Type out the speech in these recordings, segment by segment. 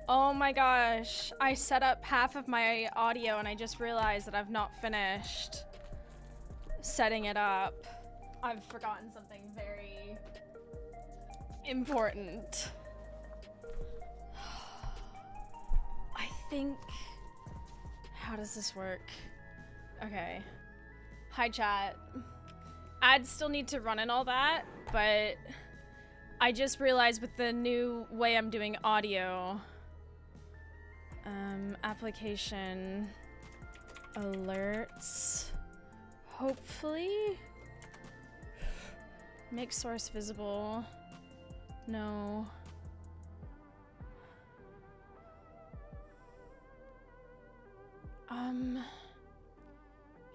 Oh my gosh, I set up half of my audio and I just realized that I've not finished setting it up. I've forgotten something very important. I think... How does this work? Okay. Hi, chat. Ads still need to run and all that, but I just realized with the new way I'm doing audio... application... alerts... Hopefully? Make source visible. No.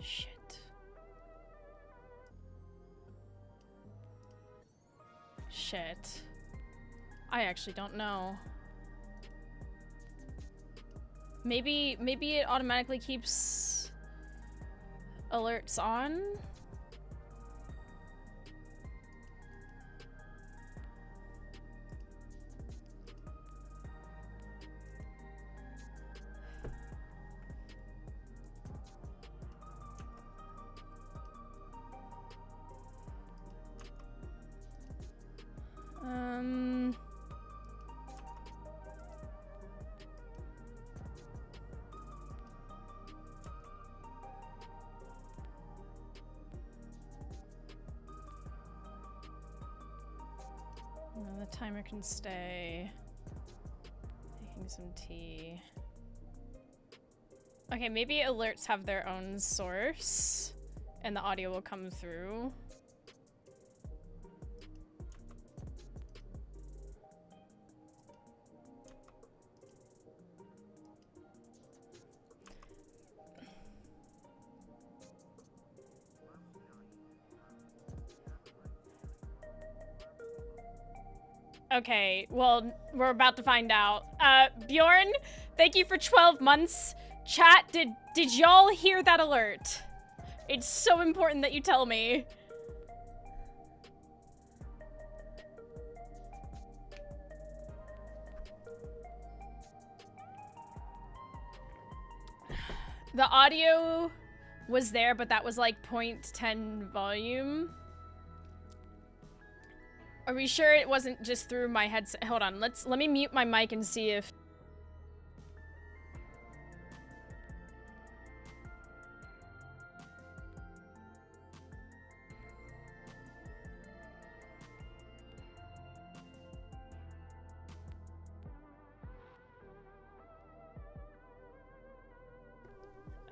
Shit. Shit. I actually don't know. Maybe it automatically keeps alerts on? No, the timer can stay. Making some tea. Okay, maybe alerts have their own source and the audio will come through. Okay, well, we're about to find out. Bjorn, thank you for 12 months. Chat, did y'all hear that alert? It's so important that you tell me. The audio was there, but that was like 0.10 volume. Are we sure it wasn't just through my headset? Hold on, let me mute my mic and see if...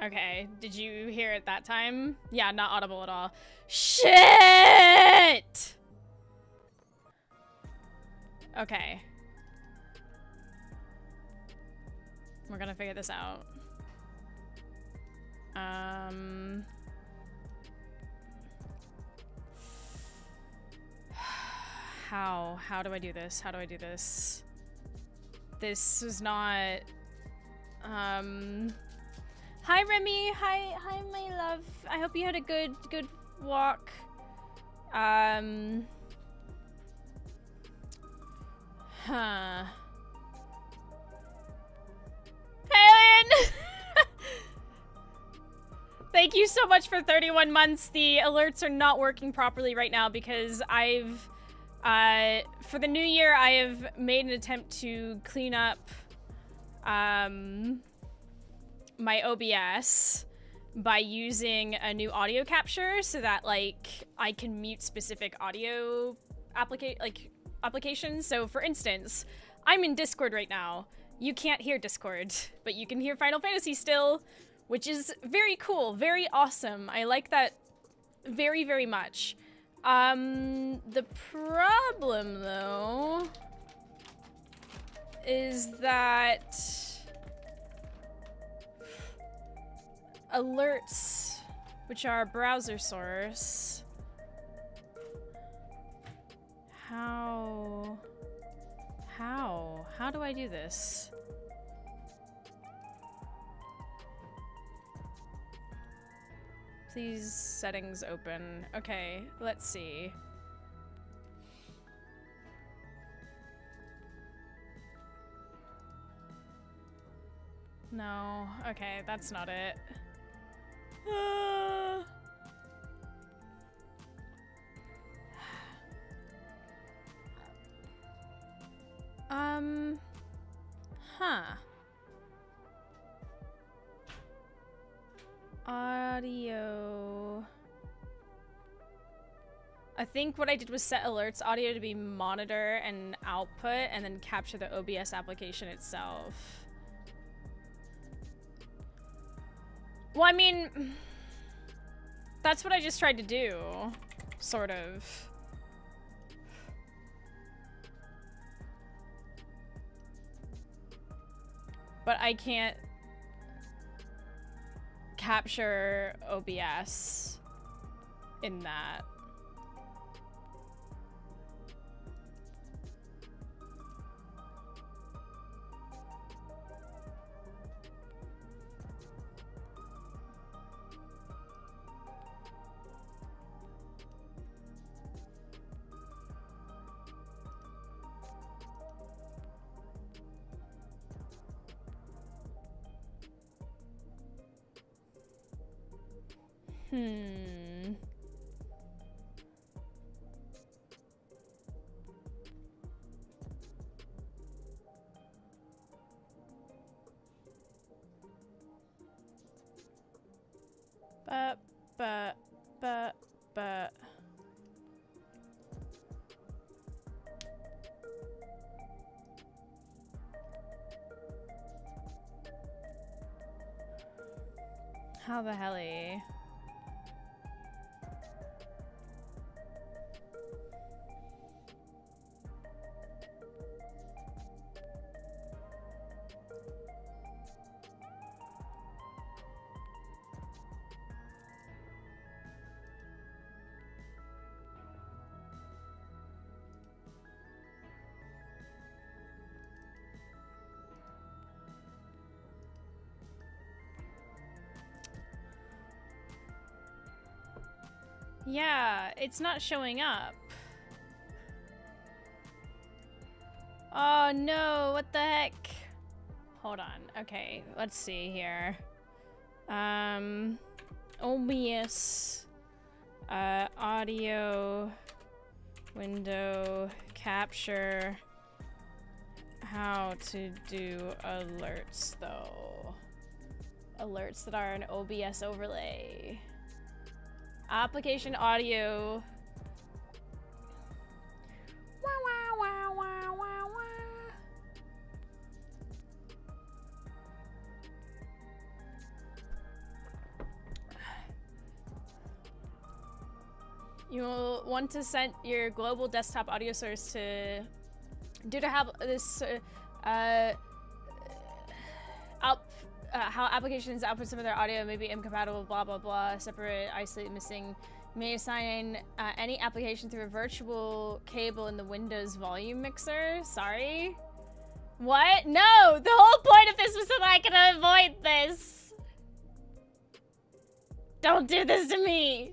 Okay, did you hear it that time? Yeah, not audible at all. Shit! Okay. We're gonna figure this out. How do I do this? How do I do this? This is not... Hi, Remy. Hi, my love. I hope you had a good walk. Huh. Helen! Thank you so much for 31 months. The alerts are not working properly right now because I've, for the new year, I have made an attempt to clean up, my OBS by using a new audio capture so that, like, I can mute specific audio applications. So, for instance, I'm in Discord right now. You can't hear Discord, but you can hear Final Fantasy still, which is very cool, very awesome. I like that very, very much. The problem, though, is that alerts, which are a browser source, how do I do this? Please, settings open. Okay, let's see. No. Okay, that's not it. Huh. Audio. I think what I did was set alerts audio to be monitor and output and then capture the OBS application itself. Well, I mean, that's what I just tried to do, sort of. But I can't capture OBS in that. But. How the helly? Yeah, it's not showing up. Oh no, what the heck? Hold on. Okay, let's see here. OBS audio window capture. How to do alerts though. Alerts that are an OBS overlay. Application audio. Wah, wah, wah, wah, wah, wah. You'll want to set your global desktop audio source to have this how applications output some of their audio may be incompatible, blah blah blah, separate, isolate, missing. You may assign any application through a virtual cable in the Windows volume mixer. Sorry? What? No! The whole point of this was so that I could avoid this! Don't do this to me!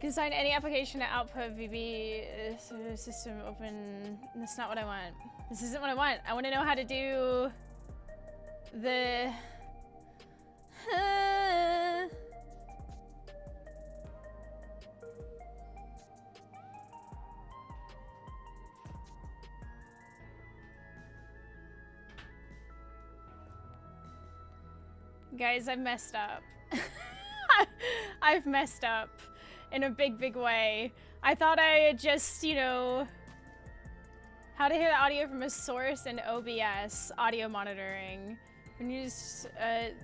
Assign any application to output VB system open. That's not what I want. This isn't what I want. I want to know how to do the guys, I've messed up. I've messed up. In a big, big way. I thought I had just, you know, how to hear the audio from a source in OBS, audio monitoring. When you just,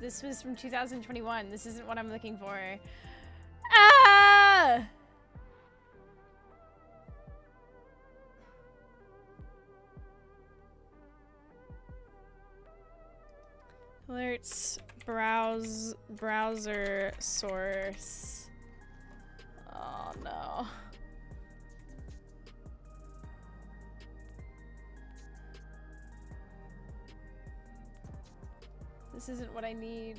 this was from 2021. This isn't what I'm looking for. Ah! Alerts, browser source. Oh no. This isn't what I need.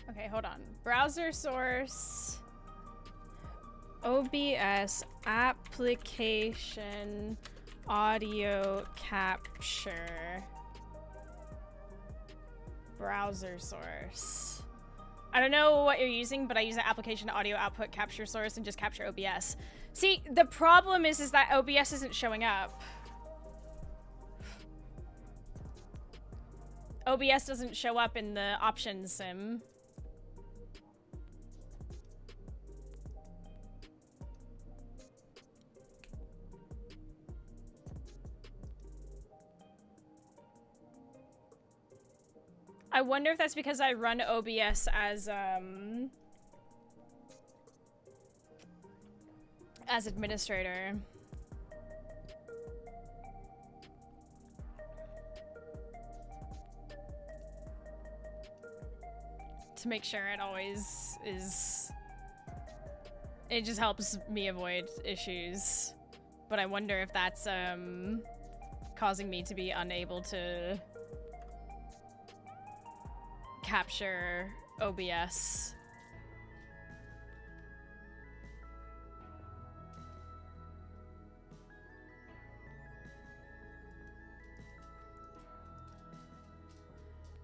Okay, hold on. Browser source, OBS application, audio capture, browser source. I don't know what you're using, but I use an application audio output capture source and just capture OBS. See, the problem is that OBS isn't showing up. OBS doesn't show up in the options sim. I wonder if that's because I run OBS as administrator. To make sure it always is. It just helps me avoid issues. But I wonder if that's causing me to be unable to capture OBS.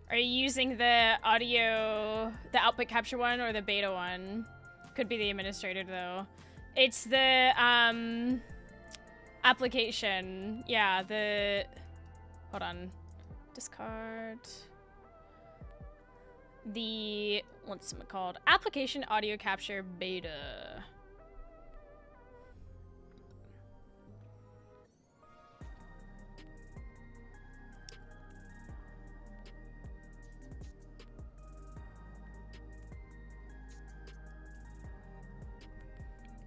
Are you using the audio, the output capture one or the beta one? Could be the administrator though. It's the application. Yeah, hold on. Discard. What's it called? Application audio capture beta.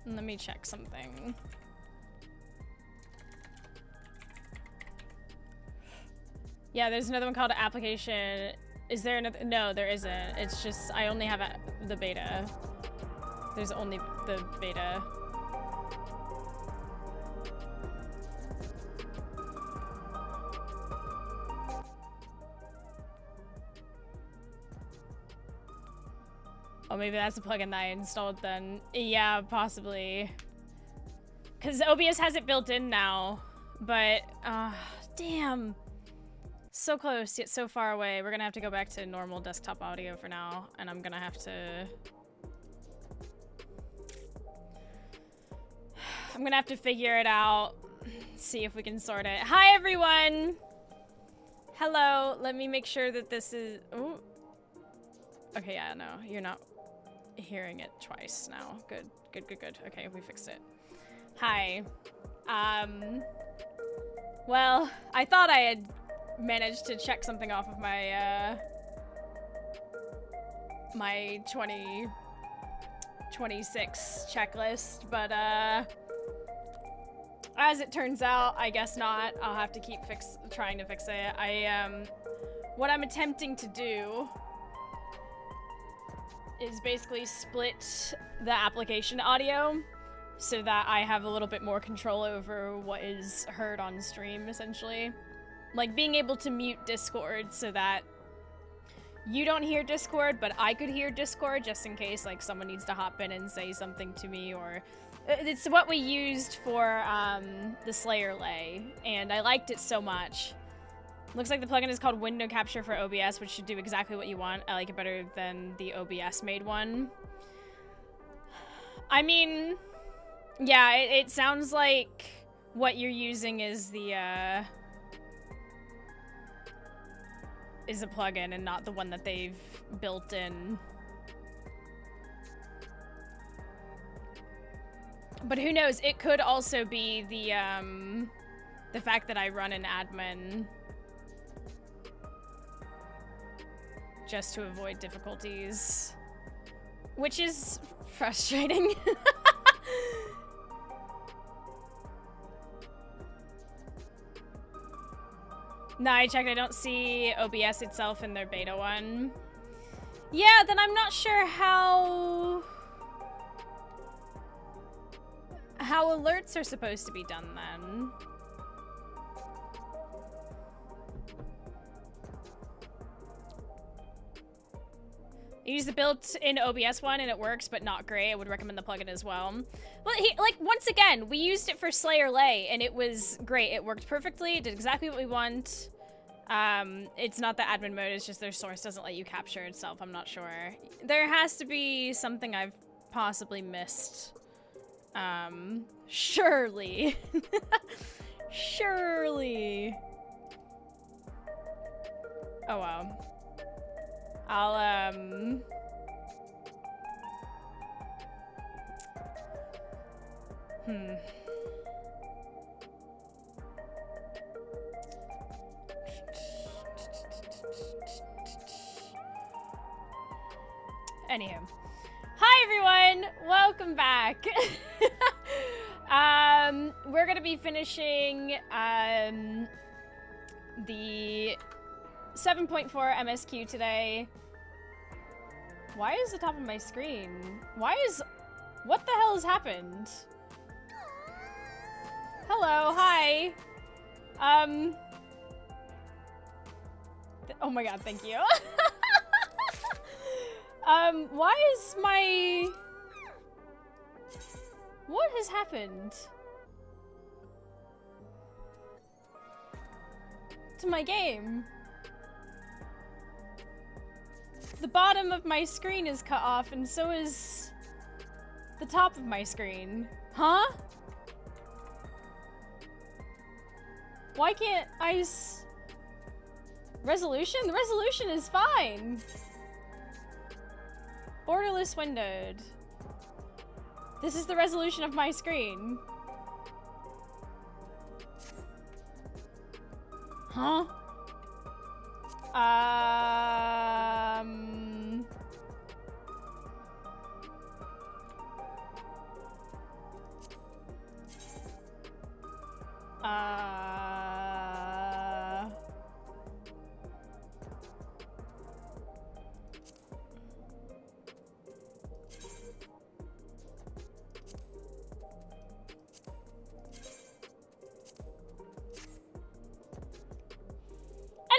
Let me check something. Yeah, there's another one called application. Is there another? No, there isn't. It's just, I only have the beta. There's only the beta. Oh, maybe that's a plugin that I installed then. Yeah, possibly. Because OBS has it built in now. But, damn. So close, yet so far away. We're gonna have to go back to normal desktop audio for now. And I'm gonna have to figure it out. See if we can sort it. Hi, everyone! Hello, let me make sure that this is... Ooh. Okay, yeah, no, you're not hearing it twice now. Good, good, good, good. Okay, we fixed it. Hi. Well, I thought I had managed to check something off of my, my 2026 checklist, but, as it turns out, I guess not. I'll have to keep trying to fix it. What I'm attempting to do is basically split the application audio so that I have a little bit more control over what is heard on stream, essentially. Like being able to mute Discord so that you don't hear Discord, but I could hear Discord just in case like someone needs to hop in and say something to me, or it's what we used for the Slayer lay, and I liked it so much. Looks like the plugin is called Window Capture for OBS, which should do exactly what you want. I like it better than the OBS made one. I mean, yeah, it sounds like what you're using is the is a plugin and not the one that they've built in. But who knows? It could also be the fact that I run an admin just to avoid difficulties, which is frustrating. No, I checked. I don't see OBS itself in their beta one. Yeah, then I'm not sure how how alerts are supposed to be done then. I use the built-in OBS one and it works, but not great. I would recommend the plugin as well. Well, like, once again, we used it for Slayer Lay and it was great. It worked perfectly. It did exactly what we want. It's not the admin mode, it's just their source doesn't let you capture itself. I'm not sure. There has to be something I've possibly missed. Surely. Surely. Oh, wow. I'll, Anywho. Hi, everyone! Welcome back. We're gonna be finishing, the 7.4 MSQ today. Why is the top of my screen? What the hell has happened? Hello, hi. Oh my god, thank you. Why is my... What has happened to my game? The bottom of my screen is cut off, and so is the top of my screen. Huh? Why can't I Resolution? The resolution is fine. Borderless windowed. This is the resolution of my screen. Huh?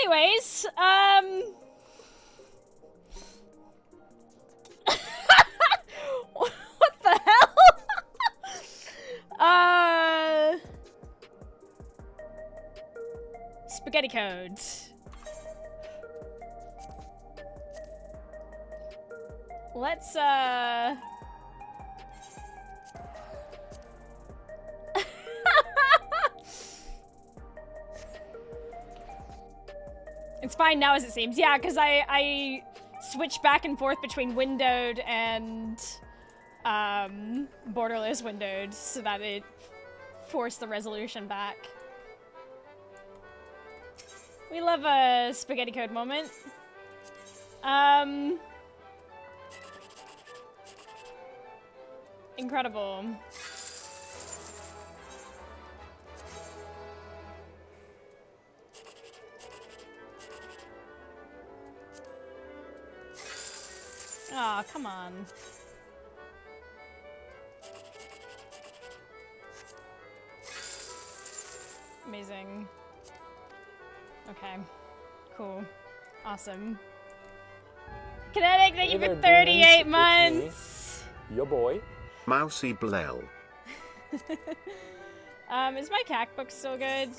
Anyways, what the hell? Spaghetti code. Let's, It's fine now as it seems. Yeah, because I switched back and forth between windowed and borderless windowed so that it forced the resolution back. We love a spaghetti code moment. Incredible. Aw, come on. Amazing. Okay. Cool. Awesome. Kinetic, thank you for 38 months! Your boy. Mousy Blell. Is my CAC book still good?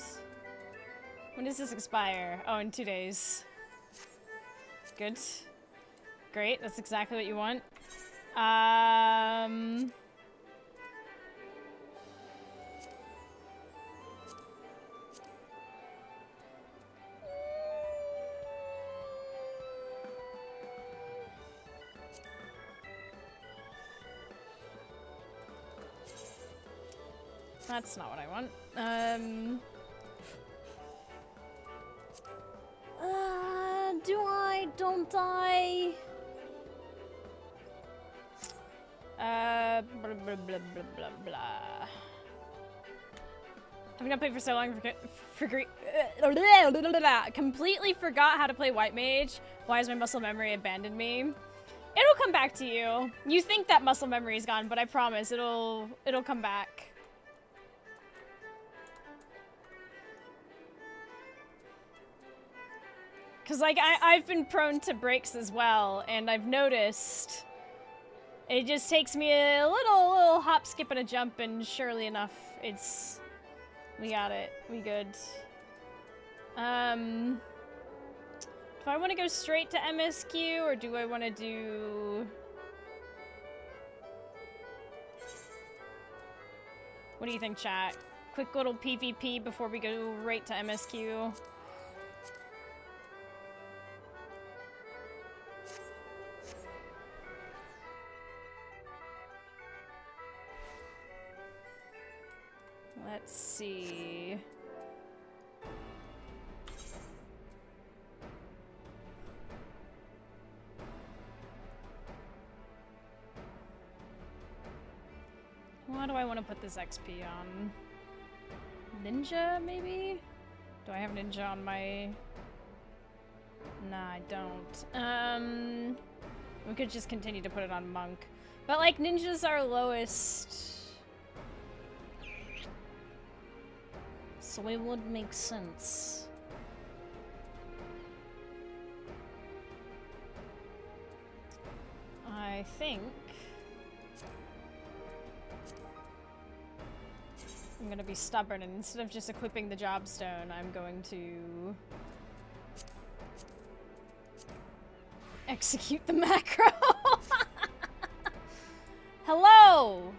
When does this expire? Oh, in 2 days. Good. Great, that's exactly what you want. That's not what I want. Do I? Don't I? Blah, blah, blah, blah, blah, blah. I've not played for so long. Completely forgot how to play White Mage. Why has my muscle memory abandoned me? It'll come back to you. You think that muscle memory is gone, but I promise it'll come back. Because, like, I've been prone to breaks as well, and I've noticed it just takes me a little hop, skip, and a jump, and surely enough, we got it. We good. Do I want to go straight to MSQ, or do I want to do... What do you think, chat? Quick little PvP before we go right to MSQ. Let's see. What do I want to put this XP on? Ninja, maybe? Do I have ninja on my... Nah, I don't. We could just continue to put it on monk. But, like, ninja's our lowest... So it would make sense. I think... I'm gonna be stubborn, and instead of just equipping the job stone, I'm going to... execute the macro! Hello!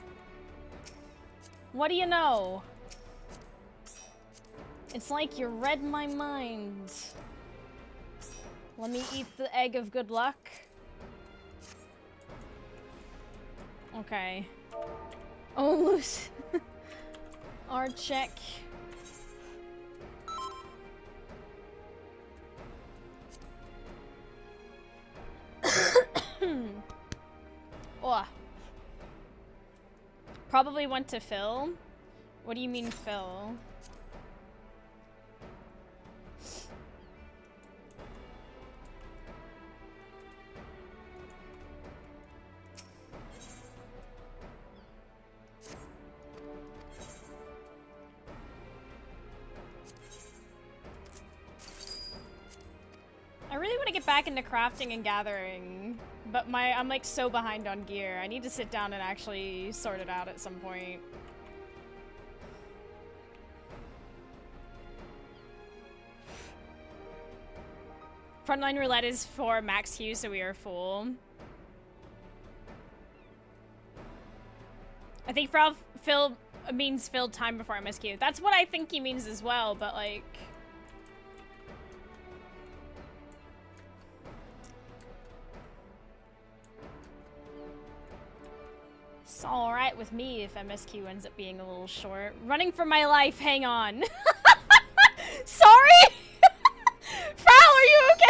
What do you know? It's like you read my mind. Let me eat the egg of good luck. Okay. Oh, loose. R check. Oh. Probably went to Phil. What do you mean, Phil? I really want to get back into crafting and gathering, but I'm like so behind on gear. I need to sit down and actually sort it out at some point. Frontline roulette is for max Q, so we are full. I think Phil means filled time before MSQ. That's what I think he means as well, but like... It's alright with me if MSQ ends up being a little short. Running for my life, hang on. Sorry? Frau, are you okay?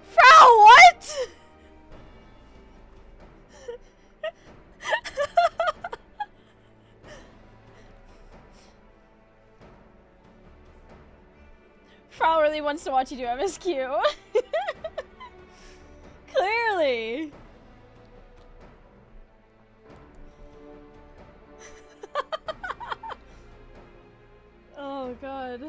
Frau, what? Frau really wants to watch you do MSQ. Clearly. Oh god.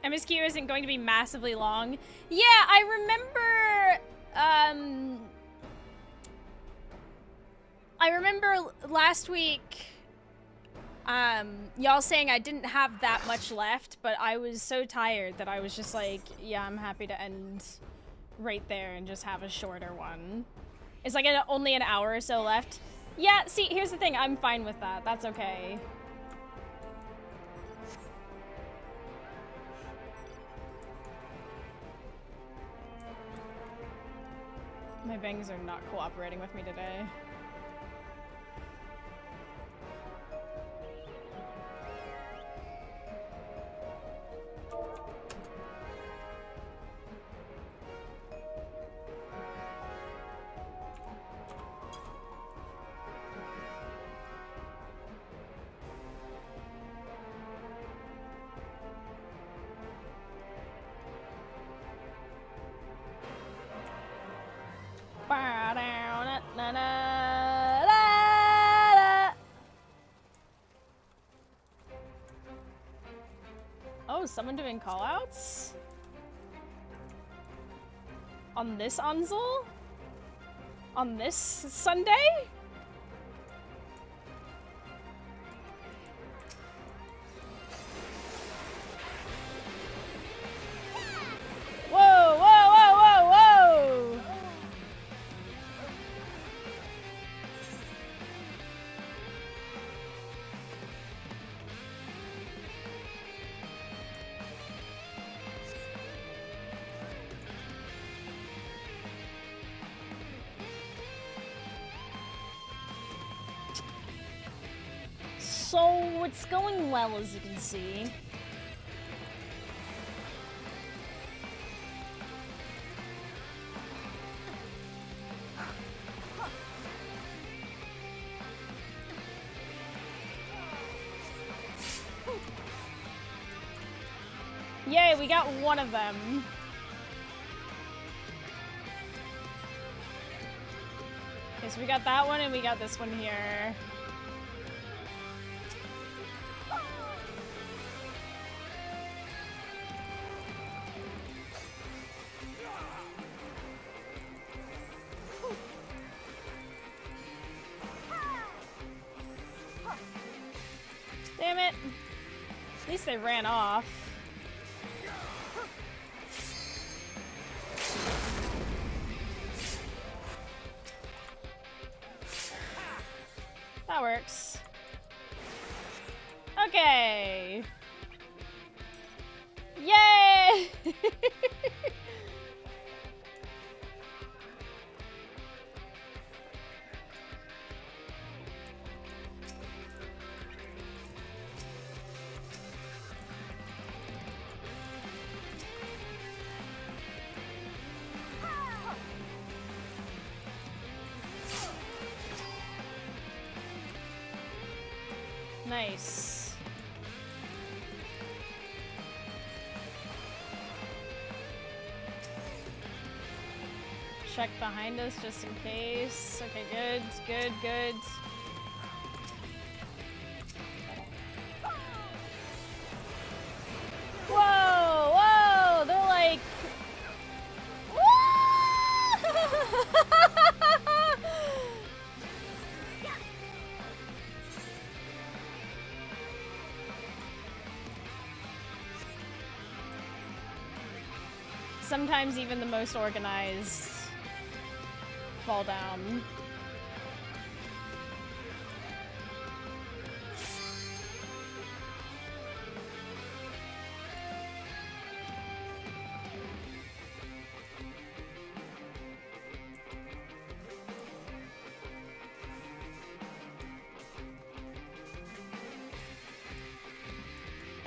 MSQ isn't going to be massively long. Yeah, I remember last week, y'all saying I didn't have that much left, but I was so tired that I was just like, yeah, I'm happy to end right there and just have a shorter one. It's like only an hour or so left. Yeah, see, here's the thing, I'm fine with that. That's okay. My bangs are not cooperating with me today. someone doing callouts? On this Anzul? On this Sunday? Whoa, whoa, whoa, whoa, whoa! So it's going well, as you can see. Yay, we got one of them. Okay, so we got that one and we got this one here. Damn it. At least they ran off. That works. Okay. Yay! Nice. Check behind us just in case. Okay, good, good, good. Whoa, whoa, they're like... Sometimes even the most organized fall down.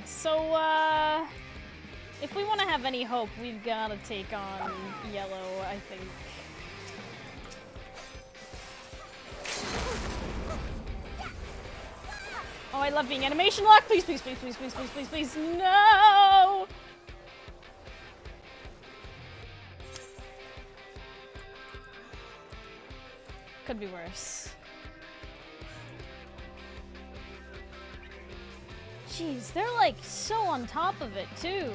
So, if we want to have any hope, we've got to take on yellow, I think. Oh, I love being animation locked. Please, please, please, please, please, please, please, please. No! Could be worse. Jeez, they're like so on top of it too.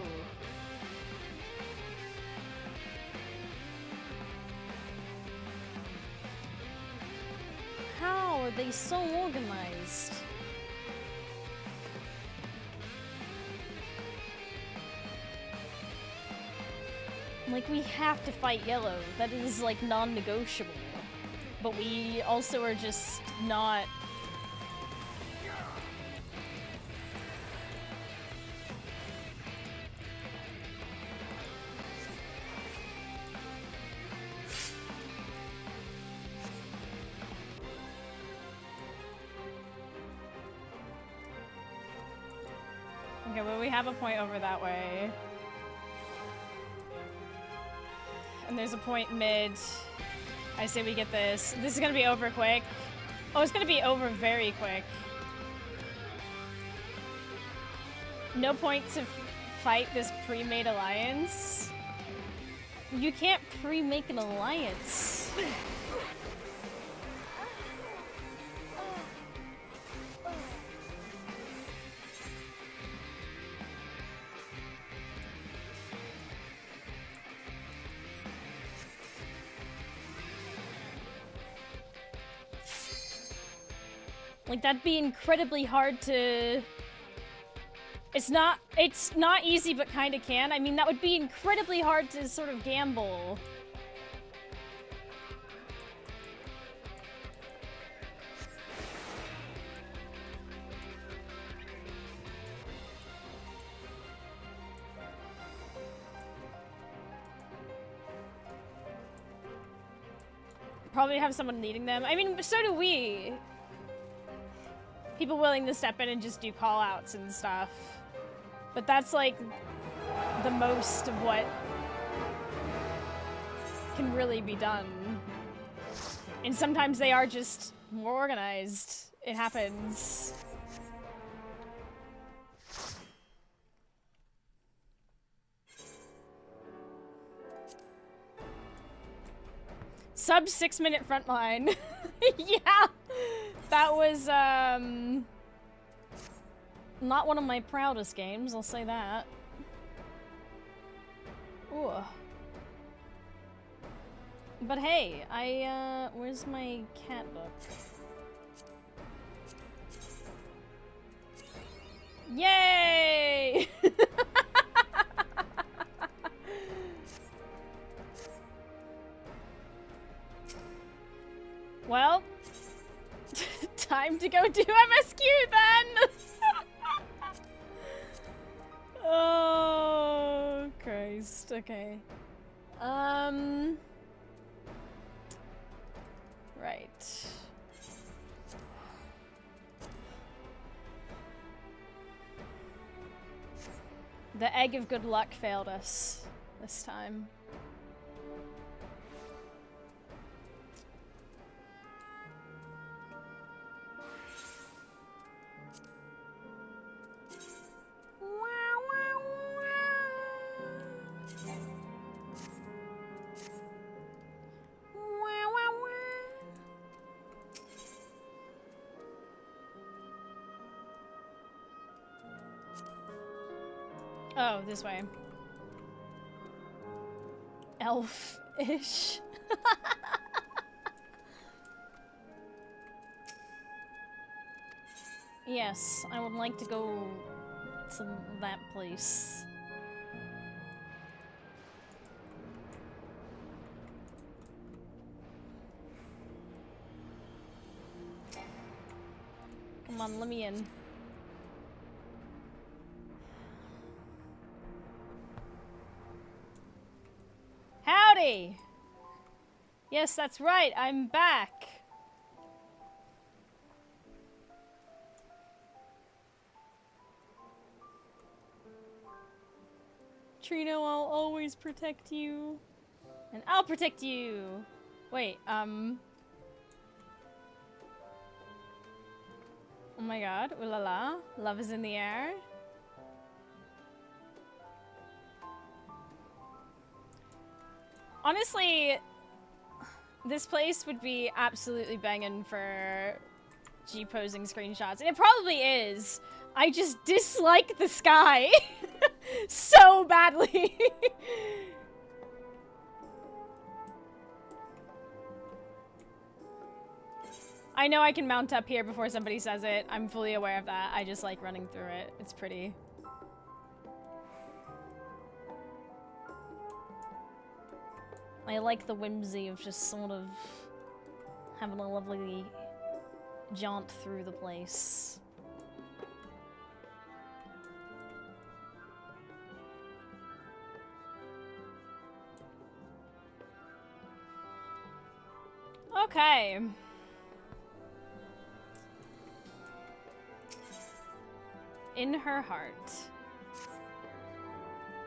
How are they so organized? Like, we have to fight yellow. That is like non-negotiable. But we also are just not... Okay, well, we have a point over that way. And there's a point mid. I say we get this. This is gonna be over quick. Oh, it's gonna be over very quick. No point to fight this pre-made alliance. You can't pre-make an alliance. Like, that'd be incredibly hard to... It's not easy, but kinda can. I mean, that would be incredibly hard to sort of gamble. Probably have someone needing them. I mean, so do we. People willing to step in and just do call-outs and stuff. But that's, like, the most of what can really be done. And sometimes they are just more organized. It happens. Sub 6-minute frontline. Yeah, that was not one of my proudest games, I'll say that. Ooh. But hey, where's my cat book? Yay! Well, time to go do MSQ then! Oh, Christ. Okay. Right. The egg of good luck failed us this time. Oh, this way. Elf-ish. Yes, I would like to go to that place. Come on, let me in. Howdy! Yes, that's right, I'm back. Trino, I'll always protect you. And I'll protect you! Wait, oh my god, ooh la la, love is in the air. Honestly, this place would be absolutely banging for G-posing screenshots. And it probably is. I just dislike the sky so badly. I know I can mount up here before somebody says it. I'm fully aware of that. I just like running through it. It's pretty. I like the whimsy of just sort of having a lovely jaunt through the place. Okay. In her heart.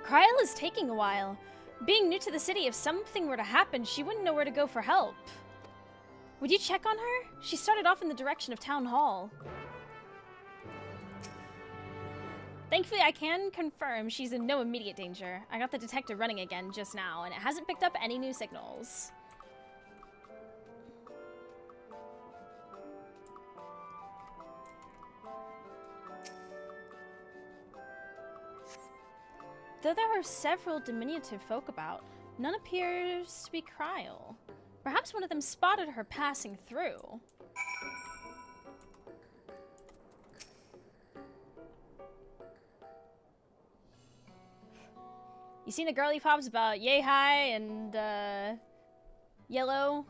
Kryl is taking a while. Being new to the city, if something were to happen, she wouldn't know where to go for help. Would you check on her? She started off in the direction of Town Hall. Thankfully, I can confirm she's in no immediate danger. I got the detector running again just now, and it hasn't picked up any new signals. Though there are several diminutive folk about, none appears to be Kryl. Perhaps one of them spotted her passing through. You seen the girly pops about yay high and yellow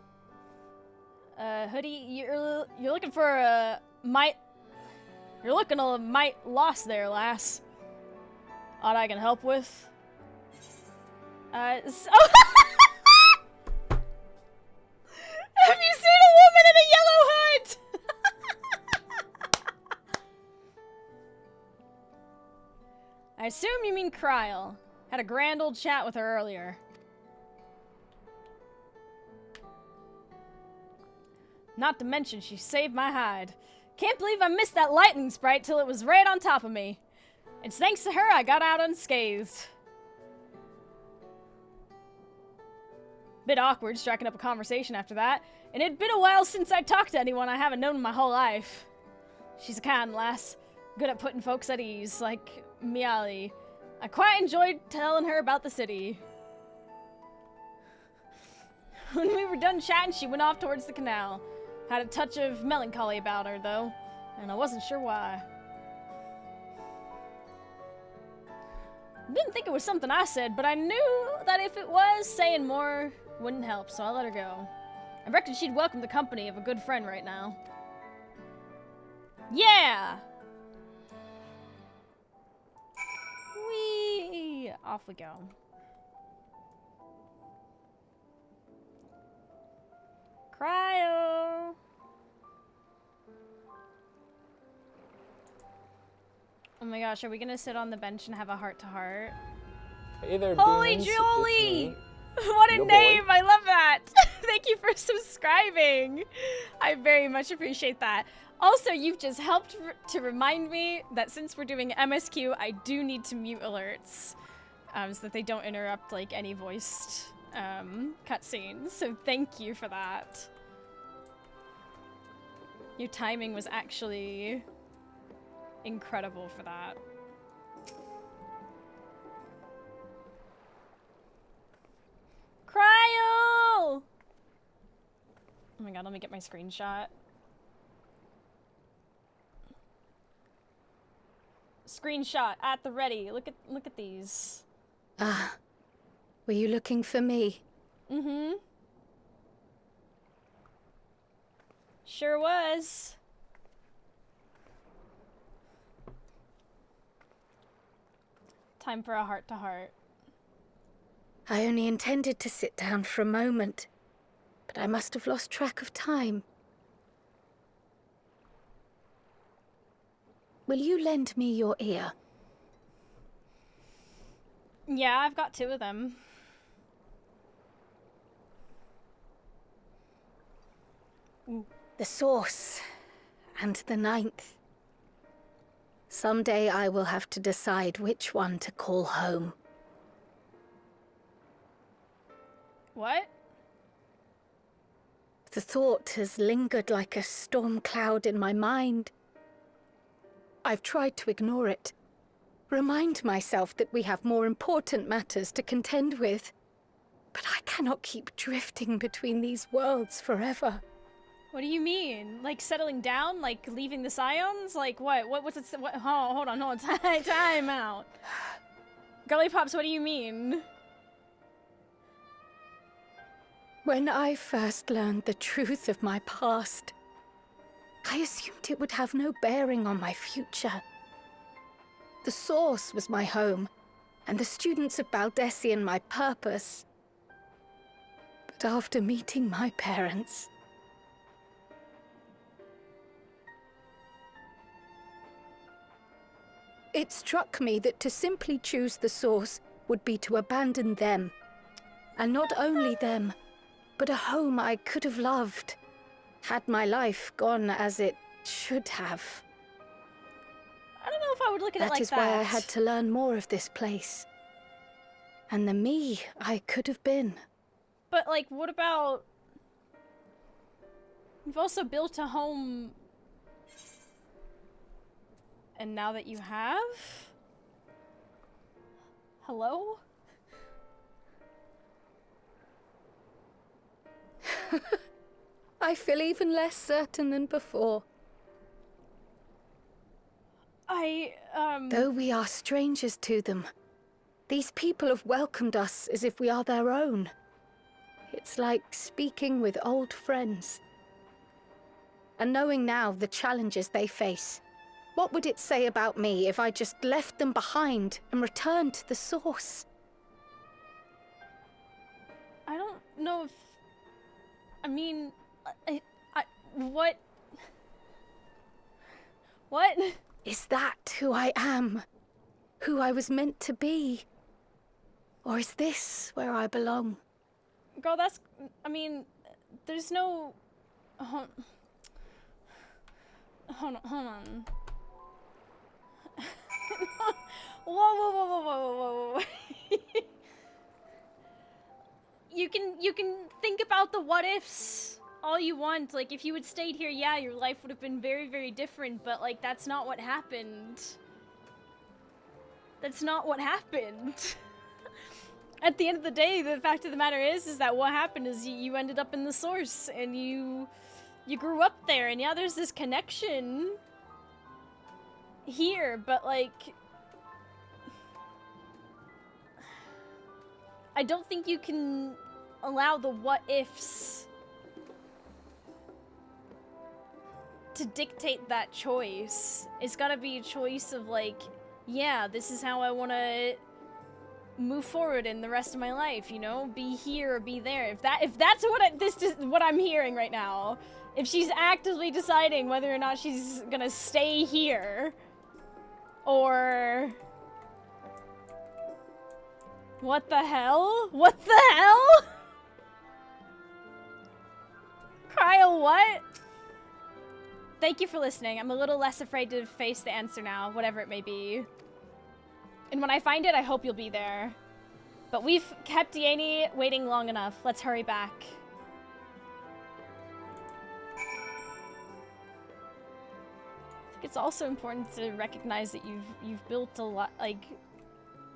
hoodie? You're looking for a You're looking a mite lost there, lass. Aught I can help with? Have you seen a woman in a yellow hood? I assume you mean Kryl. Had a grand old chat with her earlier. Not to mention, she saved my hide. Can't believe I missed that lightning sprite till it was right on top of me. It's thanks to her I got out unscathed. Bit awkward striking up a conversation after that, and it'd been a while since I talked to anyone I haven't known in my whole life. She's a kind lass, good at putting folks at ease, like Miali. I quite enjoyed telling her about the city. When we were done chatting, she went off towards the canal. Had a touch of melancholy about her, though, and I wasn't sure why. Didn't think it was something I said, but I knew that if it was, saying more wouldn't help, so I let her go. I reckon she'd welcome the company of a good friend right now. Yeah! Whee! Off we go. Cryo! Oh my gosh, are we gonna sit on the bench and have a heart-to-heart? Hey there, Holy demons. Jolie! What a Your name! boy. I love that! Thank you for subscribing! I very much appreciate that. Also, you've just helped to remind me that since we're doing MSQ, I do need to mute alerts. So that they don't interrupt, like, any voiced cutscenes. So thank you for that. Your timing was actually incredible for that. Cryo! Oh my god, let me get my screenshot. Screenshot at the ready. Look at these. Ah, were you looking for me? Mm-hmm. Sure was. Time for a heart-to-heart. I only intended to sit down for a moment, but I must have lost track of time. Will you lend me your ear? Yeah, I've got 2 of them. Ooh. The source and the 9th. Someday I will have to decide which one to call home. What? The thought has lingered like a storm cloud in my mind. I've tried to ignore it, remind myself that we have more important matters to contend with. But I cannot keep drifting between these worlds forever. What do you mean? Like settling down? Like leaving the Scions? Like what? What's it? What, oh, hold on. Time out. Girly Pops, what do you mean? When I first learned the truth of my past, I assumed it would have no bearing on my future. The Source was my home, and the students of Baldessian my purpose. But after meeting my parents, it struck me that to simply choose the Source would be to abandon them. And not only them, but a home I could have loved, had my life gone as it should have. I don't know if I would look at it like that. That is why I had to learn more of this place. And the me I could have been. But, like, what about... You've also built a home... And now that you have... Hello? I feel even less certain than before. Though we are strangers to them, These people have welcomed us as if we are their own. It's like speaking with old friends. And knowing now the challenges they face, what would it say about me if I just left them behind and returned to the source? I don't know if... I mean... what? What? Is that who I am? Who I was meant to be? Or is this where I belong? Girl, that's... I mean, there's no... Hold on. Whoa. You can think about the what ifs all you want. Like, if you had stayed here, yeah, your life would have been very, very different, but, like, that's not what happened. That's not what happened. At the end of the day, the fact of the matter is that what happened is you ended up in the source, and you grew up there, and yeah, there's this connection here, but, like, I don't think you can allow the what ifs to dictate that choice. It's gotta be a choice of, like, yeah, this is how I want to move forward in the rest of my life, you know? Be here or be there. If that's what I'm hearing right now. If she's actively deciding whether or not she's gonna stay here or... What the hell? What the hell? Kyle, what? Thank you for listening. I'm a little less afraid to face the answer now, whatever it may be. And when I find it, I hope you'll be there. But we've kept Yanni waiting long enough. Let's hurry back. I think it's also important to recognize that you've built a lot, like,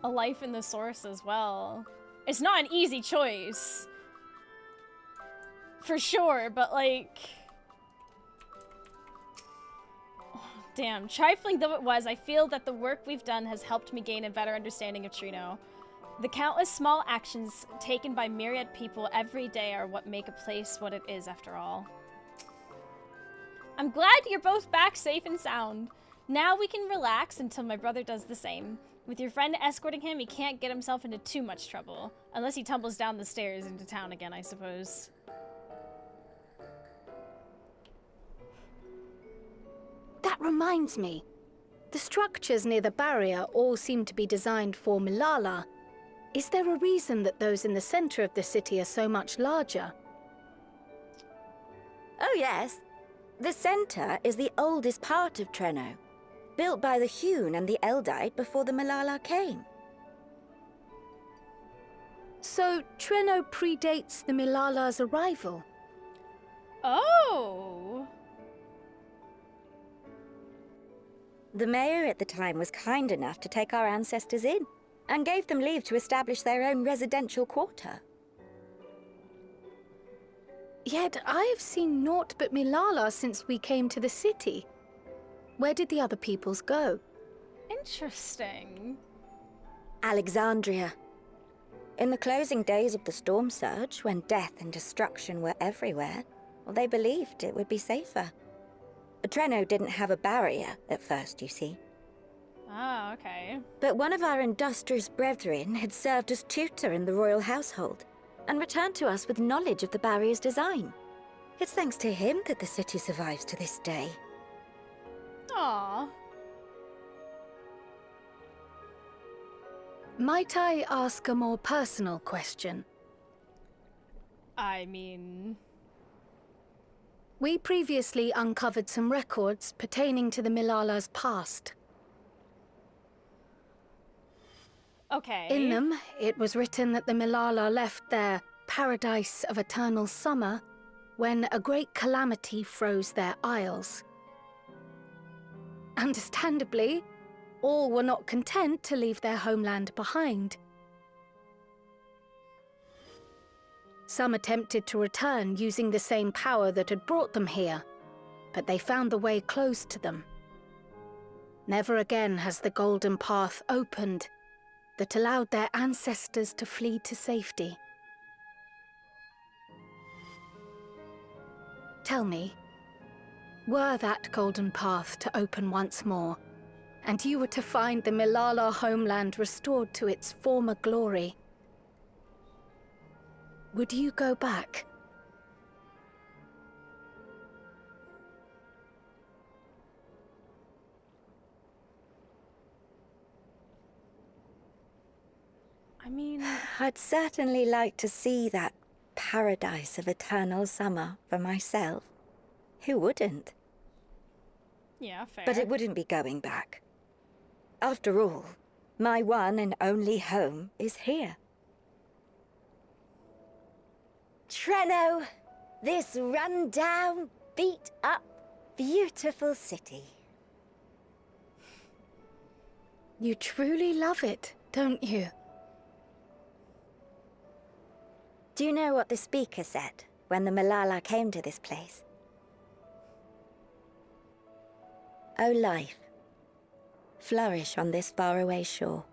a life in the source as well. It's not an easy choice, for sure, but, like, damn, trifling though it was, I feel that the work we've done has helped me gain a better understanding of Trino. The countless small actions taken by myriad people every day are what make a place what it is, after all. I'm glad you're both back safe and sound. Now we can relax until my brother does the same. With your friend escorting him, he can't get himself into too much trouble. Unless he tumbles down the stairs into town again, I suppose. That reminds me. The structures near the barrier all seem to be designed for Milala. Is there a reason that those in the center of the city are so much larger? Oh yes. The center is the oldest part of Treno, built by the Hune and the Eldite before the Milala came. So Treno predates the Milala's arrival? Oh! The mayor at the time was kind enough to take our ancestors in, and gave them leave to establish their own residential quarter. Yet I have seen naught but Milala since we came to the city. Where did the other peoples go? Interesting. Alexandria. In the closing days of the storm surge, when death and destruction were everywhere, well, they believed it would be safer. Treno didn't have a barrier at first, you see. Ah, okay. But one of our industrious brethren had served as tutor in the royal household, and returned to us with knowledge of the barrier's design. It's thanks to him that the city survives to this day. Aww. Might I ask a more personal question? I mean... We previously uncovered some records pertaining to the Milala's past. Okay. In them, it was written that the Milala left their paradise of eternal summer when a great calamity froze their isles. Understandably, all were not content to leave their homeland behind. Some attempted to return using the same power that had brought them here, but they found the way closed to them. Never again has the Golden Path opened. that allowed their ancestors to flee to safety. Tell me, were that golden path to open once more, and you were to find the Milala homeland restored to its former glory, would you go back? I mean... I'd certainly like to see that paradise of eternal summer for myself. Who wouldn't? Yeah, fair. But it wouldn't be going back. After all, my one and only home is here. Treno, this run-down, beat-up, beautiful city. You truly love it, don't you? Do you know what the speaker said when the Milala came to this place? O life, flourish on this faraway shore.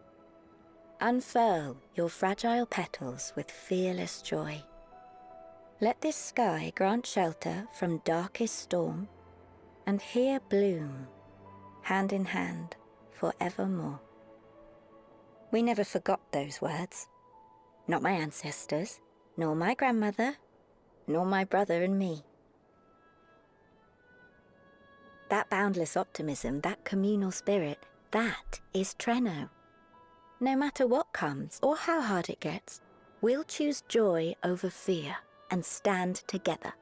Unfurl your fragile petals with fearless joy. Let this sky grant shelter from darkest storm, and here bloom, hand in hand, forevermore. We never forgot those words. Not my ancestors, nor my grandmother, nor my brother and me. That boundless optimism, that communal spirit, that is Treno. No matter what comes or how hard it gets, we'll choose joy over fear and stand together.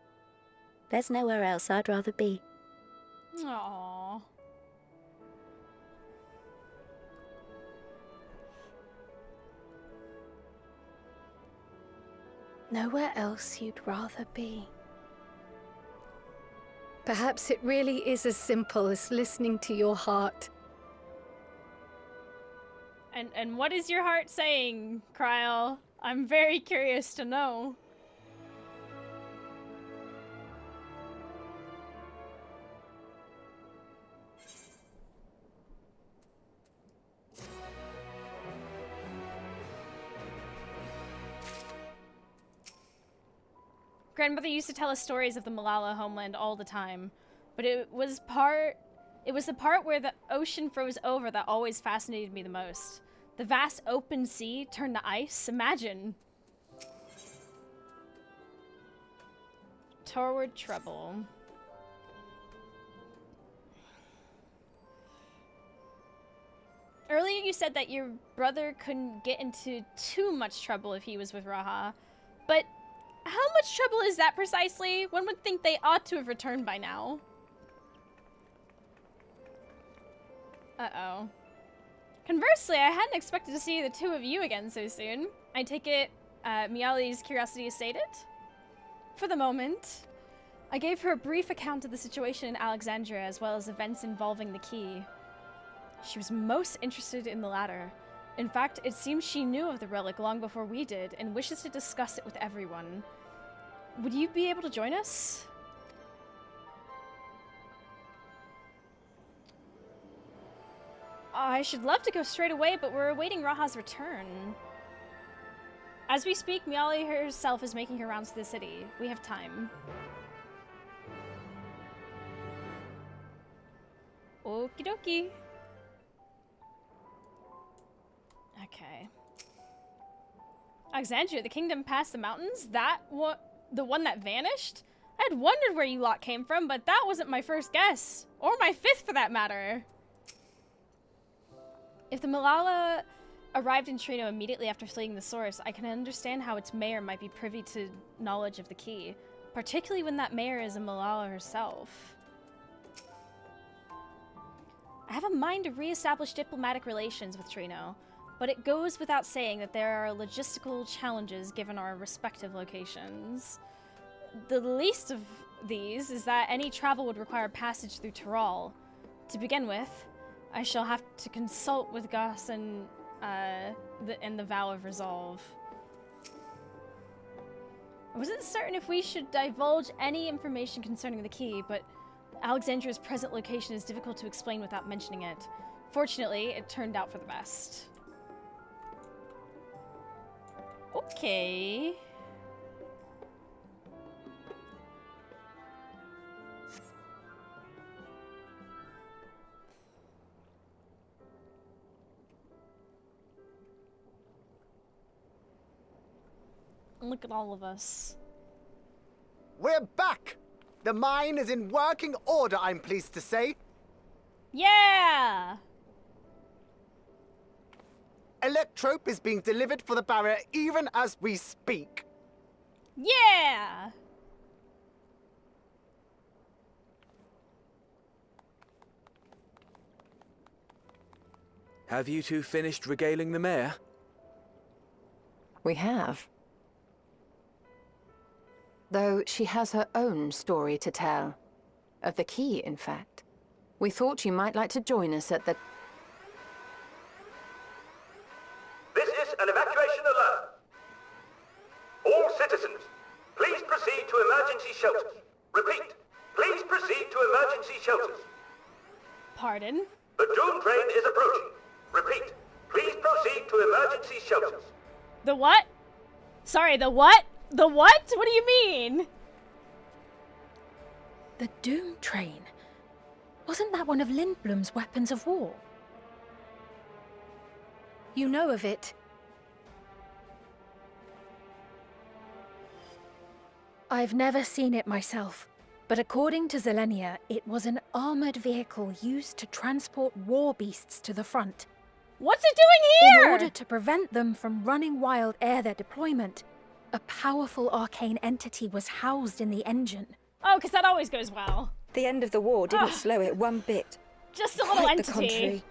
There's nowhere else I'd rather be. Aww. Nowhere else you'd rather be. Perhaps it really is as simple as listening to your heart. And what is your heart saying, Kryl? I'm very curious to know. Grandmother used to tell us stories of the Milala homeland all the time, but it was the part where the ocean froze over that always fascinated me the most. The vast open sea turned to ice. Imagine. Toward trouble. Earlier you said that your brother couldn't get into too much trouble if he was with Raha, but how much trouble is that precisely? One would think they ought to have returned by now. Uh-oh. Conversely, I hadn't expected to see the two of you again so soon. I take it, Miali's curiosity is sated? For the moment. I gave her a brief account of the situation in Alexandria, as well as events involving the key. She was most interested in the latter. In fact, it seems she knew of the relic long before we did, and wishes to discuss it with everyone. Would you be able to join us? I should love to go straight away, but we're awaiting Raha's return. As we speak, Miali herself is making her rounds to the city. We have time. Okie dokie. Okay. Alexandria, the kingdom past the mountains? The one that vanished? I had wondered where you lot came from, but that wasn't my first guess. Or my fifth, for that matter. If the Milala arrived in Treno immediately after fleeing the source, I can understand how its mayor might be privy to knowledge of the key. Particularly when that mayor is a Milala herself. I have a mind to re-establish diplomatic relations with Treno, but it goes without saying that there are logistical challenges given our respective locations. The least of these is that any travel would require passage through Tyrol. To begin with, I shall have to consult with Gus and the Vow of Resolve. I wasn't certain if we should divulge any information concerning the key, but Alexandria's present location is difficult to explain without mentioning it. Fortunately, it turned out for the best. Okay. Look at all of us. We're back! The mine is in working order, I'm pleased to say. Yeah! Electrope is being delivered for the barrier even as we speak. Yeah! Have you two finished regaling the mayor? We have. Though she has her own story to tell. Of the key, in fact. We thought you might like to join us at the... This is an evacuation alert. All citizens, please proceed to emergency shelters. Repeat, please proceed to emergency shelters. Pardon? The Doom train is approaching. Repeat, please proceed to emergency shelters. The what? Sorry, the what? The what? What do you mean? The Doom train. Wasn't that one of Lindblom's weapons of war? You know of it. I've never seen it myself, but according to Zelenia, it was an armored vehicle used to transport war beasts to the front. What's it doing here? In order to prevent them from running wild ere their deployment, a powerful arcane entity was housed in the engine. Oh, because that always goes well. The end of the war didn't slow it one bit. Just a little Quite entity. the contrary.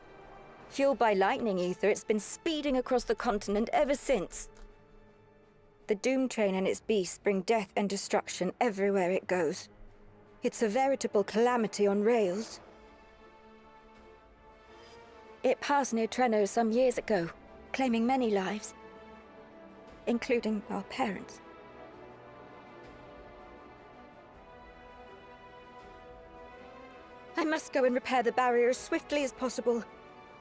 Fueled by lightning ether, it's been speeding across the continent ever since. The Doom train and its beasts bring death and destruction everywhere it goes. It's a veritable calamity on rails. It passed near Treno some years ago, claiming many lives, including our parents. I must go and repair the barrier as swiftly as possible.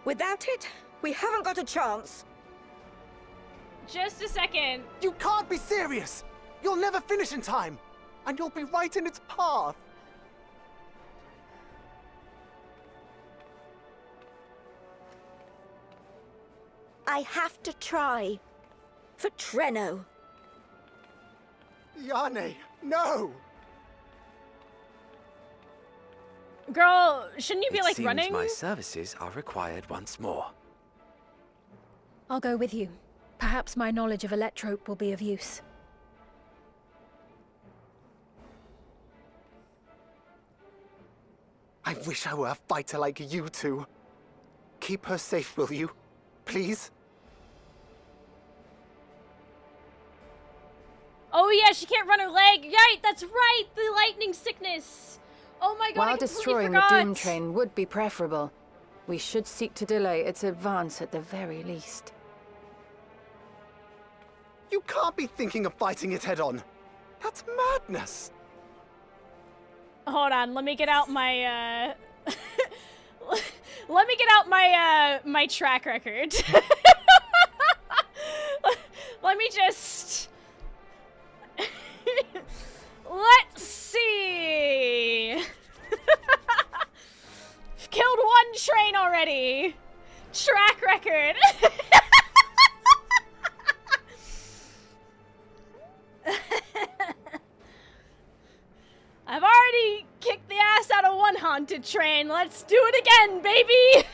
Without it, we haven't got a chance. Just a second. You can't be serious! You'll never finish in time, and you'll be right in its path. I have to try. For Treno. Yane, no! Girl, shouldn't you be It like seems running? my services are required once more. I'll go with you. Perhaps my knowledge of Electrope will be of use. I wish I were a fighter like you two. Keep her safe, will you? Please? Oh yeah, she can't run her leg. Right, that's right. The lightning sickness. Oh my god, I While completely destroying forgot. the Doom train would be preferable, we should seek to delay its advance at the very least. You can't be thinking of fighting it head-on. That's madness. Hold on, let me get out my let me get out my my track record. Let me just let's see. I've killed one train already. Track record. I've already kicked the ass out of one haunted train. Let's do it again, baby!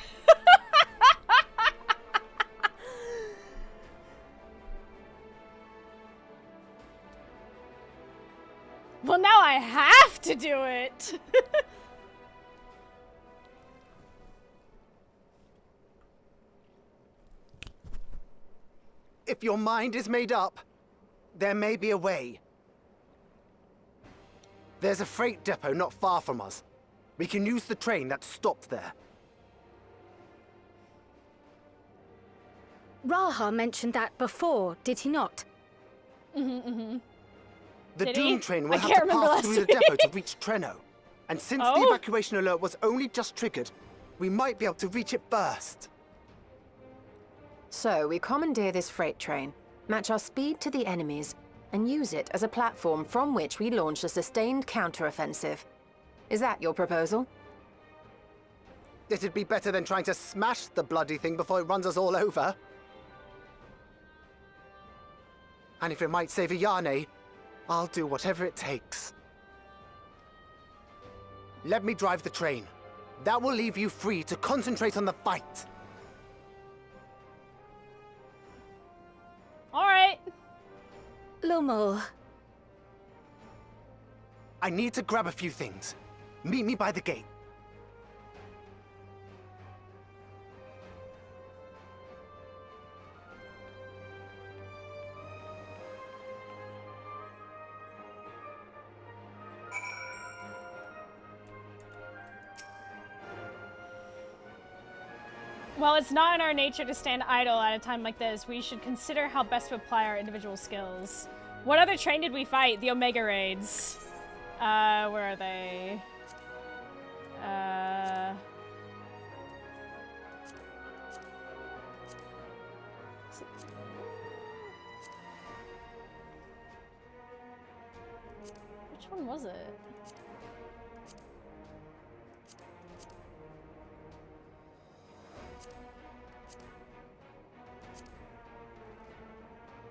Well, now I have to do it. If your mind is made up, there may be a way. There's a freight depot not far from us. We can use the train that's stopped there. Raha mentioned that before, did he not? The Did Doom he? train I will have can't to remember pass last through the depot to reach Treno. And since the Oh? evacuation alert was only just triggered, we might be able to reach it first. So, we commandeer this freight train. Match our speed to the enemy's, and use it as a platform from which we launch a sustained counteroffensive. Is that your proposal? It'd be better than trying to smash the bloody thing before it runs us all over. And if it might save Ayane, I'll do whatever it takes. Let me drive the train. That will leave you free to concentrate on the fight. All right. Lummel. I need to grab a few things. Meet me by the gate. While it's not in our nature to stand idle at a time like this, we should consider how best to apply our individual skills. What other train did we fight? The Omega Raids. Where are they? Which one was it?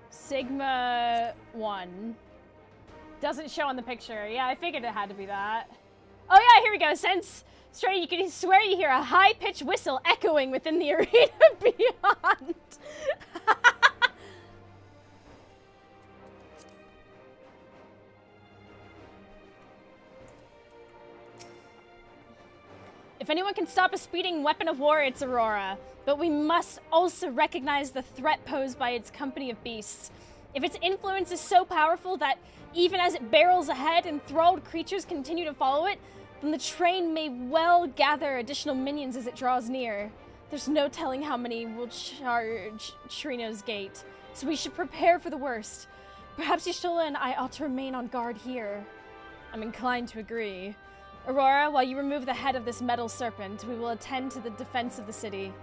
Sigma 1. Doesn't show on the picture. Yeah, I figured it had to be that. Oh yeah, here we go. Sense straight, you can swear you hear a high-pitched whistle echoing within the arena beyond. If anyone can stop a speeding weapon of war, it's Aurora. But we must also recognize the threat posed by its company of beasts. If its influence is so powerful that even as it barrels ahead, enthralled creatures continue to follow it, then the train may well gather additional minions as it draws near. There's no telling how many will charge Trino's gate, so we should prepare for the worst. Perhaps Y'shtola and I ought to remain on guard here. I'm inclined to agree. Aurora, while you remove the head of this metal serpent, we will attend to the defense of the city.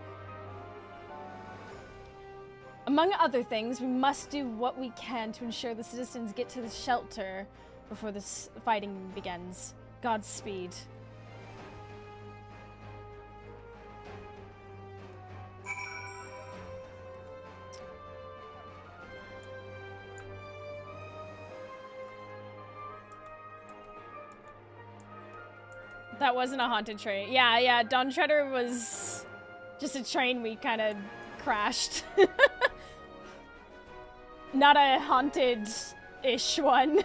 Among other things, we must do what we can to ensure the citizens get to the shelter before this fighting begins. Godspeed. That wasn't a haunted train. Yeah, Dawn Treader was just a train we kind of crashed. Not a haunted-ish one.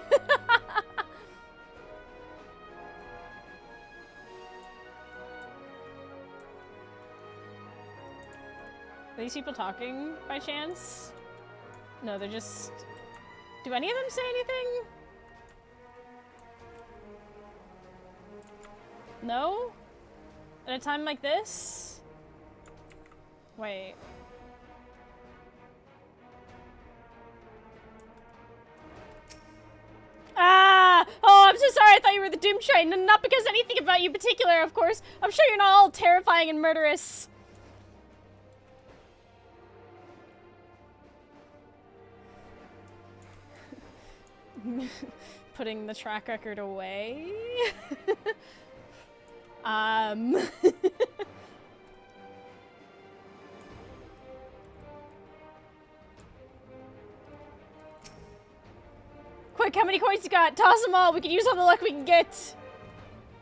Are these people talking by chance? No, they're just... Do any of them say anything? No? At a time like this? Wait. Ah! Oh, I'm so sorry. I thought you were the Doom Train. And not because anything about you in particular, of course. I'm sure you're not all terrifying and murderous. Putting the track record away. Quick, how many coins you got? Toss them all. We can use all the luck we can get.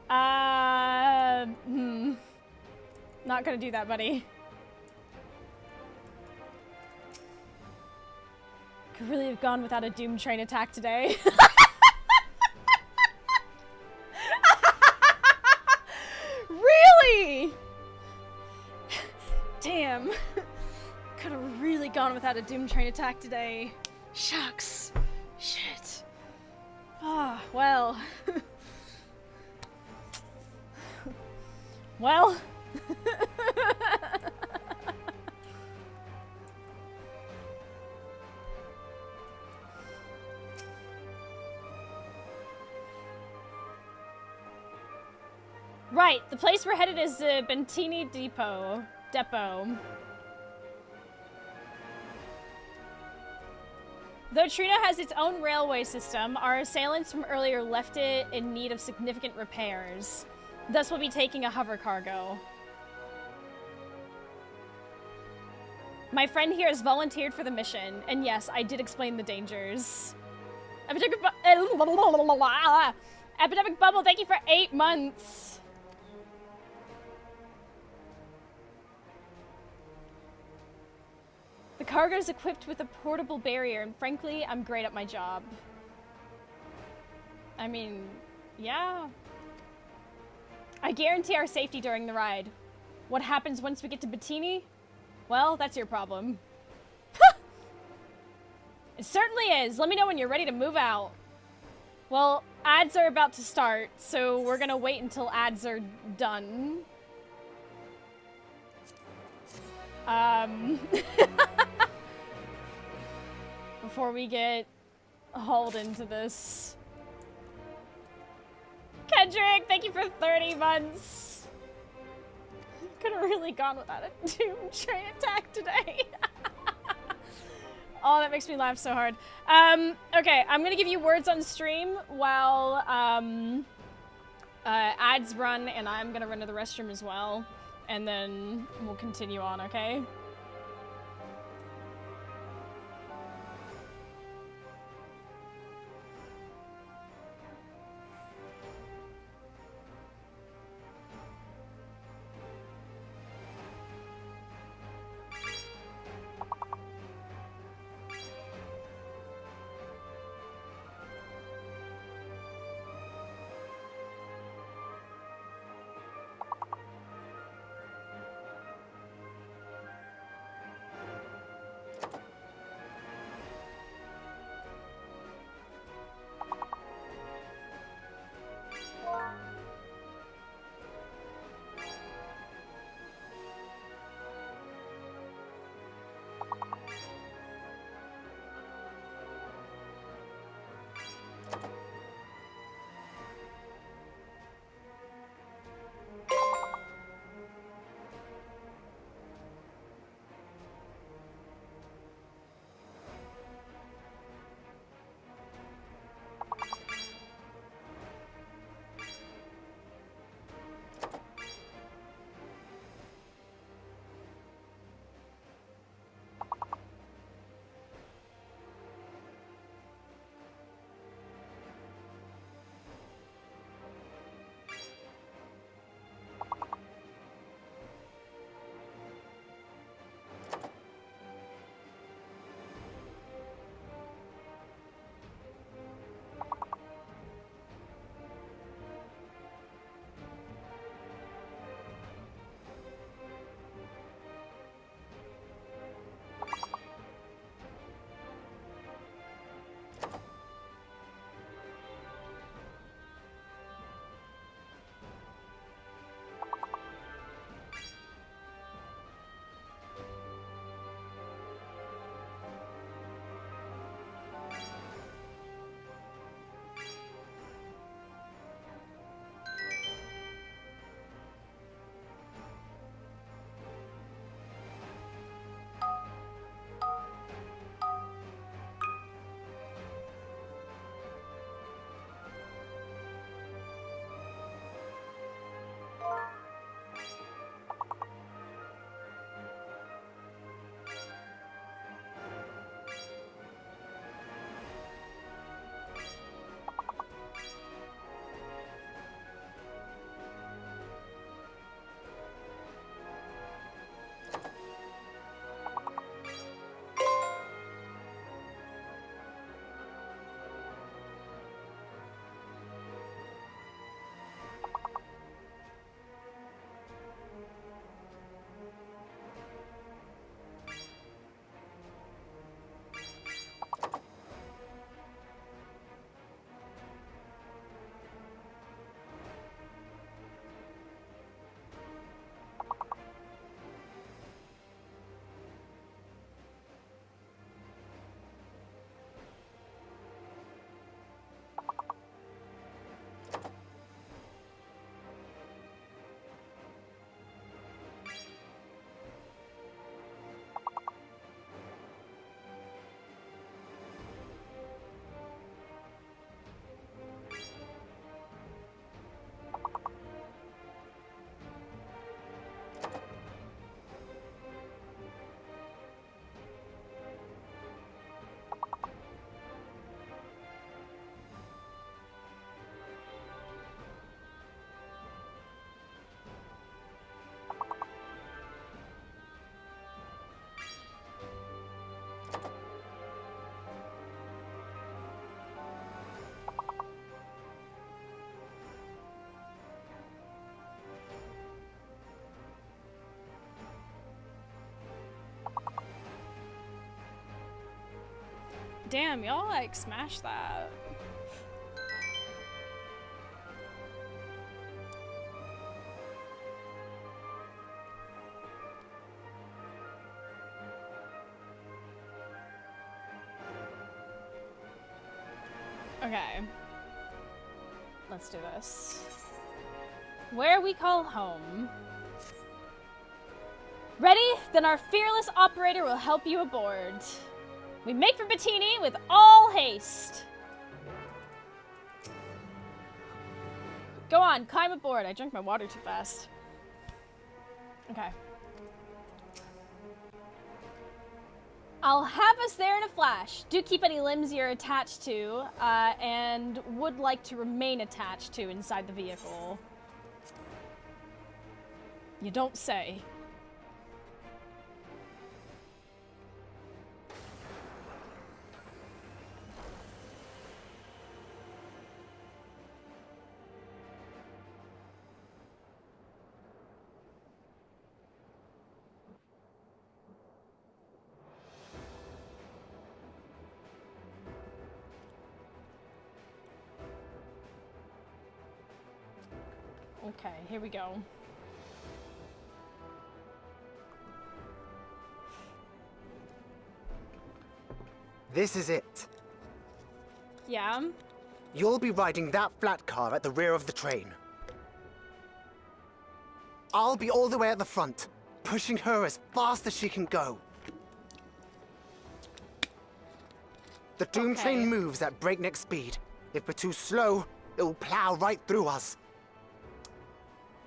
Not gonna do that, buddy. Could really have gone without a Doom Train attack today. Really? Damn. Could have really gone without a Doom Train attack today. Shucks. Shit. Ah, well. Well. Right, the place we're headed is Bentini Depot. Though Trina has its own railway system, our assailants from earlier left it in need of significant repairs. Thus, we'll be taking a hover cargo. My friend here has volunteered for the mission, and yes, I did explain the dangers. Epidemic Bubble, thank you for 8 months. The cargo is equipped with a portable barrier, and frankly, I'm great at my job. I mean, yeah. I guarantee our safety during the ride. What happens once we get to Bettini? Well, that's your problem. It certainly is. Let me know when you're ready to move out. Well, ads are about to start, so we're gonna wait until ads are done. Before we get hauled into this. Kendrick, thank you for 30 months. Could have really gone without a Doom train attack today. Oh, that makes me laugh so hard. Okay, I'm gonna give you words on stream while ads run, and I'm gonna run to the restroom as well, and then we'll continue on, okay? Damn, y'all like smash that. Okay. Let's do this. Where we call home. Ready? Then our fearless operator will help you aboard. We make for Bettini with all haste. Go on, climb aboard. I drank my water too fast. Okay. I'll have us there in a flash. Do keep any limbs you're attached to, and would like to remain attached to inside the vehicle. You don't say. Okay, here we go. This is it. Yeah? You'll be riding that flat car at the rear of the train. I'll be all the way at the front, pushing her as fast as she can go. The Doom Okay. train moves at breakneck speed. If we're too slow, it will plow right through us.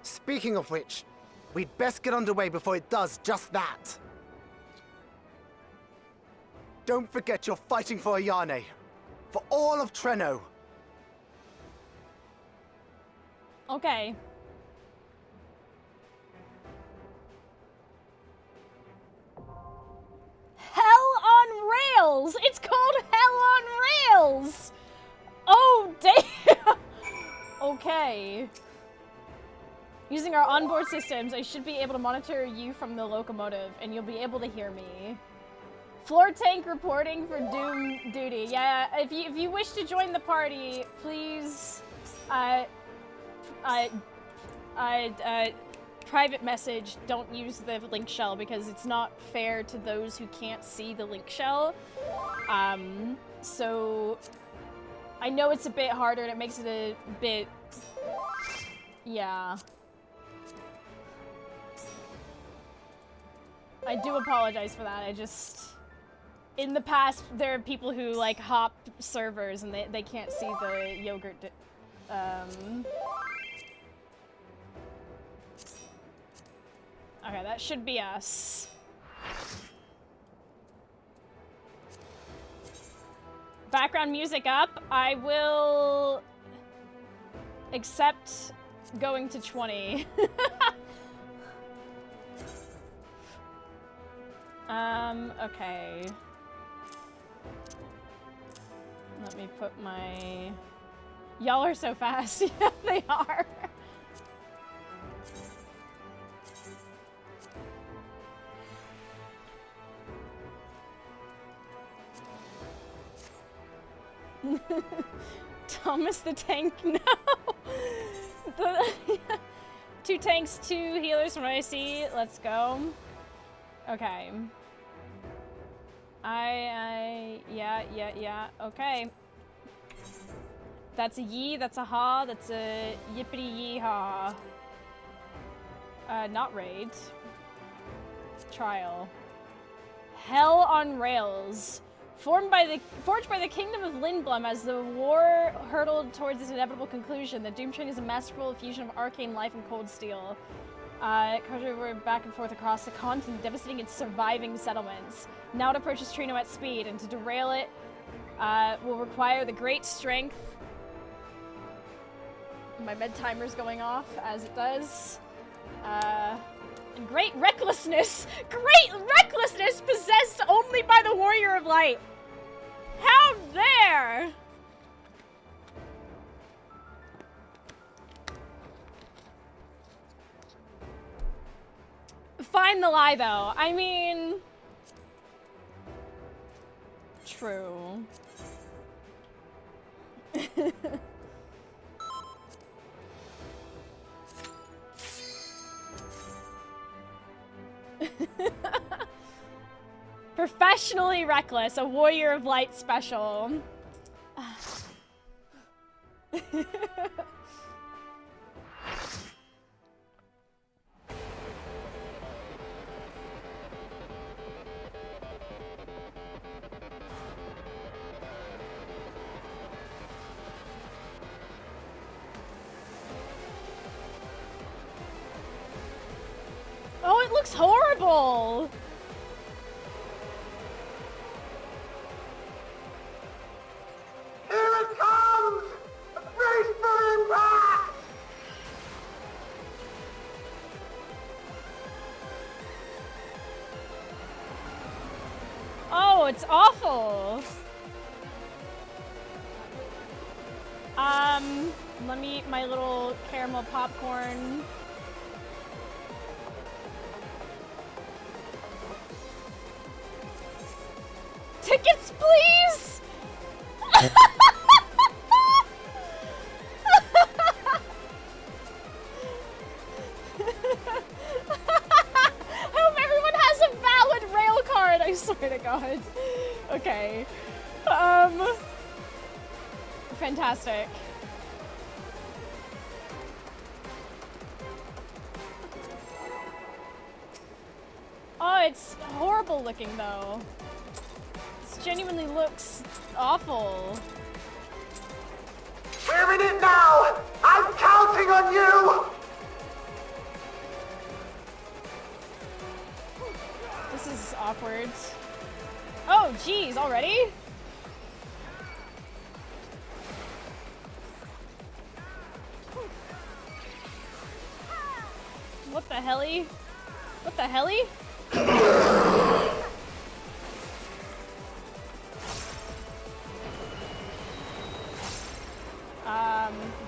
Speaking of which, we'd best get underway before it does just that. Don't forget you're fighting for Ayane. For all of Treno. Okay. Hell on Rails! It's called Hell on Rails! Oh, damn! Okay. Using our onboard systems, I should be able to monitor you from the locomotive, and you'll be able to hear me. Floor tank reporting for Doom duty. Yeah, if you wish to join the party, please, private message. Don't use the link shell because it's not fair to those who can't see the link shell. So I know it's a bit harder and it makes it a bit, yeah. I do apologize for that. I just, in the past, there are people who like hop servers and they can't see the yogurt. Okay, that should be us. Background music up. I will accept going to 20. Okay. Let me put my... Y'all are so fast. Yeah, they are. Thomas the tank, no. Two tanks, two healers from what I see. Let's go. Okay. Yeah. Okay. That's a yee, that's a ha, that's a yippity yee ha. Not raid. Trial. Hell on Rails. Forged by the Kingdom of Lindblum as the war hurtled towards its inevitable conclusion, the Doom Train is a masterful fusion of arcane life and cold steel. We're back and forth across the continent, devastating its surviving settlements. Now it approaches Trino at speed, and to derail it will require the great strength. My med timer's going off, as it does. And great recklessness! Great recklessness possessed only by the Warrior of Light! How dare! Find the lie, though. I mean... True. Professionally reckless, a warrior of light special. Oh, it looks horrible! Here it comes! Brace for impact! Oh, it's awful! Let me eat my little caramel popcorn. Tickets, please! I hope everyone has a valid rail card, I swear to God. Okay. Fantastic. Oh, it's horrible looking though. This genuinely looks awful. We're in it now! I'm counting on you! This is awkward. Oh, geez, already? What the helly? What the helly?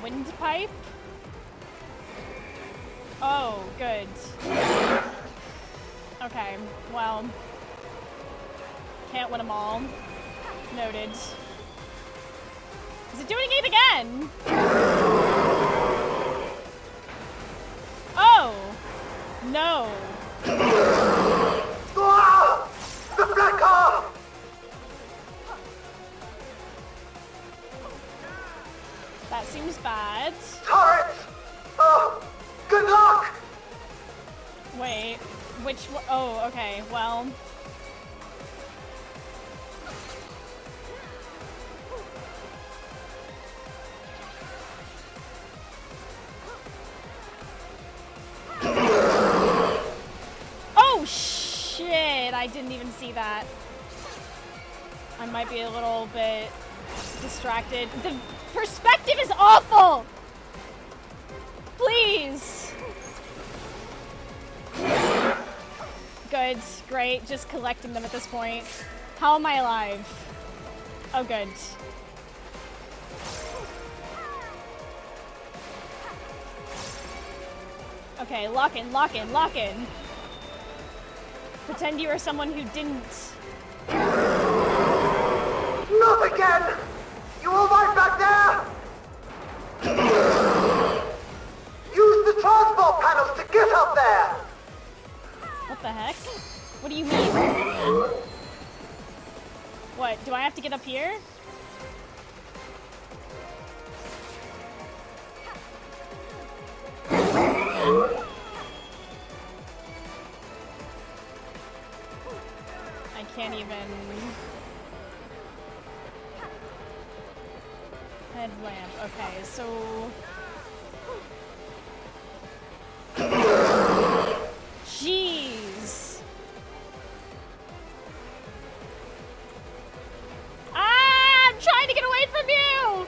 Windpipe? Oh, good. Okay, well. Can't win them all. Noted. Is it doing it again? Oh! No. Ah! The black car! That seems bad. Turret! Oh, good luck! Wait, oh, okay, well. Oh, shit, I didn't even see that. I might be a little bit distracted. The perspective is awful! Please! Good, great, just collecting them at this point. How am I alive? Oh, good. Okay, lock in, lock in, lock in. Pretend you are someone who didn't. Not again! You all right back there? Use the transport panels to get up there! What the heck? What do you mean? What, do I have to get up here? I can't even... Headlamp, okay, so... Jeez! Ah! I'm trying to get away from you!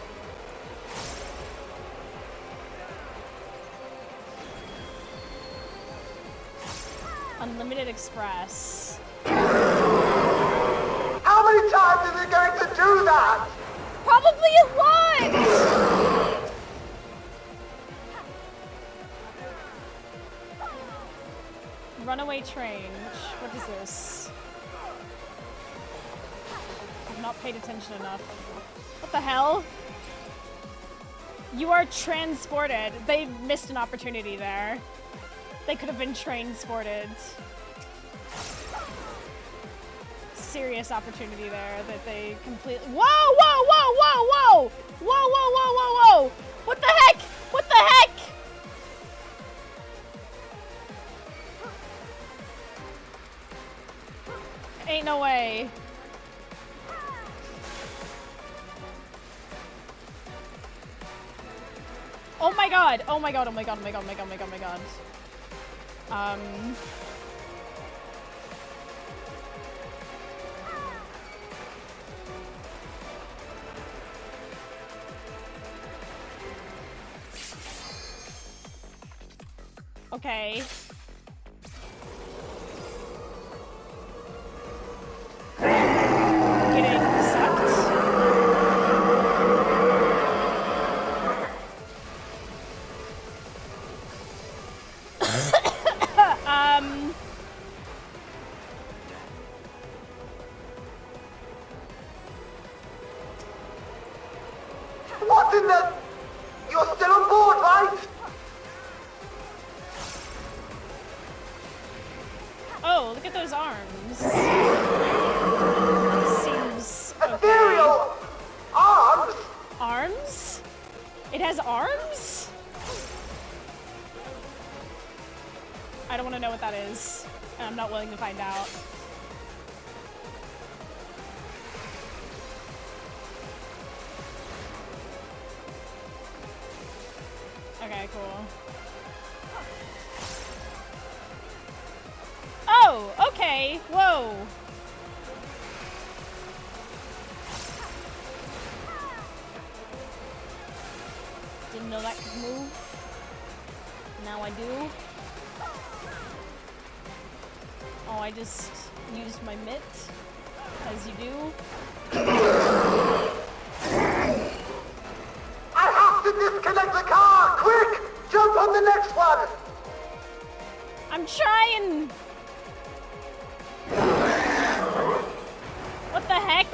Unlimited Express. How many times is it going to do that? Probably a lot! Runaway train. What is this? I've not paid attention enough. What the hell? You are transported. They missed an opportunity there. They could have been transported. Serious opportunity there that they completely. Whoa, whoa, whoa, whoa, whoa! Whoa, whoa, whoa, whoa, whoa! What the heck? What the heck? Ain't no way. Oh my god! Oh my god! Oh my god! Oh my god! Oh my god! Oh my god! Oh my god! Okay. Getting sucked. What in the... You're still on board, right? Oh, look at those arms. Seems okay. Ethereal! Arms? Arms? It has arms? I don't want to know what that is, and I'm not willing to find out. Okay, cool. Oh, okay. Whoa. Didn't know that could move. Now I do. Oh, I just used my mitt, as you do. I have to disconnect the car! Quick! Jump on the next one! I'm trying! What the heck?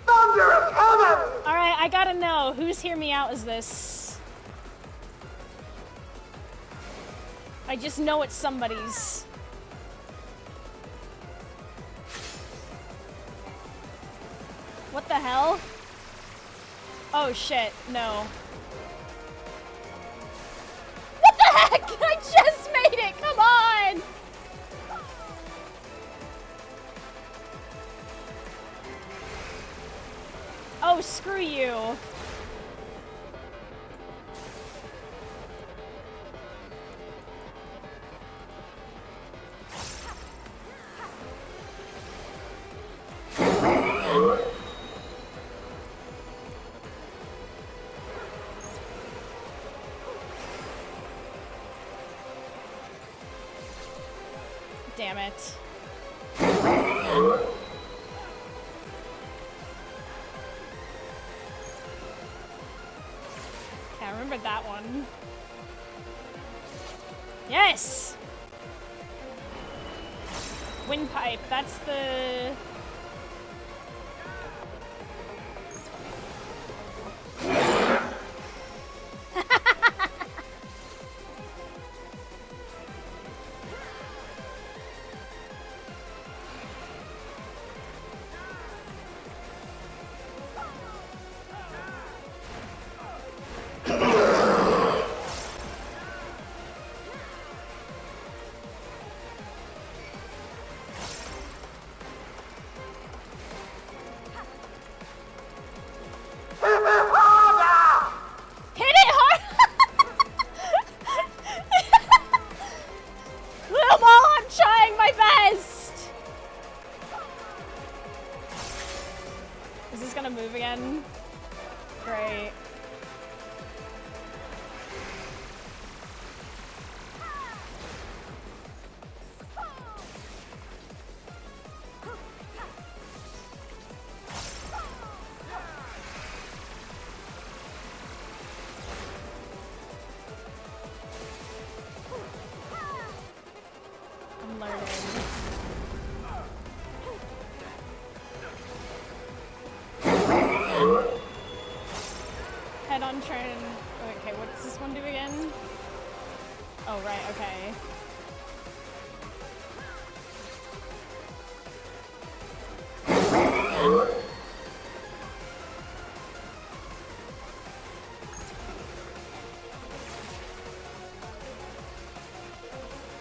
Thunderous heaven! Alright, I gotta know. Whose Hear Me Out is this? I just know it's somebody's. What the hell? Oh shit, no. What the heck? I just made it! Come on! Oh, screw you. Damn it. Okay, I remember that one. Yes! Windpipe, that's the... Hit it hard! Little Ball, I'm trying my best! Is this gonna move again? Great. I'm learning. Oh, right, okay.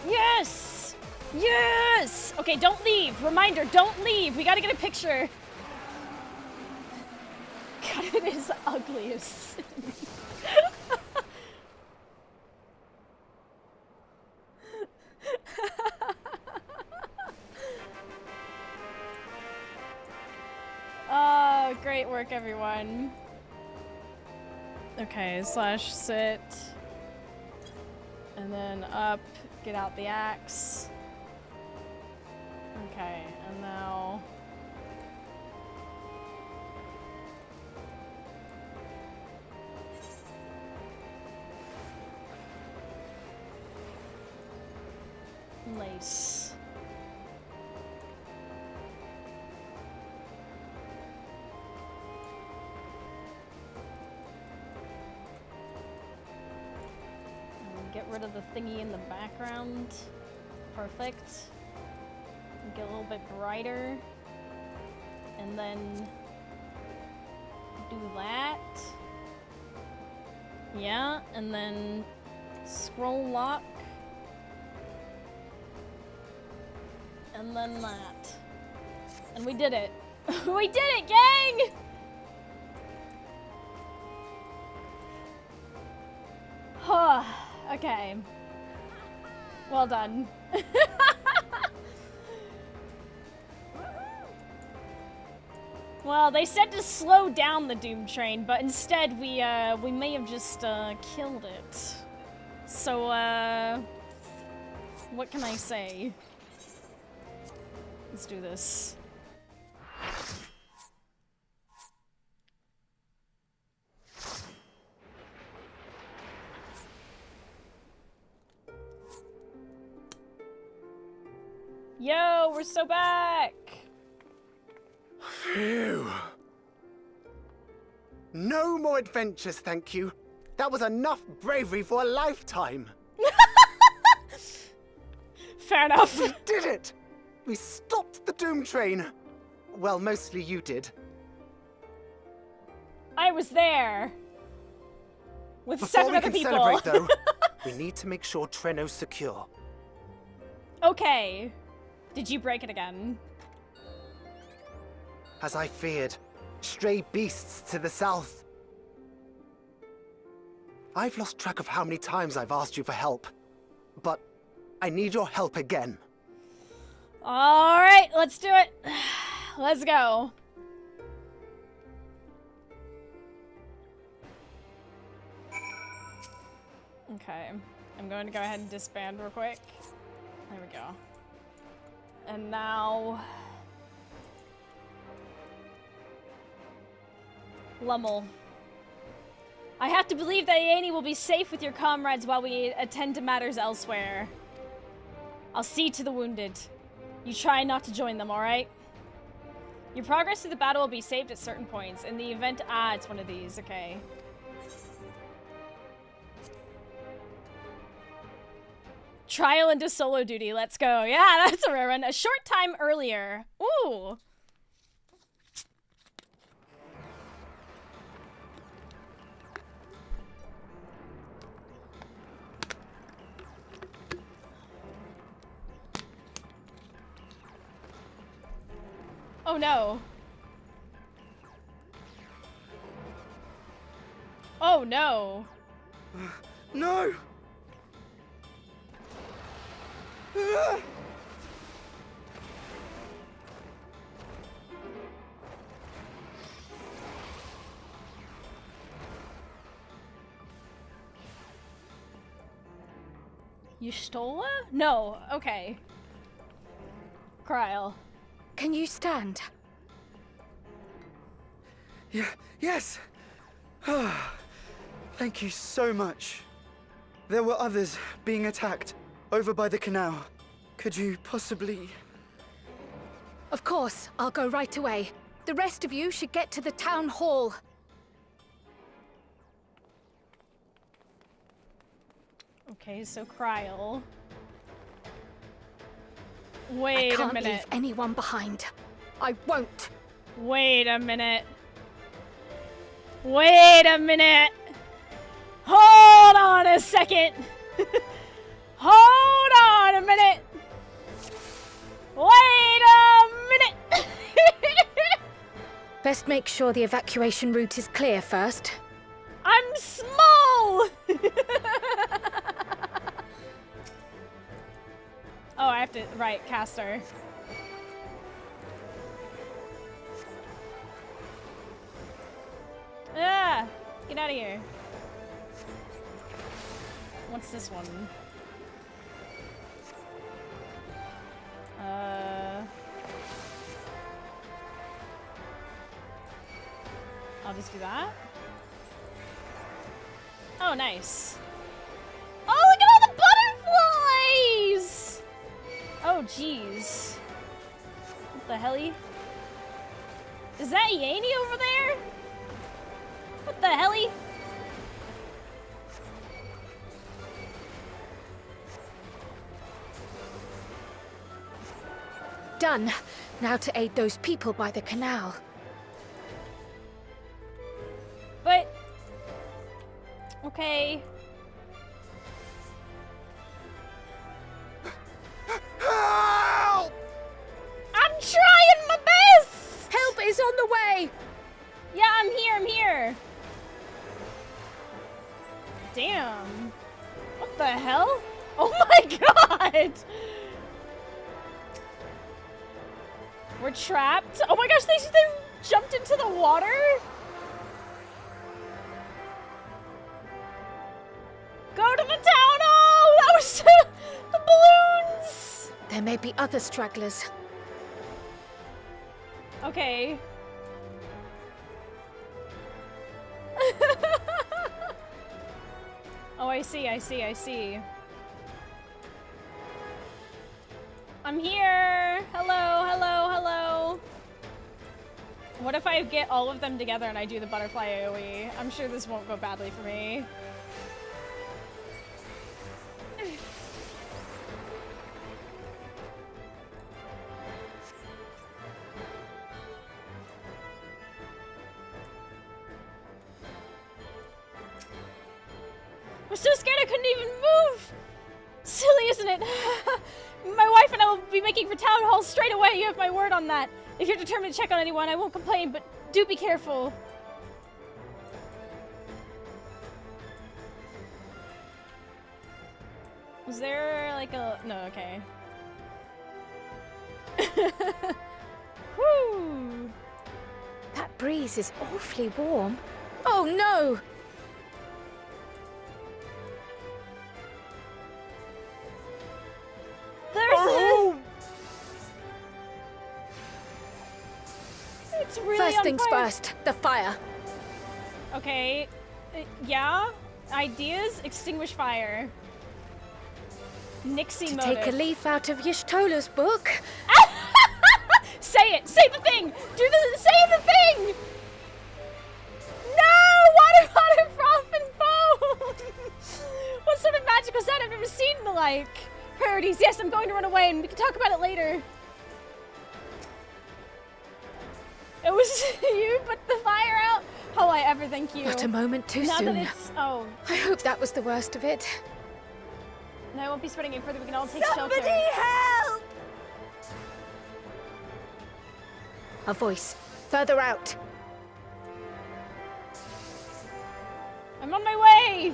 Yes! Yes! Okay, don't leave. Reminder, don't leave. We gotta get a picture. God, it is ugly as sin. Oh, great work, everyone. Okay, slash sit. And then up, get out the axe. Okay, and now... Lace. And get rid of the thingy in the background. Perfect. And get a little bit brighter. And then do that. Yeah, and then scroll lock. And then that. And we did it. We did it, gang! Okay. Well done. Well, they said to slow down the Doom Train, but instead we may have just killed it. So what can I say? Let's do this. Yo, we're so back! Phew. No more adventures, thank you. That was enough bravery for a lifetime. Fair enough. We did it! We stopped the Doom Train. Well, mostly you did. I was there. With Before 7 we other can people. celebrate, though, we need to make sure Treno's secure. Okay. Did you break it again? As I feared, stray beasts to the south. I've lost track of how many times I've asked you for help, but I need your help again. All right, let's do it. Let's go. Okay, I'm going to go ahead and disband real quick. There we go. And now... Lummel. I have to believe that Annie will be safe with your comrades while we attend to matters elsewhere. I'll see to the wounded. You try not to join them, alright? Your progress through the battle will be saved at certain points. In the event... Ah, it's one of these. Okay. Trial into solo duty. Let's go. Yeah, that's a rare one. A short time earlier. Ooh. Oh no. Oh no. No! You stole her? No. Okay. Kryl. Can you stand? Yeah, yes! Thank you so much. There were others being attacked over by the canal. Could you possibly... Of course, I'll go right away. The rest of you should get to the town hall. Okay, so Kryl. I Wait a can't minute. leave anyone behind. I won't. Wait a minute. Wait a minute. Hold on a second. Hold on a minute. Wait a minute. Best make sure the evacuation route is clear first. I'm small. Oh, I have to, right, caster. Ah, get out of here. What's this one? I'll just do that. Oh, nice. Oh, look at all the butterflies! Oh, jeez. What the helly? Is that Yaney over there? What the helly? Done. Now to aid those people by the canal. But... Okay. Help! I'm trying my best! Help is on the way! Yeah, I'm here. Damn. What the hell? Oh my god! We're trapped? Oh my gosh, they jumped into the water? Go to the town! Oh, that was the balloons! There may be other stragglers. Okay. Oh, I see. I'm here! Hello. What if I get all of them together and I do the butterfly AoE? I'm sure this won't go badly for me. I'm so scared I couldn't even move! Silly, isn't it? My wife and I will be making for town hall straight away. You have my word on that. If you're determined to check on anyone, I won't complain, but do be careful. Was there like a... No, okay. Whew. That breeze is awfully warm. Oh no! It's really First on things fire. first, the fire. Okay. Yeah. Ideas. Extinguish fire. Nixie To motive. take a leaf out of Y'shtola's book. Say it. Say the thing. Say the thing. No! Water, froth, and foam. What sort of magic was that? I've never seen the like. Priorities. Yes, I'm going to run away, and we can talk about it later. It was you put the fire out? How will I ever thank you? Not a moment too now soon. That it's... Oh. I hope that was the worst of it. No, I won't be spreading it further. We can all take Somebody shelter. help! A voice. Further out. I'm on my way!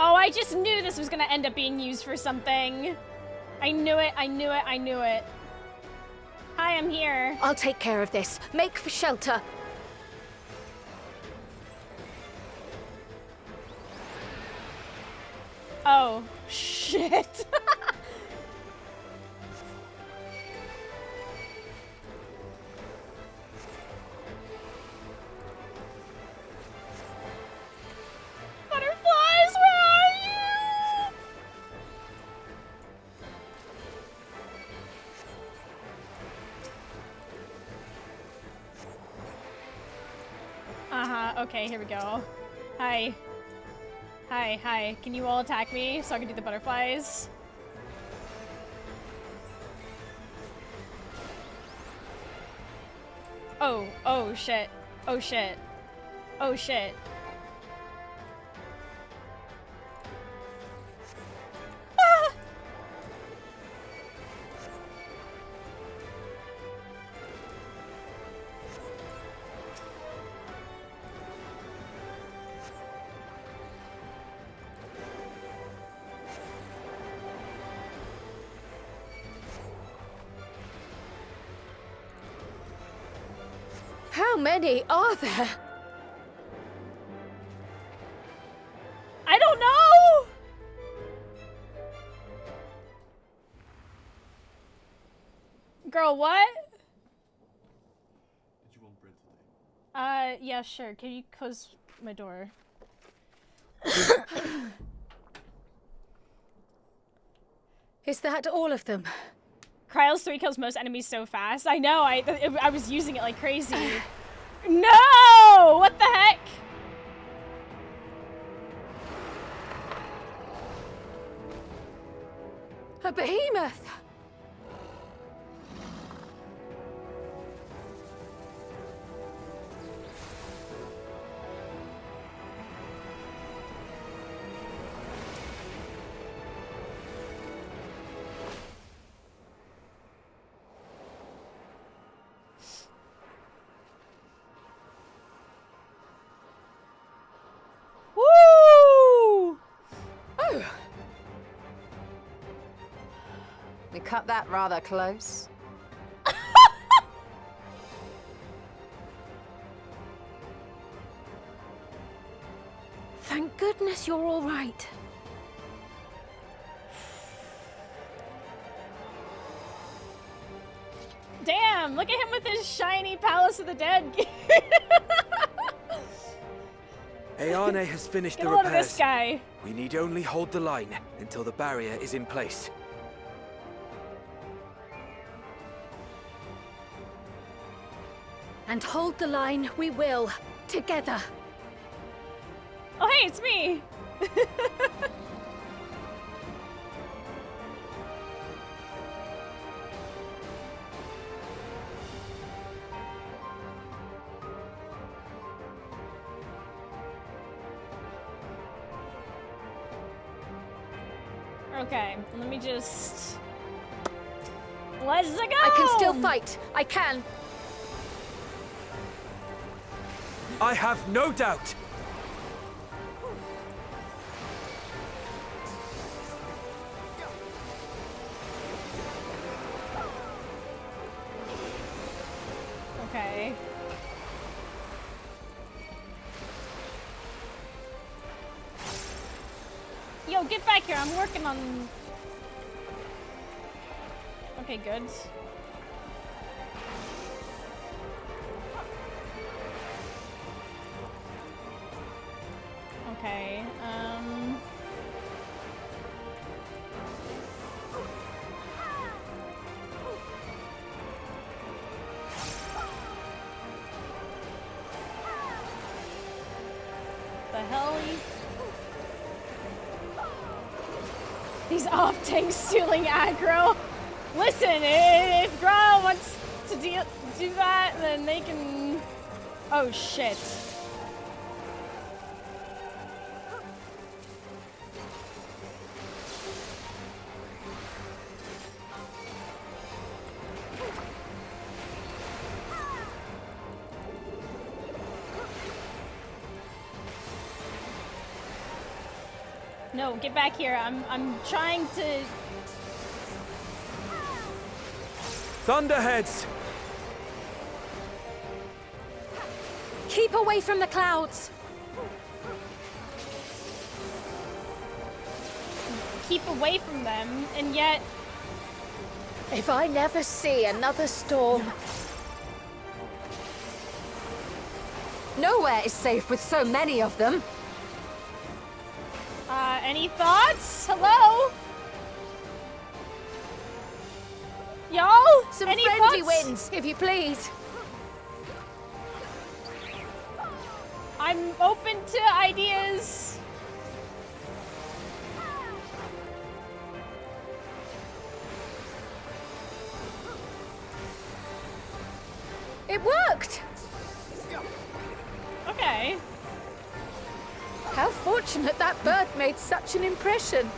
Oh, I just knew this was gonna end up being used for something. I knew it. Hi, I'm here. I'll take care of this. Make for shelter. Oh, shit. Butterflies, where are you? Okay, here we go. Hi. Hi, hi. Can you all attack me so I can do the butterflies? Oh, oh shit. Oh shit. Oh shit. Ah! How many are there? I don't know! Girl, what? Did you want bread today? Yeah, sure. Can you close my door? Is that all of them? Kryle's 3 kills most enemies so fast. I know, I was using it like crazy. No! What the heck? A behemoth! Woo! Oh! We cut that rather close. Thank goodness you're all right. Damn, look at him with his shiny Palace of the Dead. Ayane has finished Get the a load of repairs. this guy. We need only hold the line until the barrier is in place. And hold the line we will, together. Oh, hey, it's me. Okay, let me just... Let's go! I can still fight. I can. I have no doubt. Okay. Yo, get back here. I'm working on... Okay, good. Okay, the hell? He's off tank stealing aggro. Listen, if Grau wants to do that, then they can... Oh, shit. No, get back here. I'm trying to... Thunderheads! Keep away from the clouds. Keep away from them, and yet... If I never see another storm... Nowhere is safe with so many of them. Any thoughts? Hello? Y'all? Some Any friendly thoughts? winds, if you please. I'm open to ideas. It worked! Okay. How fortunate that bird made such an impression.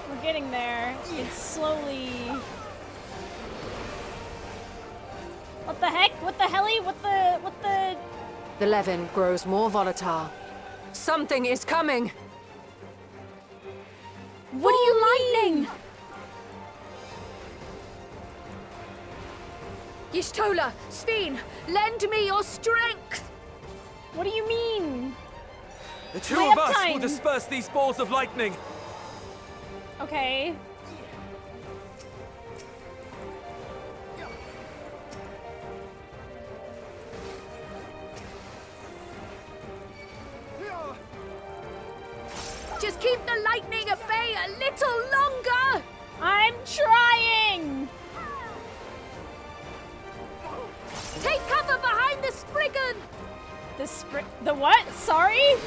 We're getting there. It's slowly... What the heck? What the helly? What the... The Levin grows more volatile. Something is coming! What are you lightning? Y'shtola, Sveen, lend me your strength! What do you mean? The two My of us uptime. will disperse these balls of lightning. Okay. Just keep the lightning at bay a little longer! I'm trying! Take cover behind the Spriggan! The what? Sorry?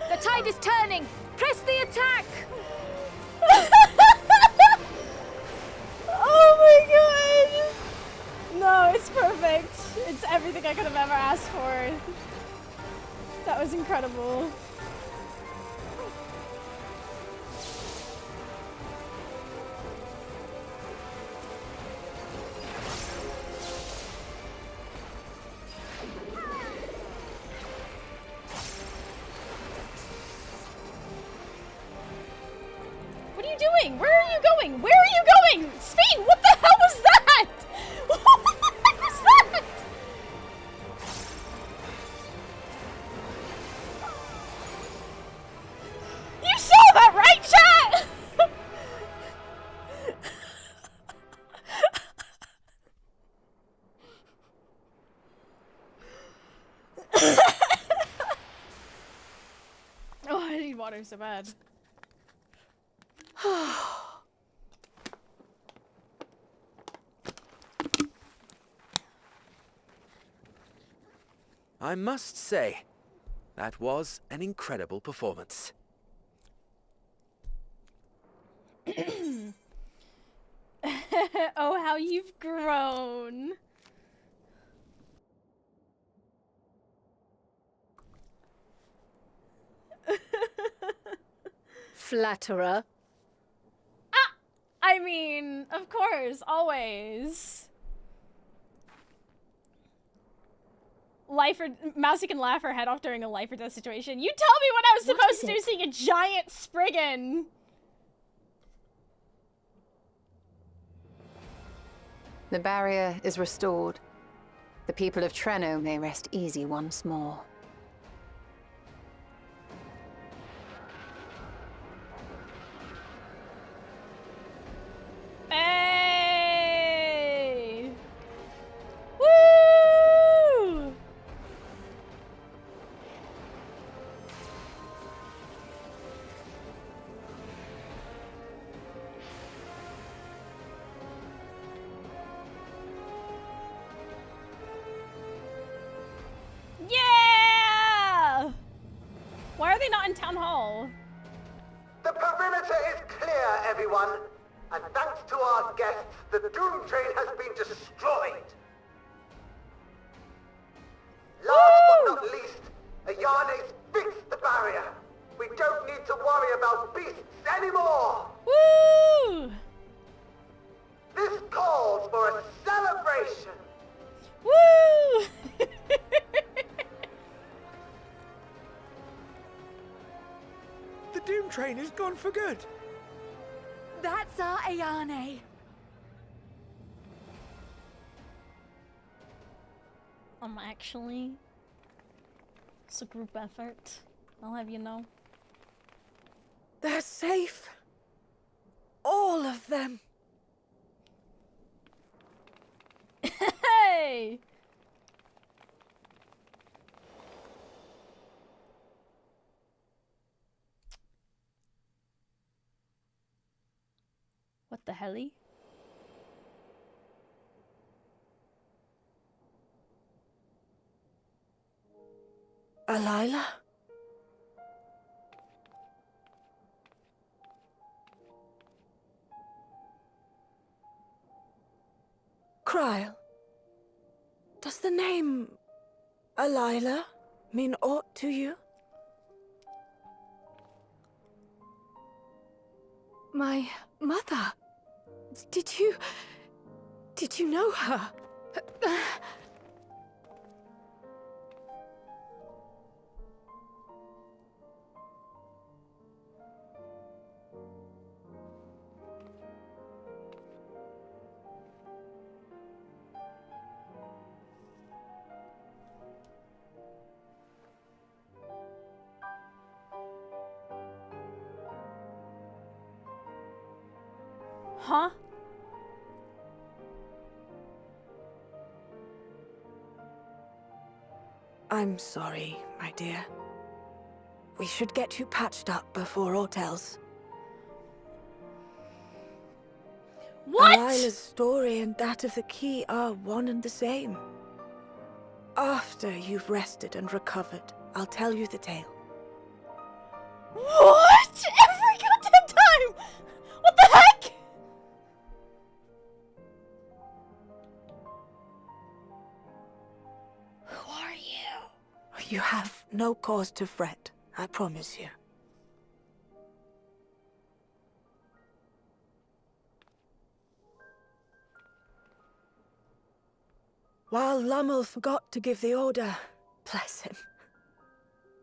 The tide is turning! Press the attack! Oh my god! No, it's perfect. It's everything I could have ever asked for. That was incredible. What are you doing? Where are you going? Where are you going? Spain, what the hell was that? What was that? You saw that, right, chat? Oh, I need water so bad. I must say, that was an incredible performance. Oh, how you've grown. Flatterer. I mean, of course, always. Life or Mousy can laugh her head off during a life or death situation. You tell me what I was supposed to do seeing a giant Spriggan. The barrier is restored. The people of Treno may rest easy once more. Hey! Woo! Yeah! Why are they not in Town Hall? The perimeter is clear, everyone. And thanks to our guests, the Doom Train has been destroyed. Last but not least, Ayane's fixed the barrier. We don't need to worry about beasts train is gone for good. That's our Ayane. Actually, it's a group effort. I'll have you know. They're safe. All of them. Hey! What the helly? Alila? Kryle? Does the name Alila mean aught to you? My mother? Did you know her? Huh? I'm sorry, my dear. We should get you patched up before aught else. What? Alila's story and that of the key are one and the same. After you've rested and recovered, I'll tell you the tale. What? Every goddamn time! What the heck? Who are you? You have no cause to fret, I promise you. While Lummel forgot to give the order, bless him,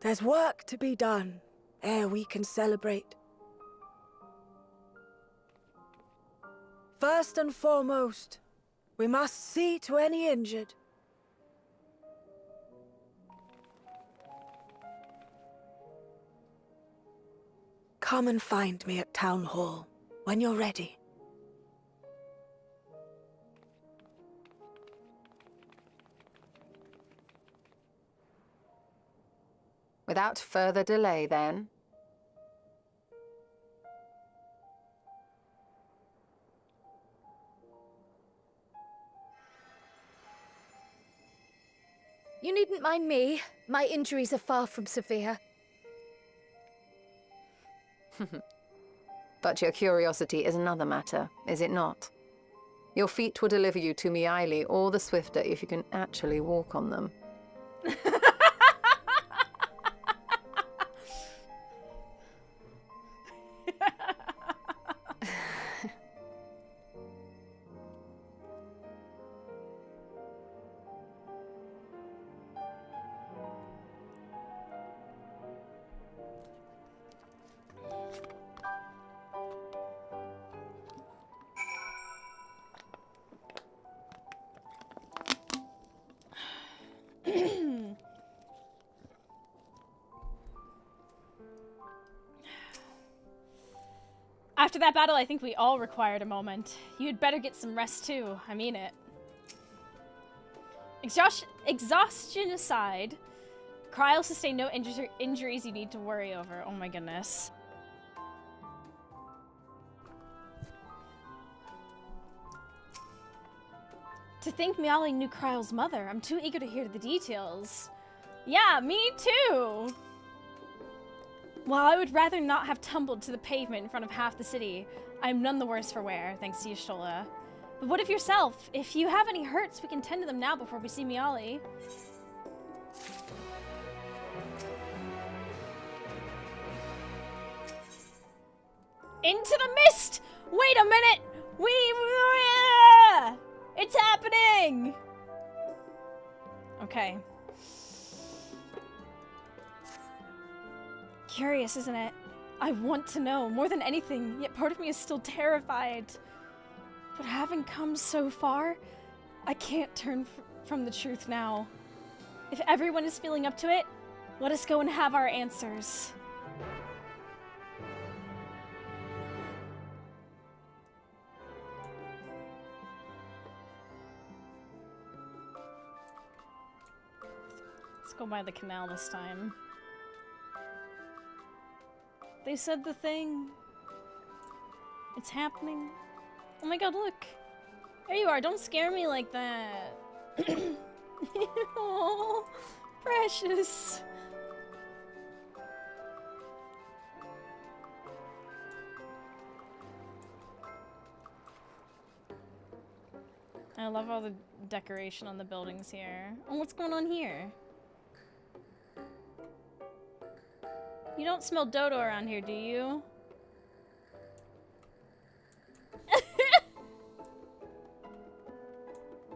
there's work to be done ere we can celebrate. First and foremost, we must see to any injured. Come and find me at Town Hall when you're ready. Without further delay, then. You needn't mind me. My injuries are far from severe. But your curiosity is another matter, is it not? Your feet will deliver you to Miaili all the swifter if you can actually walk on them. After that battle, I think we all required a moment. You'd better get some rest too. I mean it. Exhaustion aside, Kryle sustained no injuries you need to worry over. Oh my goodness. To think Miaili knew Kryle's mother. I'm too eager to hear the details. Yeah, me too! While I would rather not have tumbled to the pavement in front of half the city, I'm none the worse for wear, thanks to Y'shtola. But what of yourself? If you have any hurts, we can tend to them now before we see Miaili. Into the mist! Wait a minute! It's happening! Okay. Curious, isn't it? I want to know more than anything, yet part of me is still terrified. But having come so far, I can't turn from the truth now. If everyone is feeling up to it, let us go and have our answers. Let's go by the canal this time. They said the thing. It's happening. Oh my god, look. There you are. Don't scare me like that. Oh, precious. I love all the decoration on the buildings here. Oh, what's going on here? You don't smell dodo around here, do you?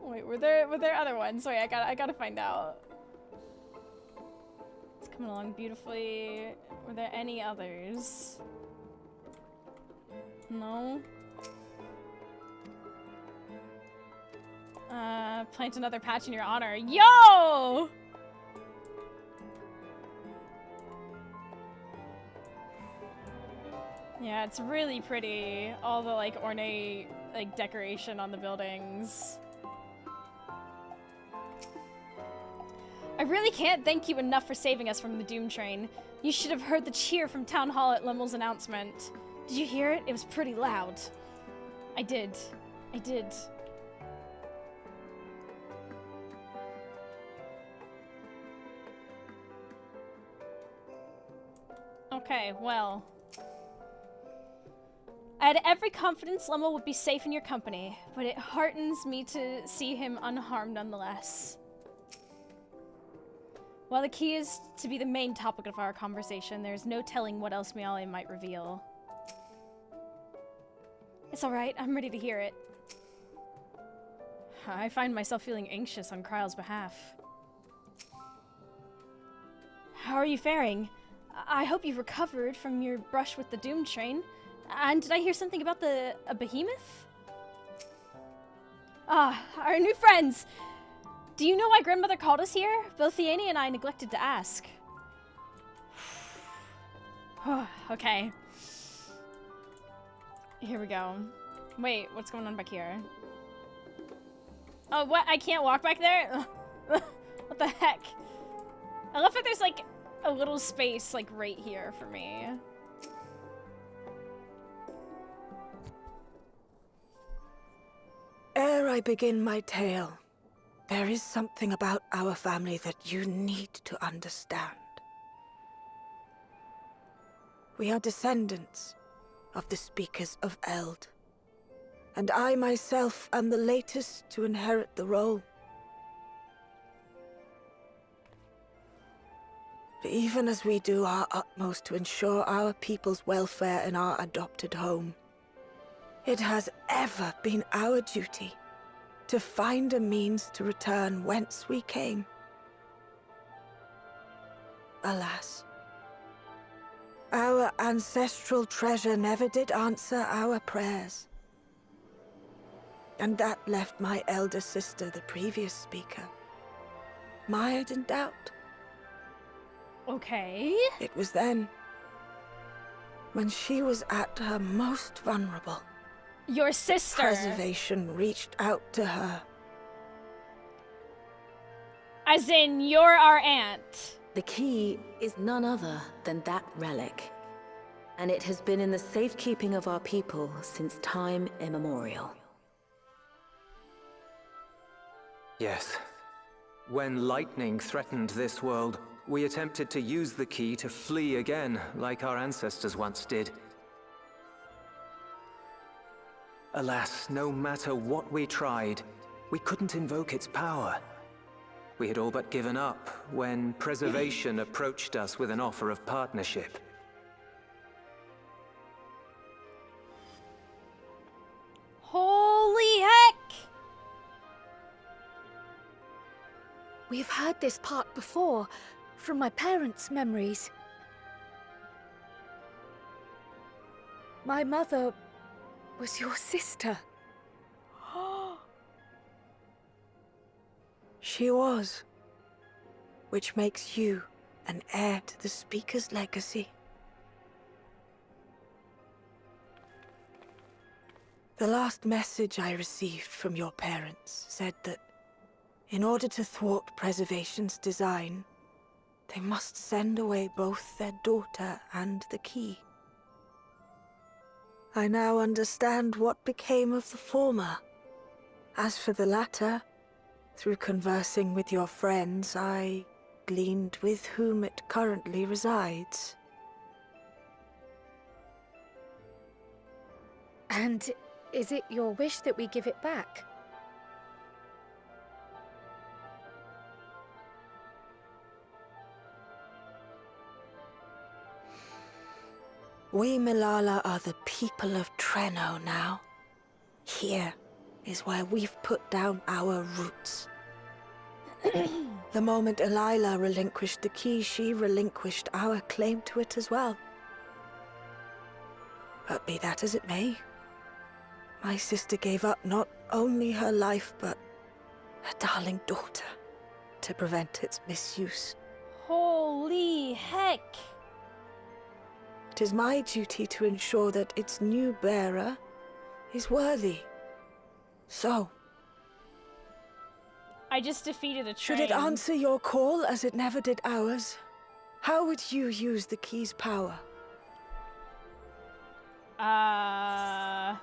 Wait, were there other ones? Wait, I gotta find out. It's coming along beautifully. Were there any others? No. Plant another patch in your honor. Yo! Yeah, it's really pretty. All the like ornate like decoration on the buildings. I really can't thank you enough for saving us from the Doom Train. You should have heard the cheer from Town Hall at Lemmel's announcement. Did you hear it? It was pretty loud. I did. I did. Okay, well. I had every confidence Lemmel would be safe in your company, but it heartens me to see him unharmed nonetheless. While the key is to be the main topic of our conversation, there's no telling what else Miale might reveal. It's alright, I'm ready to hear it. I find myself feeling anxious on Kryle's behalf. How are you faring? I hope you've recovered from your brush with the Doom Train. And did I hear something about a behemoth? Ah, our new friends! Do you know why Grandmother called us here? Both Theani and I neglected to ask. Okay. Here we go. Wait, what's going on back here? Oh, what? I can't walk back there? What the heck? I love that there's like a little space like right here for me. Ere I begin my tale, there is something about our family that you need to understand. We are descendants of the Speakers of Eld, and I myself am the latest to inherit the role. Even as we do our utmost to ensure our people's welfare in our adopted home, it has ever been our duty to find a means to return whence we came. Alas, our ancestral treasure never did answer our prayers. And that left my elder sister, the previous speaker, mired in doubt. Okay. It was then, when she was at her most vulnerable, Your sister. preservation reached out to her. As in, you're our aunt. The key is none other than that relic, and it has been in the safekeeping of our people since time immemorial. Yes. When lightning threatened this world, we attempted to use the key to flee again, like our ancestors once did. Alas, no matter what we tried, we couldn't invoke its power. We had all but given up when Preservation approached us with an offer of partnership. Holy heck! We've heard this part before, from my parents' memories. my mother was your sister. She was. Which makes you an heir to the Speaker's legacy. The last message I received from your parents said that in order to thwart Preservation's design, they must send away both their daughter and the key. I now understand what became of the former. As for the latter, through conversing with your friends, I gleaned with whom it currently resides. And is it your wish that we give it back? We Milala are the people of Treno now. Here is where we've put down our roots. The moment Elila relinquished the key, she relinquished our claim to it as well. But be that as it may, my sister gave up not only her life, but her darling daughter, to prevent its misuse. Holy heck! It is my duty to ensure that its new bearer is worthy. So, I just defeated a train. should it answer your call as it never did ours? How would you use the key's power? I'm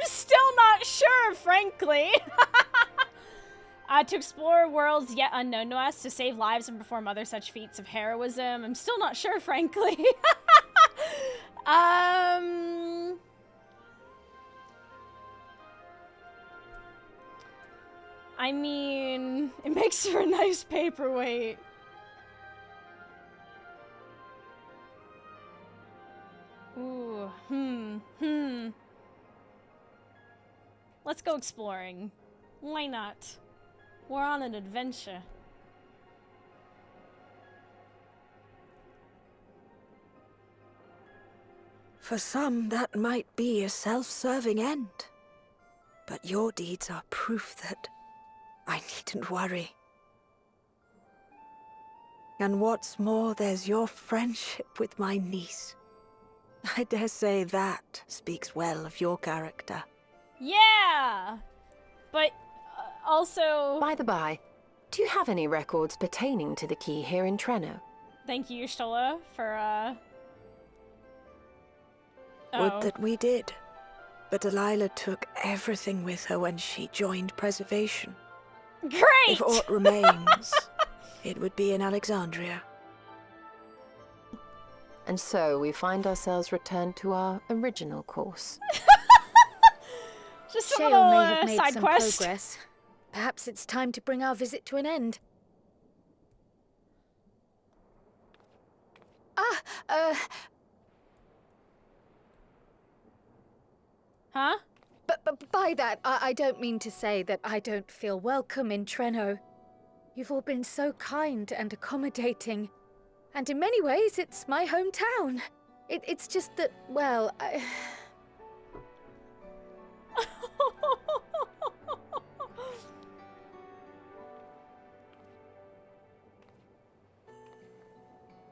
still not sure, frankly. To explore worlds yet unknown to us, to save lives and perform other such feats of heroism. I'm still not sure, frankly. I mean, it makes for a nice paperweight. Ooh, Let's go exploring. Why not? We're on an adventure. For some, that might be a self-serving end. But your deeds are proof that I needn't worry. And what's more, there's your friendship with my niece. I dare say that speaks well of your character. Yeah! But also... By the by, do you have any records pertaining to the key here in Treno? Thank you, Stola, for, Would that we did. But Delilah took everything with her when she joined Preservation. Great! If aught remains, it would be in Alexandria. And so we find ourselves returned to our original course. Just a Shale little may have made side some quest. progress. Perhaps it's time to bring our visit to an end. Huh? But by that, I don't mean to say that I don't feel welcome in Treno. You've all been so kind and accommodating. And in many ways, it's my hometown. It's just that, well,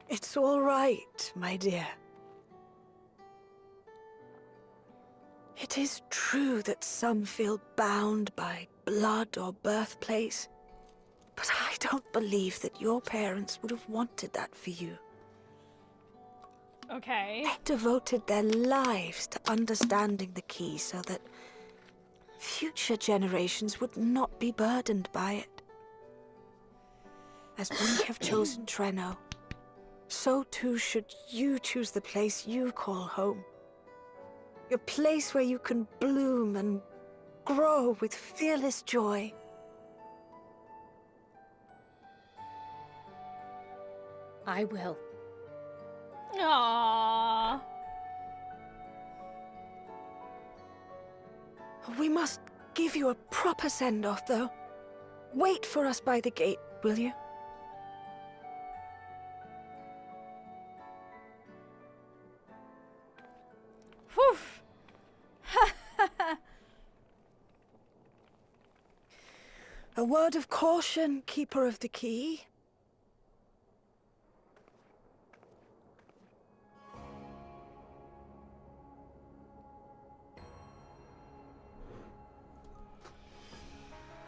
It's all right, my dear. It is true that some feel bound by blood or birthplace, but I don't believe that your parents would have wanted that for you. Okay. They devoted their lives to understanding the key so that future generations would not be burdened by it. As we have chosen Treno, so too should you choose the place you call home. A place where you can bloom and grow with fearless joy. I will. Aww. We must give you a proper send-off, though. Wait for us by the gate, will you? A word of caution, Keeper of the Key.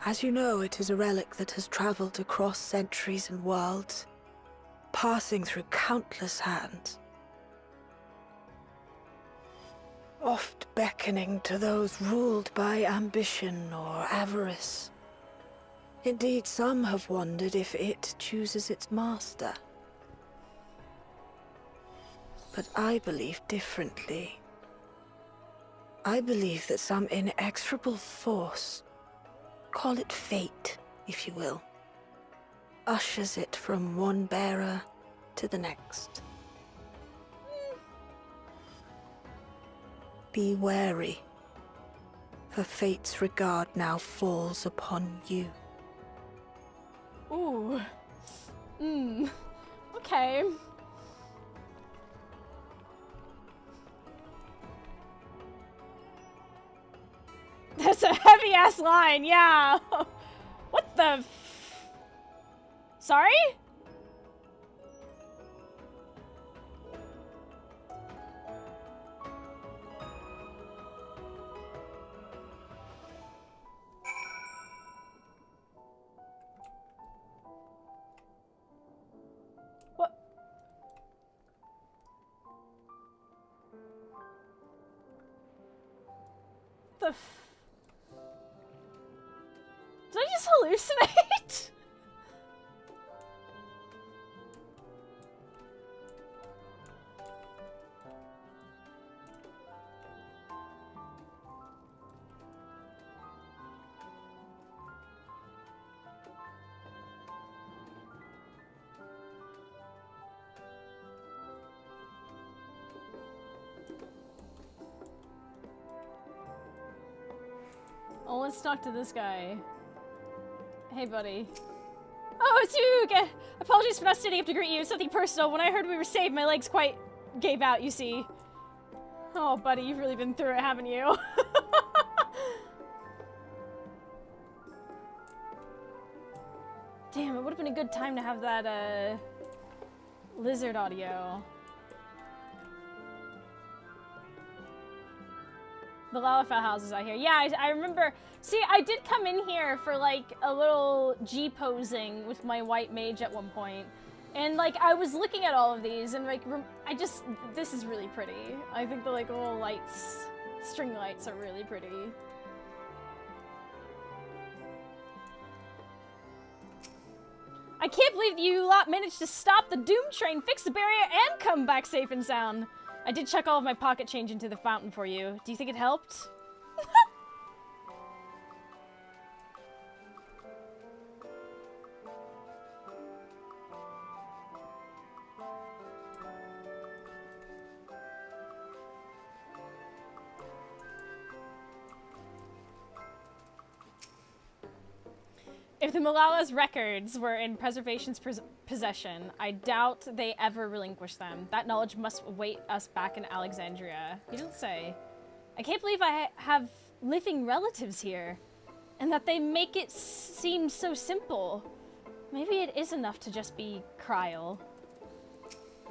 As you know, it is a relic that has traveled across centuries and worlds, passing through countless hands. Oft beckoning to those ruled by ambition or avarice. Indeed, some have wondered if it chooses its master. But I believe differently. I believe that some inexorable force, call it fate, if you will, ushers it from one bearer to the next. Be wary, for fate's regard now falls upon you. Ooh. Okay. That's a heavy-ass line, yeah. What the Sorry? What? The Did I just hallucinate? Oh, let's talk to this guy. Hey, buddy. Oh, it's you again! Apologies for not standing up to greet you. Something personal. When I heard we were saved, my legs quite gave out, you see. Oh, buddy, you've really been through it, haven't you? Damn, it would have been a good time to have that, lizard audio. The Lalafell houses out here. Yeah, I remember. See, I did come in here for like a little G-posing with my white mage at one point. And like, I was looking at all of these and like, this is really pretty. I think the like little lights, string lights are really pretty. I can't believe you lot managed to stop the Doom train, fix the barrier, and come back safe and sound. I did chuck all of my pocket change into the fountain for you. Do you think it helped? If the Malala's records were in Preservation's possession, I doubt they ever relinquished them. That knowledge must await us back in Alexandria. You don't say. I can't believe I have living relatives here, and that they make it seem so simple. Maybe it is enough to just be Kryl.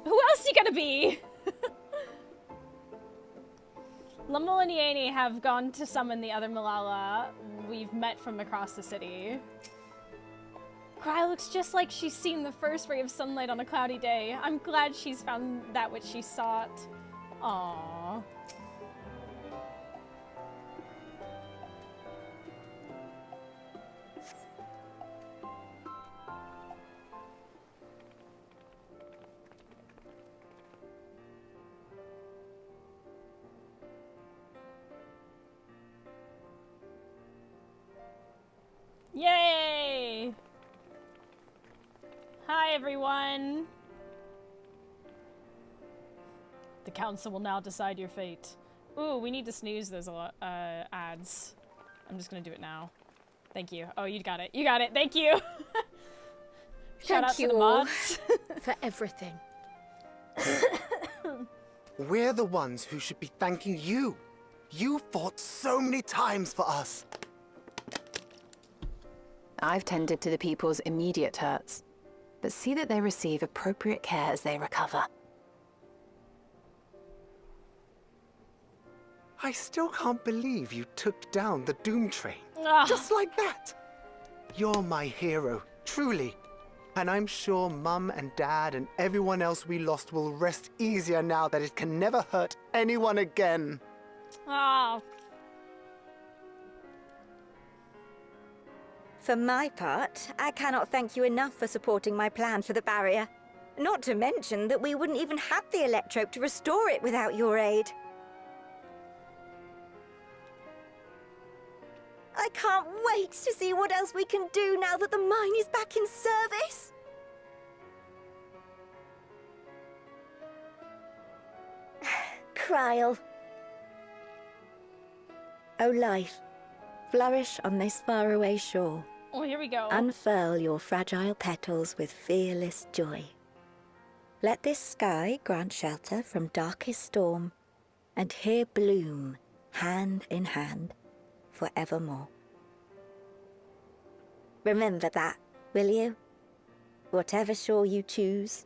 Who else you gonna be? Lummel and Yane have gone to summon the other Malala we've met from across the city. Kryl looks just like she's seen the first ray of sunlight on a cloudy day. I'm glad she's found that which she sought. Aww. Yay! Hi, everyone. The council will now decide your fate. Ooh, we need to snooze those ads. I'm just gonna do it now. Thank you. Oh, you got it. You got it. Thank you. Shout out to the mods for everything. We're the ones who should be thanking you. You fought so many times for us. I've tended to the people's immediate hurts, but see that they receive appropriate care as they recover. I still can't believe you took down the Doom Train. Ugh. Just like that. You're my hero, truly. And I'm sure Mum and Dad and everyone else we lost will rest easier now that it can never hurt anyone again. Oh. For my part, I cannot thank you enough for supporting my plan for the barrier. Not to mention that we wouldn't even have the electrope to restore it without your aid. I can't wait to see what else we can do now that the mine is back in service. Kryl. O life, flourish on this faraway shore. Oh, here we go. Unfurl your fragile petals with fearless joy. Let this sky grant shelter from darkest storm, and here bloom, hand in hand, forevermore. Remember that, will you? Whatever shore you choose.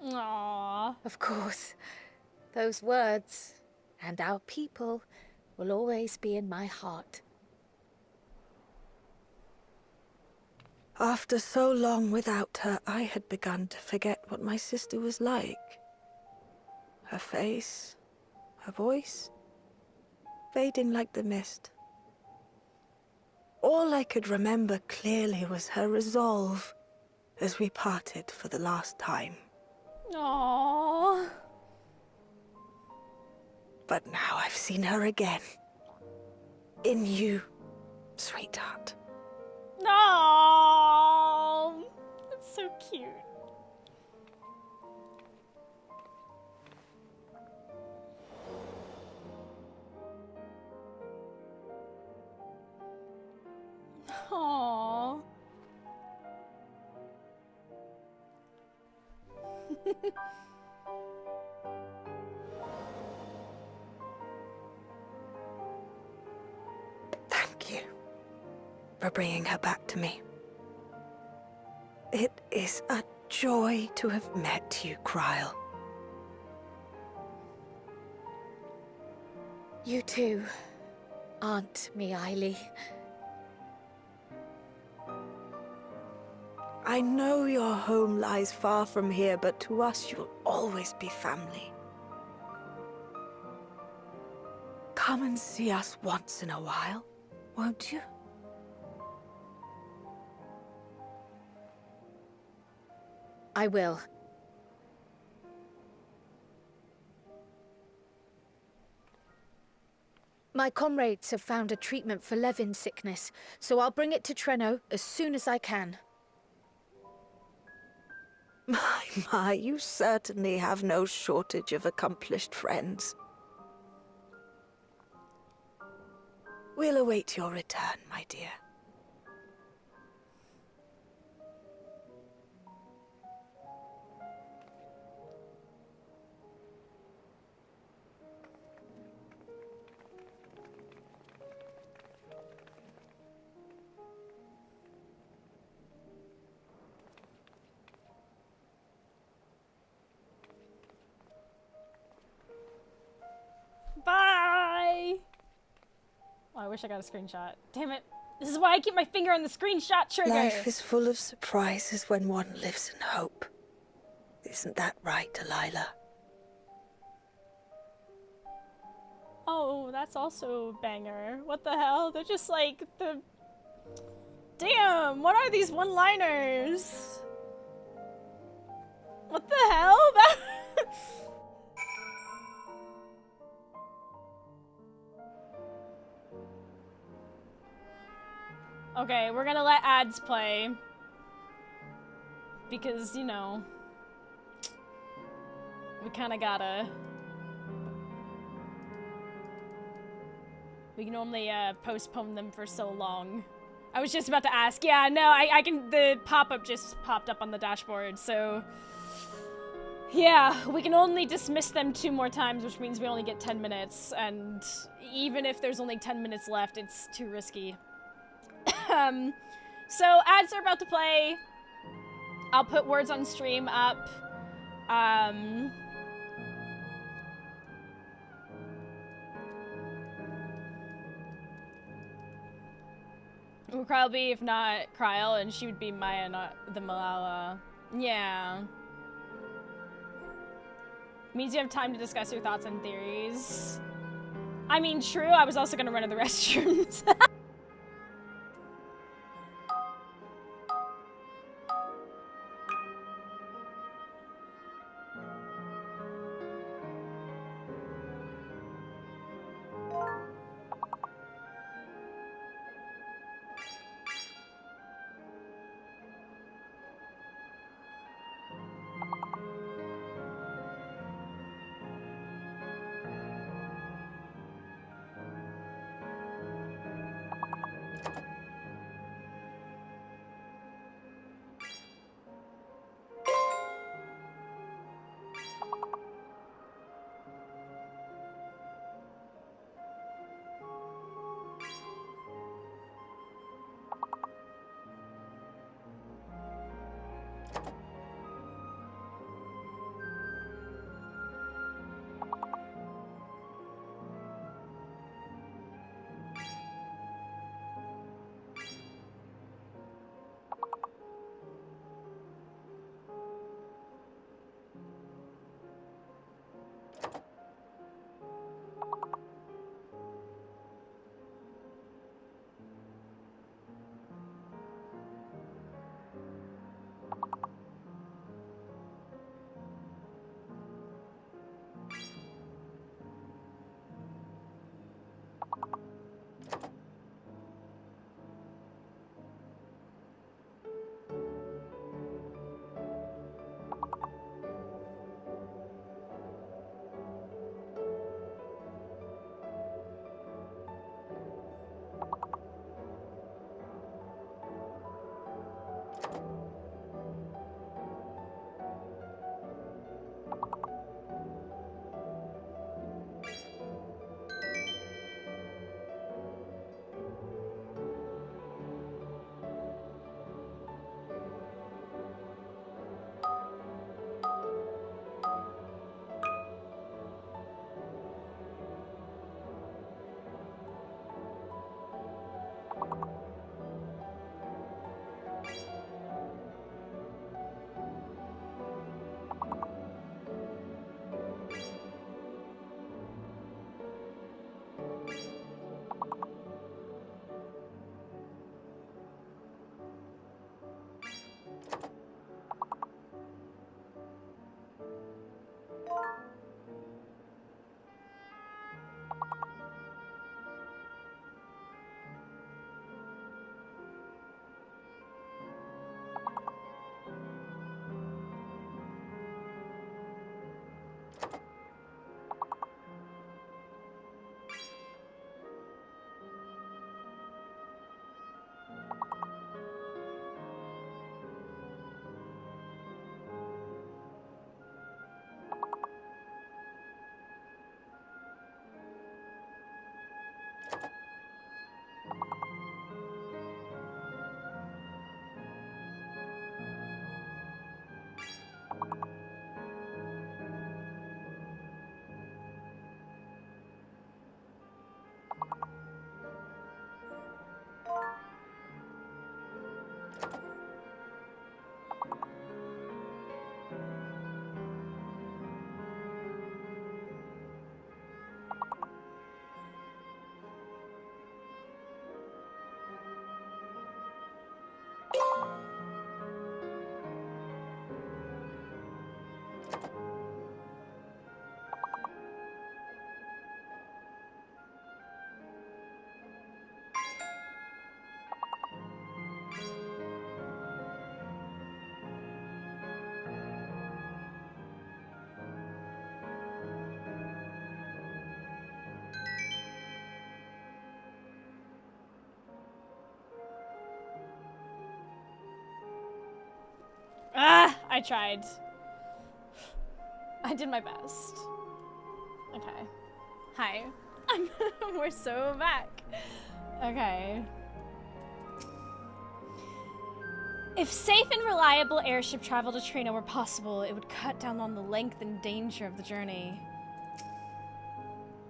Aww. Of course. Those words, and our people, will always be in my heart. After so long without her, I had begun to forget what my sister was like. Her face, her voice, fading like the mist. All I could remember clearly was her resolve as we parted for the last time. Aww. But now I've seen her again. In you, sweetheart. No, that's so cute. Aww. Thank you for bringing her back to me. It is a joy to have met you, Kryl. You too, Aunt Miaili. I know your home lies far from here, but to us you'll always be family. Come and see us once in a while, won't you? I will. My comrades have found a treatment for Levin's sickness, so I'll bring it to Treno as soon as I can. My, you certainly have no shortage of accomplished friends. We'll await your return, my dear. Bye! Oh, I wish I got a screenshot. Damn it. This is why I keep my finger on the screenshot trigger. Life is full of surprises when one lives in hope. Isn't that right, Delilah? Oh, that's also a banger. What the hell? They're just like the... Damn, what are these one-liners? What the hell? That... Okay, we're gonna let ads play. Because, you know, we kinda gotta. We can only postpone them for so long. I was just about to ask. Yeah, no, I can, the pop-up just popped up on the dashboard, so. Yeah, we can only dismiss them 2 more times, which means we only get 10 minutes, and even if there's only 10 minutes left, it's too risky. So ads are about to play. I'll put words on stream up. Who would Kryle be if not Kryle, and she would be Maya, not the Malala. Yeah. Means you have time to discuss your thoughts and theories. I mean, true, I was also gonna run to the restrooms. Ah, I tried. I did my best. Okay. Hi. We're so back. Okay. If safe and reliable airship travel to Trino were possible, it would cut down on the length and danger of the journey.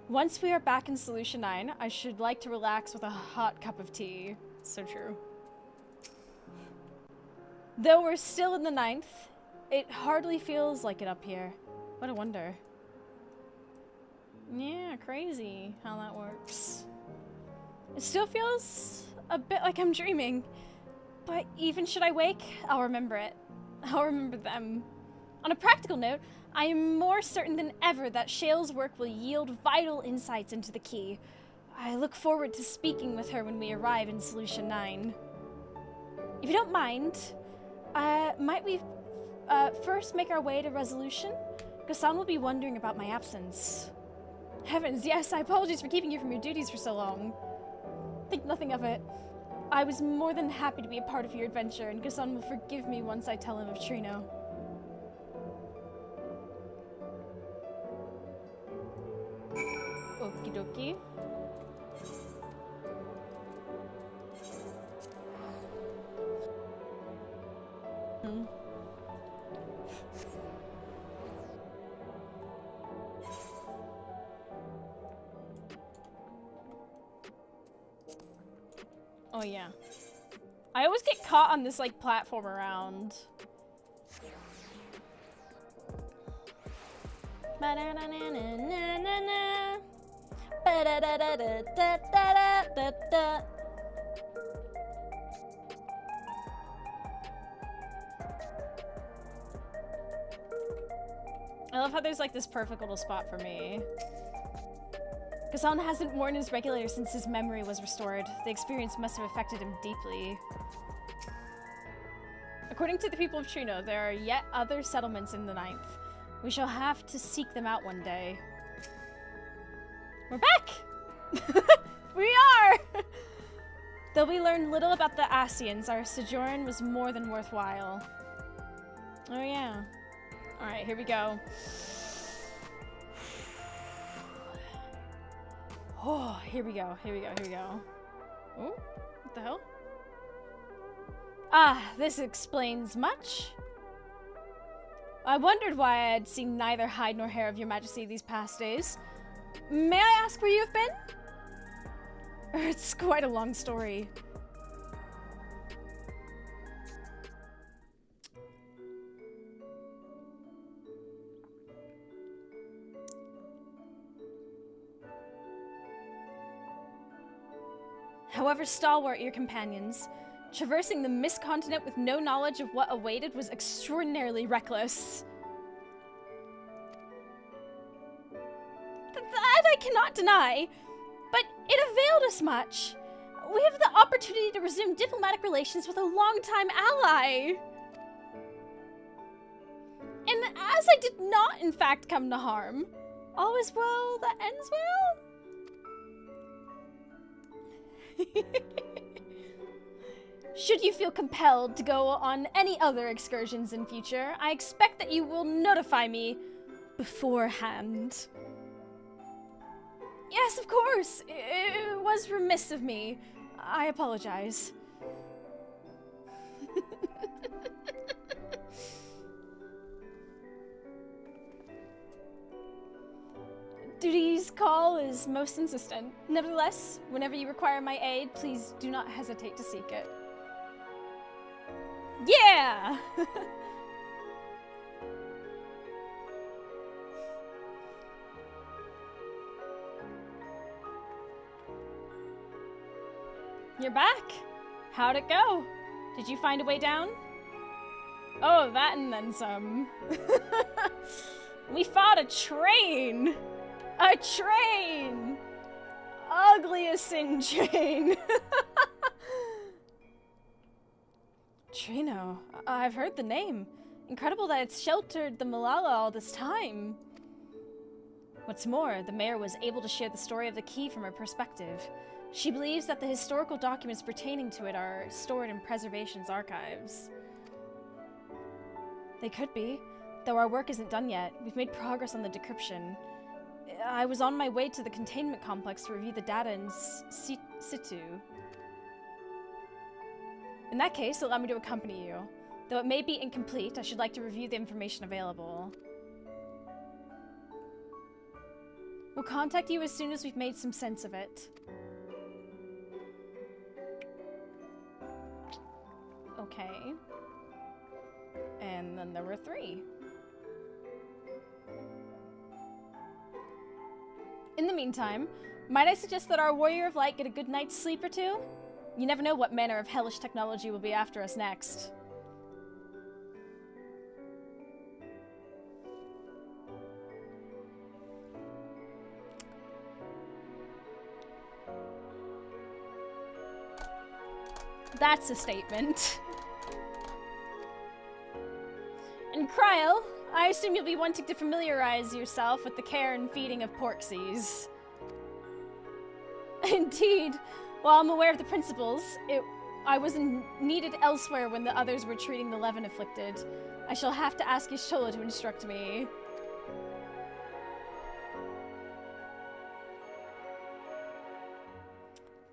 Once we are back in Solution 9, I should like to relax with a hot cup of tea. So true. Though we're still in the 9th, it hardly feels like it up here. What a wonder. Yeah, crazy how that works. It still feels a bit like I'm dreaming. But even should I wake, I'll remember it. I'll remember them. On a practical note, I am more certain than ever that Shale's work will yield vital insights into the key. I look forward to speaking with her when we arrive in Solution 9. If you don't mind, might we first make our way to Resolution? Gassan will be wondering about my absence. Heavens, yes, I apologize for keeping you from your duties for so long. Think nothing of it. I was more than happy to be a part of your adventure, and Gassan will forgive me once I tell him of Trino. Okie dokie. Oh yeah. I always get caught on this like platform around. I love how there's like this perfect little spot for me. Gassan hasn't worn his regulator since his memory was restored. The experience must have affected him deeply. According to the people of Trino, there are yet other settlements in the 9th. We shall have to seek them out one day. We're back! We are! Though we learned little about the Asians, our sojourn was more than worthwhile. Oh yeah. Alright, here we go. Oh, here we go, here we go, here we go. Oh, what the hell? Ah, this explains much. I wondered why I had seen neither hide nor hair of your majesty these past days. May I ask where you have been? It's quite a long story. However stalwart your companions, traversing the Mist Continent with no knowledge of what awaited was extraordinarily reckless. That I cannot deny, but it availed us much. We have the opportunity to resume diplomatic relations with a longtime ally. And as I did not, in fact, come to harm, all is well that ends well? Should you feel compelled to go on any other excursions in future, I expect that you will notify me beforehand. Yes, of course. It was remiss of me. I apologize. Duty's call is most insistent. Nevertheless, whenever you require my aid, please do not hesitate to seek it. Yeah! You're back! How'd it go? Did you find a way down? Oh, that and then some. We fought a train! A train! Ugliest sin train! Trino, I've heard the name. Incredible that it's sheltered the Malala all this time. What's more, the mayor was able to share the story of the key from her perspective. She believes that the historical documents pertaining to it are stored in Preservation's archives. They could be, though our work isn't done yet. We've made progress on the decryption. I was on my way to the containment complex to review the data in situ. In that case, allow me to accompany you. Though it may be incomplete, I should like to review the information available. We'll contact you as soon as we've made some sense of it. Okay. And then there were 3. In the meantime, might I suggest that our Warrior of Light get a good night's sleep or two? You never know what manner of hellish technology will be after us next. That's a statement. And Kryl, I assume you'll be wanting to familiarize yourself with the care and feeding of Porksies. Indeed. While I'm aware of the principles, I was needed elsewhere when the others were treating the Levin afflicted. I shall have to ask Y'shtola to instruct me.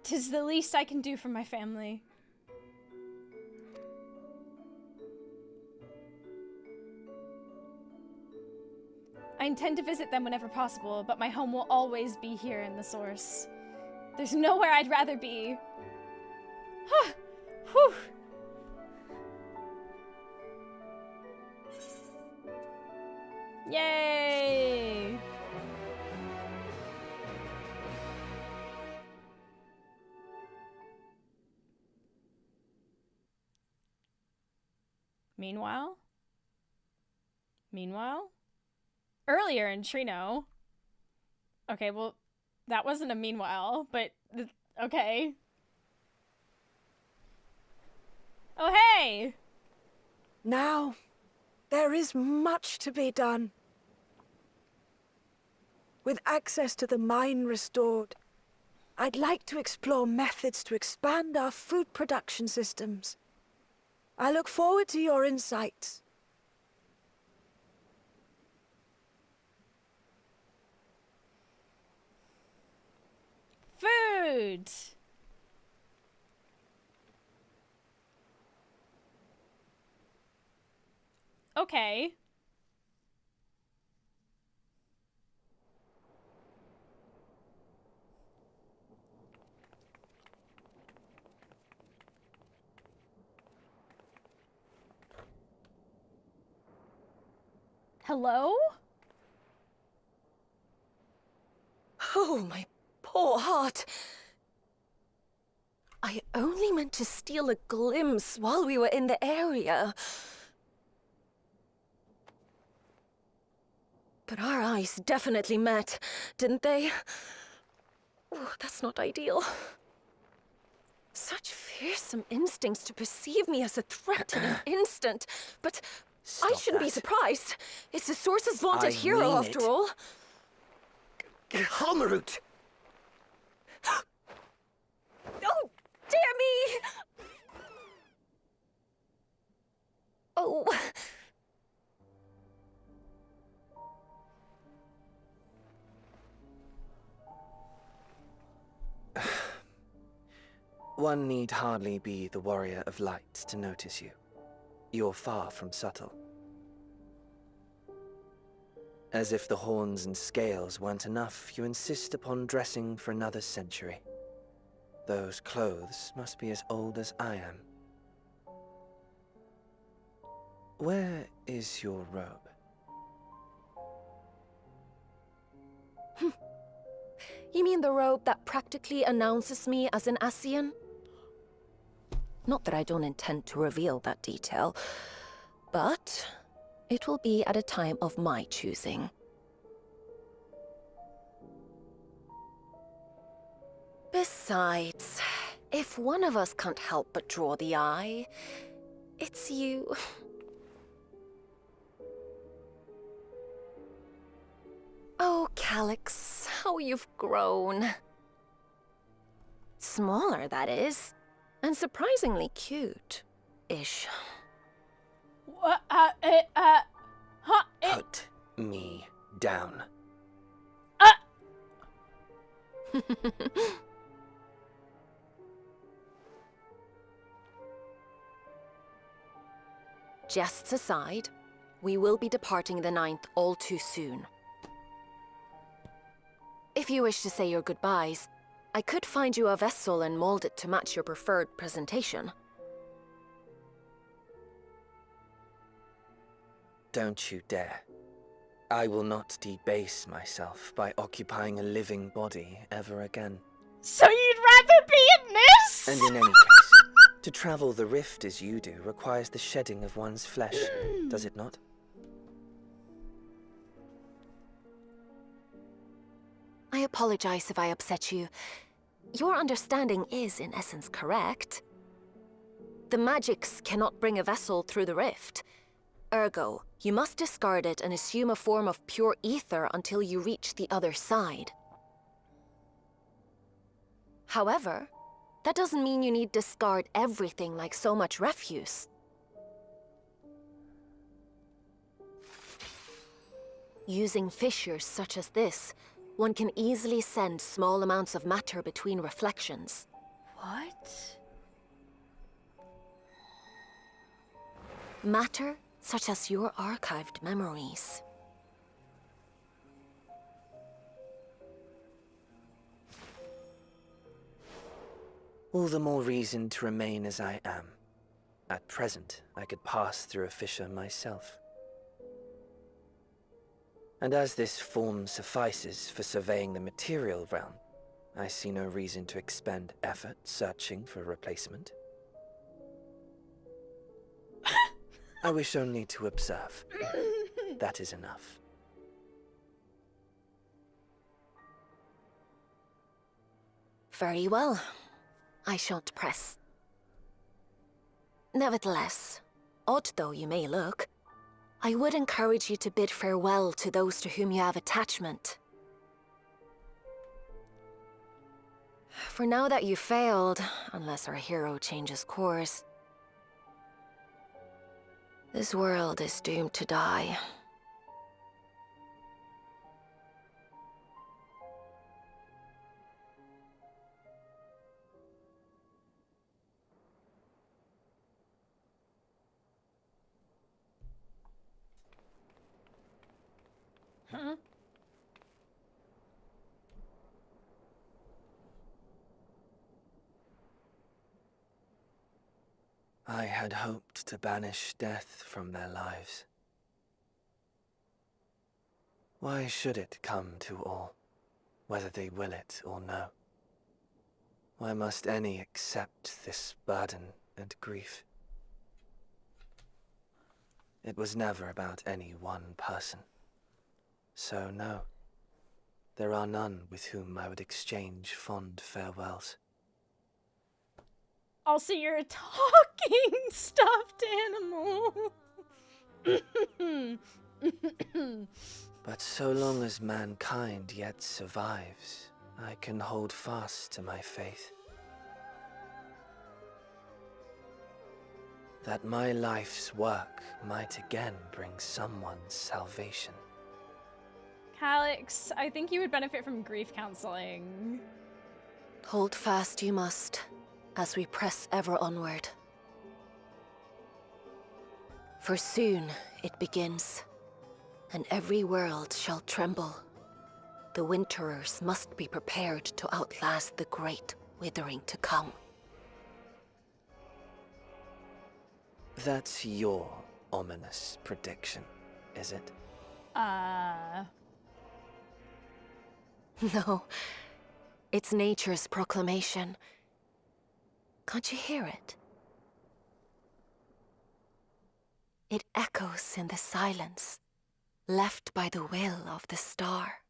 Tis the least I can do for my family. I intend to visit them whenever possible, but my home will always be here in the Source. There's nowhere I'd rather be. Whew. Yay! Meanwhile? Earlier in Trino. Okay, well, that wasn't a meanwhile, but okay. Oh, hey! Now, there is much to be done. With access to the mine restored, I'd like to explore methods to expand our food production systems. I look forward to your insights. Food! Okay. Hello? Oh, my poor heart. I only meant to steal a glimpse while we were in the area. But our eyes definitely met, didn't they? Oh, that's not ideal. Such fearsome instincts to perceive me as a threat in an instant. But I shouldn't be surprised. It's the Source's vaunted hero, after all. Halmarut! Oh, dear me! Oh. One need hardly be the Warrior of Light to notice you. You're far from subtle. As if the horns and scales weren't enough, you insist upon dressing for another century. Those clothes must be as old as I am. Where is your robe? You mean the robe that practically announces me as an Ascian? Not that I don't intend to reveal that detail, but it will be at a time of my choosing. Besides, if one of us can't help but draw the eye, it's you. Oh, Calyx, how you've grown. Smaller, that is. And surprisingly cute-ish. Put me down. Uh. 。 . 。 . 。 . 。 . 。 . . . . 。 . 。 . . . . . . . . . . . . . . . . . . . . . . . . . . . 。 。 . 。 . . . . . . 。 . 。Jests aside, we will be departing the 9th all too soon. If you wish to say your goodbyes, I could find you a vessel and mold it to match your preferred presentation. Don't you dare. I will not debase myself by occupying a living body ever again. So you'd rather be in this? And in any case, to travel the rift as you do requires the shedding of one's flesh, does it not? I apologize if I upset you. Your understanding is, in essence, correct. The magics cannot bring a vessel through the rift. Ergo, you must discard it and assume a form of pure ether until you reach the other side. However, that doesn't mean you need discard everything like so much refuse. Using fissures such as this, one can easily send small amounts of matter between reflections. What? Matter such as your archived memories. All the more reason to remain as I am. At present, I could pass through a fissure myself. And as this form suffices for surveying the material realm, I see no reason to expend effort searching for a replacement. I wish only to observe. That is enough. Very well. I shan't press. Nevertheless, odd though you may look, I would encourage you to bid farewell to those to whom you have attachment. For now that you failed, unless our hero changes course, this world is doomed to die. Huh? I had hoped to banish death from their lives. Why should it come to all, whether they will it or no? Why must any accept this burden and grief? It was never about any one person. So no, there are none with whom I would exchange fond farewells. Also, you're a talking stuffed animal. But so long as mankind yet survives, I can hold fast to my faith. That my life's work might again bring someone's salvation. Calix, I think you would benefit from grief counseling. Hold fast you must, as we press ever onward. For soon it begins, and every world shall tremble. The Winterers must be prepared to outlast the great withering to come. That's your ominous prediction, is it? No, it's nature's proclamation. Can't you hear it? It echoes in the silence, left by the will of the star.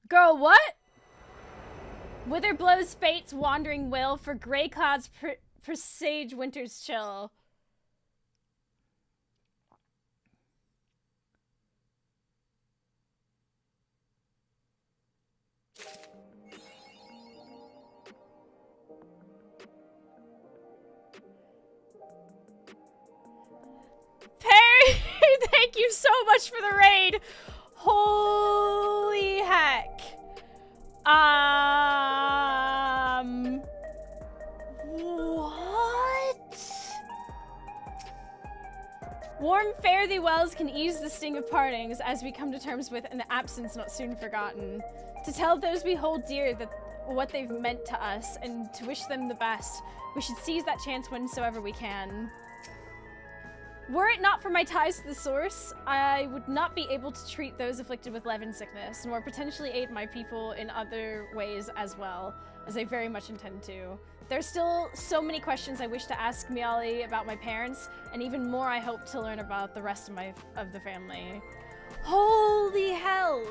Girl, what? Wither blows fate's wandering will, for gray clouds presage winter's chill. Perry, thank you so much for the raid. Holy heck. What? Warm fare thee wells can ease the sting of partings as we come to terms with an absence not soon forgotten. To tell those we hold dear that what they've meant to us and to wish them the best, we should seize that chance whensoever we can. Were it not for my ties to the source, I would not be able to treat those afflicted with Levin sickness, nor potentially aid my people in other ways as well, as I very much intend to. There's still so many questions I wish to ask Miali about my parents, and even more I hope to learn about the rest of the family. Holy hell!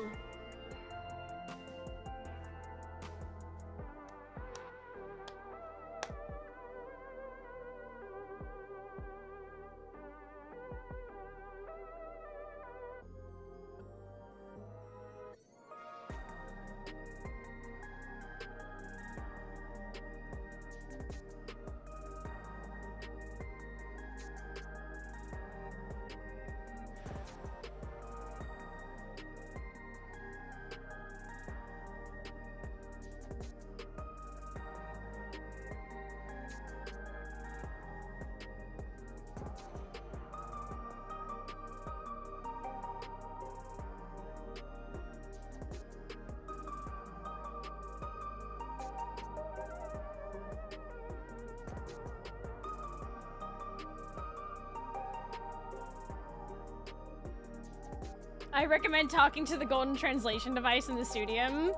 I recommend talking to the golden translation device in the studium.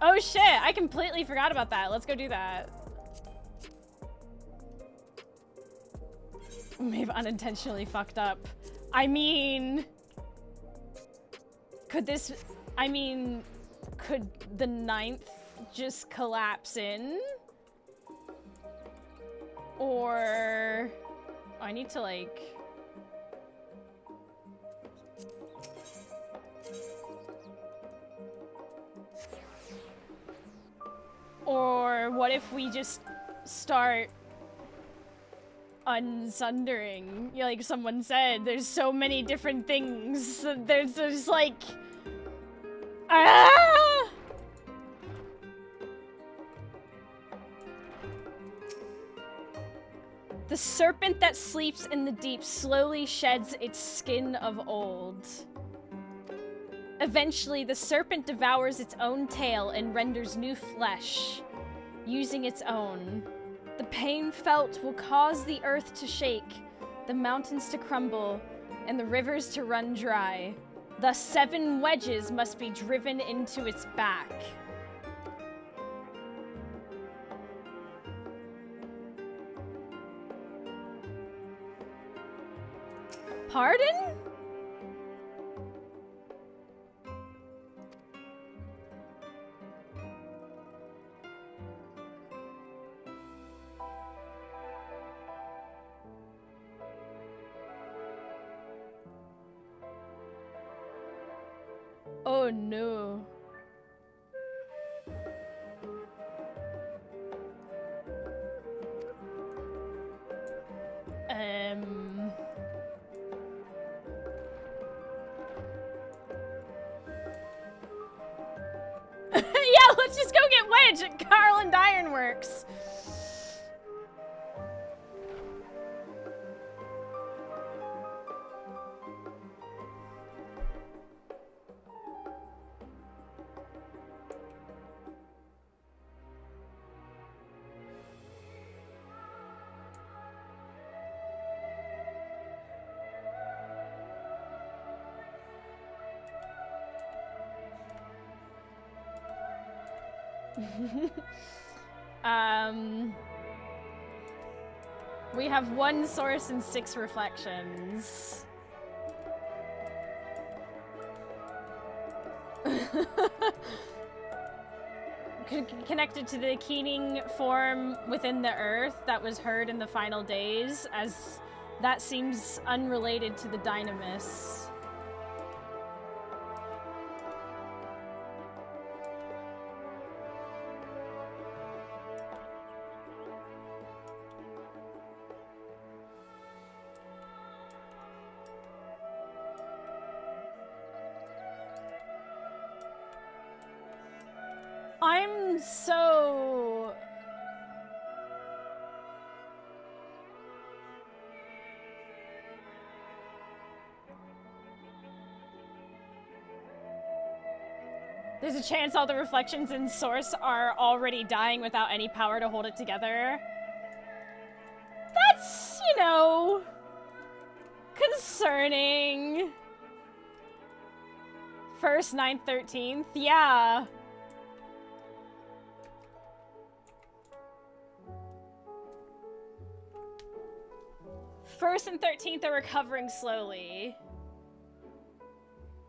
Oh shit, I completely forgot about that. Let's go do that. We may have unintentionally fucked up. I mean... Could the 9th just collapse in? Or... I need to like... Or what if we just start unsundering? Yeah, like someone said, there's so many different things. There's like... Ah! The serpent that sleeps in the deep slowly sheds its skin of old. Eventually, the serpent devours its own tail and renders new flesh, using its own. The pain felt will cause the earth to shake, the mountains to crumble, and the rivers to run dry. Thus, 7 wedges must be driven into its back. Pardon? Oh no. Yeah, let's just go get Wedge at Carl and Ironworks. We have 1 source and 6 reflections. Connected to the keening form within the earth that was heard in the final days, as that seems unrelated to the Dynamis. I'm so... There's a chance all the reflections in Source are already dying without any power to hold it together. That's, you know, concerning. 1st, 9th, 13th, yeah. First and 13th are recovering slowly.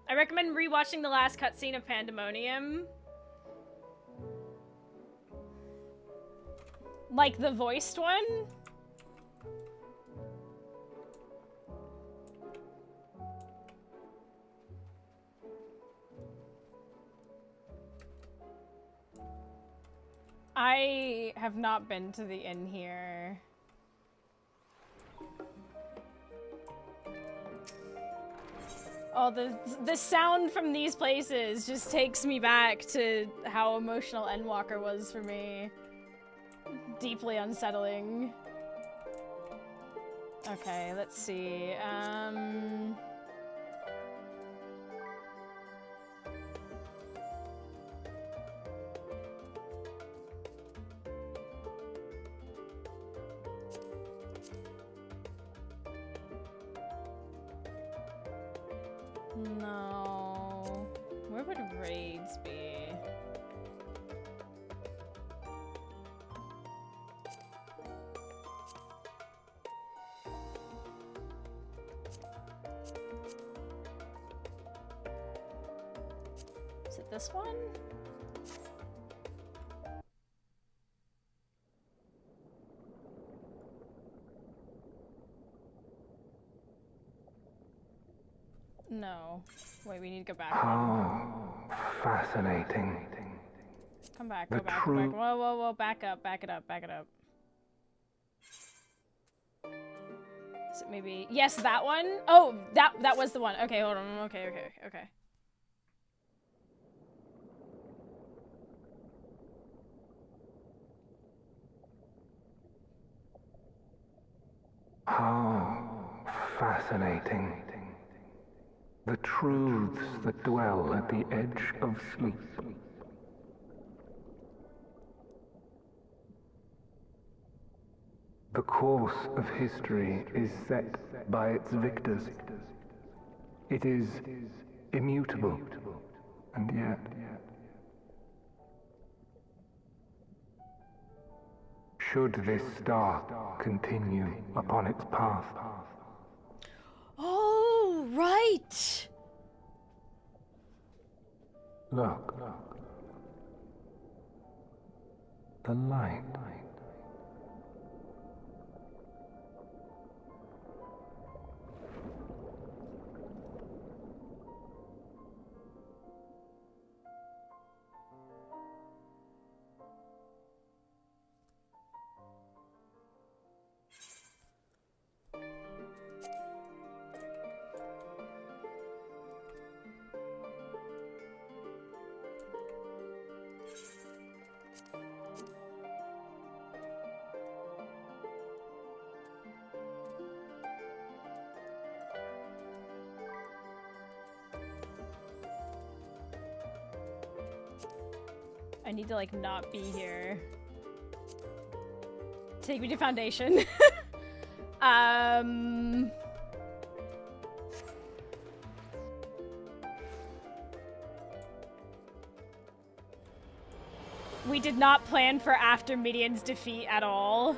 I recommend rewatching the last cutscene of Pandemonium. Like the voiced one? I have not been to the inn here. Oh, the sound from these places just takes me back to how emotional Endwalker was for me. Deeply unsettling. Okay, let's see. No. Where would raids be? Is it this one? No. Wait, we need to go back. How fascinating. Come back, go back, go back. Whoa, whoa, whoa, back up, back it up, back it up. Is it maybe... Yes, that one? Oh, that was the one. Okay, hold on. Okay. How fascinating. The truths that dwell at the edge of sleep. The course of history is set by its victors. It is immutable, and yet... Should this star continue upon its path? Oh, right! Look. The light. I need to, like, not be here. Take me to Foundation. We did not plan for after Midian's defeat at all.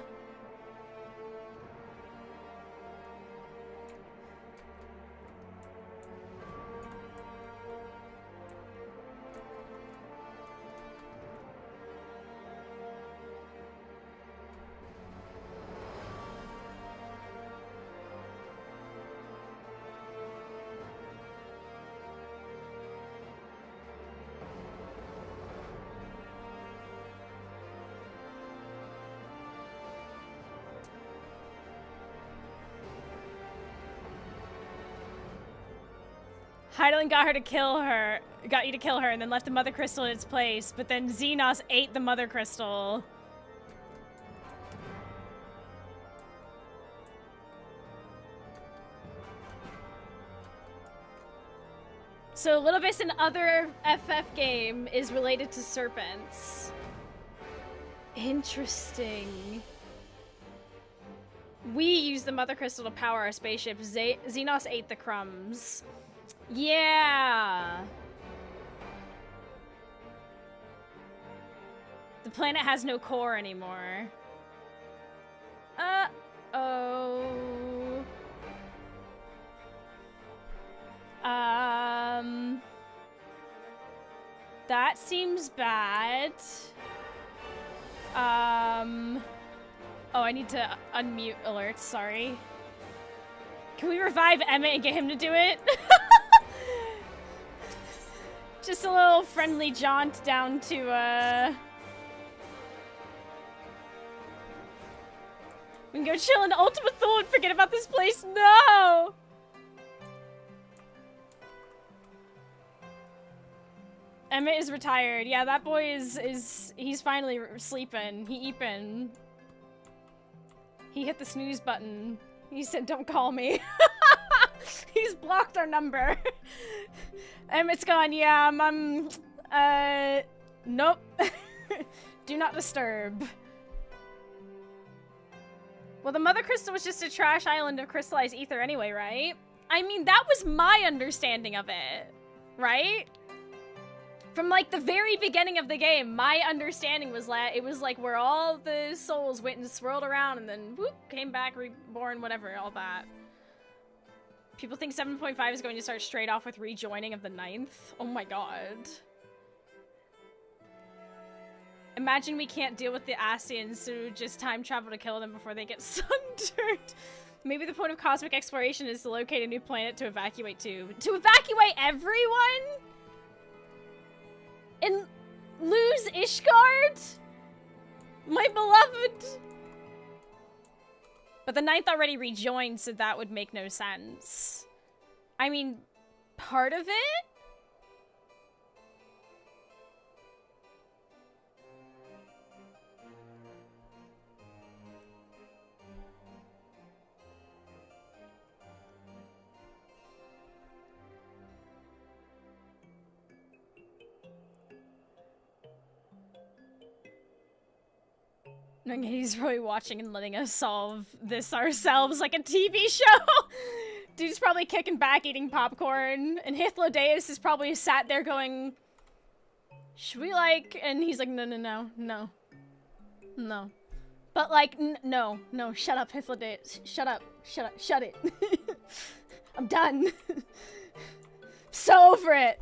Hydaelyn got her to kill her, got you to kill her, and then left the Mother Crystal in its place, but then Xenos ate the Mother Crystal. So a little bit in other FF game is related to serpents. Interesting. We use the Mother Crystal to power our spaceship. Xenos ate the crumbs. Yeah. The planet has no core anymore. Uh-oh. That seems bad. Oh, I need to unmute alerts, sorry. Can we revive Emmett and get him to do it? Just a little friendly jaunt down to, we can go chill in Ultima Thule and forget about this place. No! Emmett is retired. Yeah, that boy he's finally sleeping. He eepin'. He hit the snooze button. He said, don't call me. He's blocked our number. Emmett's gone. Yeah, nope. Do not disturb. Well, the Mother Crystal was just a trash island of crystallized ether anyway, right? I mean, that was my understanding of it, right? From, like, the very beginning of the game, my understanding was that it was, like, where all the souls went and swirled around and then, whoop, came back, reborn, whatever, all that. People think 7.5 is going to start straight off with rejoining of the 9th. Oh my god. Imagine we can't deal with the Ascians, so just time travel to kill them before they get sundered. Maybe the point of cosmic exploration is to locate a new planet to evacuate to. To evacuate everyone? And lose Ishgard? My beloved? But the 9th already rejoined, so that would make no sense. I mean, part of it? He's really watching and letting us solve this ourselves like a TV show. Dude's probably kicking back, eating popcorn, and Hythlodaeus is probably sat there going, should we like, and he's like, no. But like, no, shut up, Hythlodaeus. Shut it. I'm done. So over it.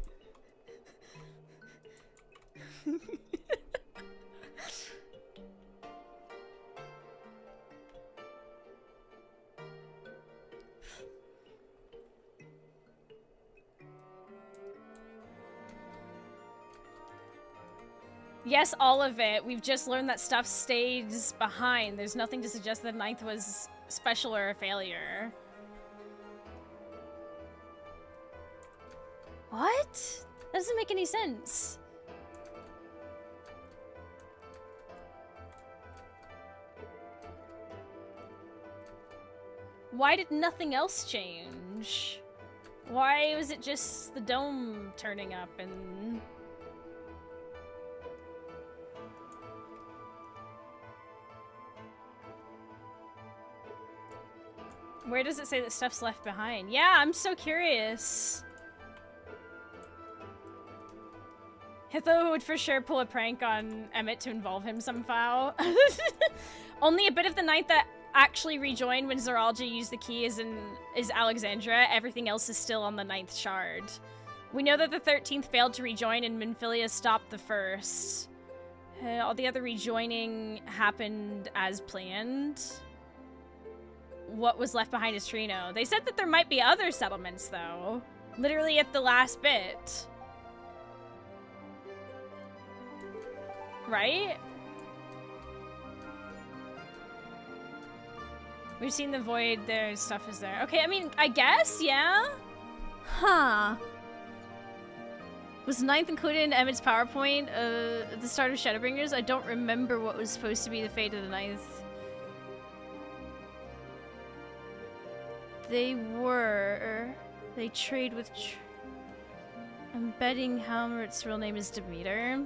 Yes, all of it. We've just learned that stuff stays behind. There's nothing to suggest that 9th was special or a failure. What? That doesn't make any sense. Why did nothing else change? Why was it just the dome turning up and... Where does it say that stuff's left behind? Yeah, I'm so curious. Hitho would for sure pull a prank on Emmett to involve him somehow. Only a bit of the 9th that actually rejoined when Zoology used the key is Alexandria. Everything else is still on the 9th shard. We know that the 13th failed to rejoin and Minfilia stopped the 1st. All the other rejoining happened as planned. What was left behind is Trino. They said that there might be other settlements, though. Literally at the last bit. Right? We've seen the void, their stuff is there. Okay, I mean, I guess, yeah? Huh. Was ninth included in Emmett's PowerPoint at the start of Shadowbringers? I don't remember what was supposed to be the fate of the ninth. They were... They trade with... I'm betting Halmert's real name is Demeter.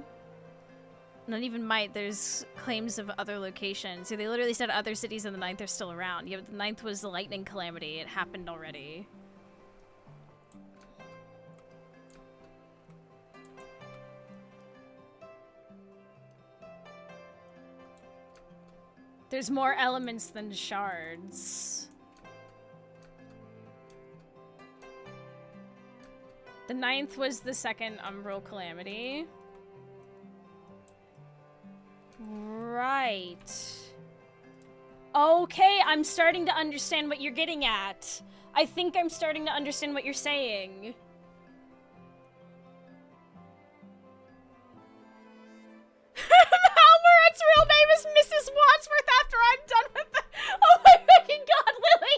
Not even might, there's claims of other locations. So they literally said other cities in the ninth are still around. Yeah, but the ninth was the lightning calamity. It happened already. There's more elements than shards. The ninth was the second umbral calamity. Right. Okay, I'm starting to understand what you're getting at. I think I'm starting to understand what you're saying. Halmeret's real name is Mrs. Wadsworth after I'm done with the... Oh my fucking god, Lily!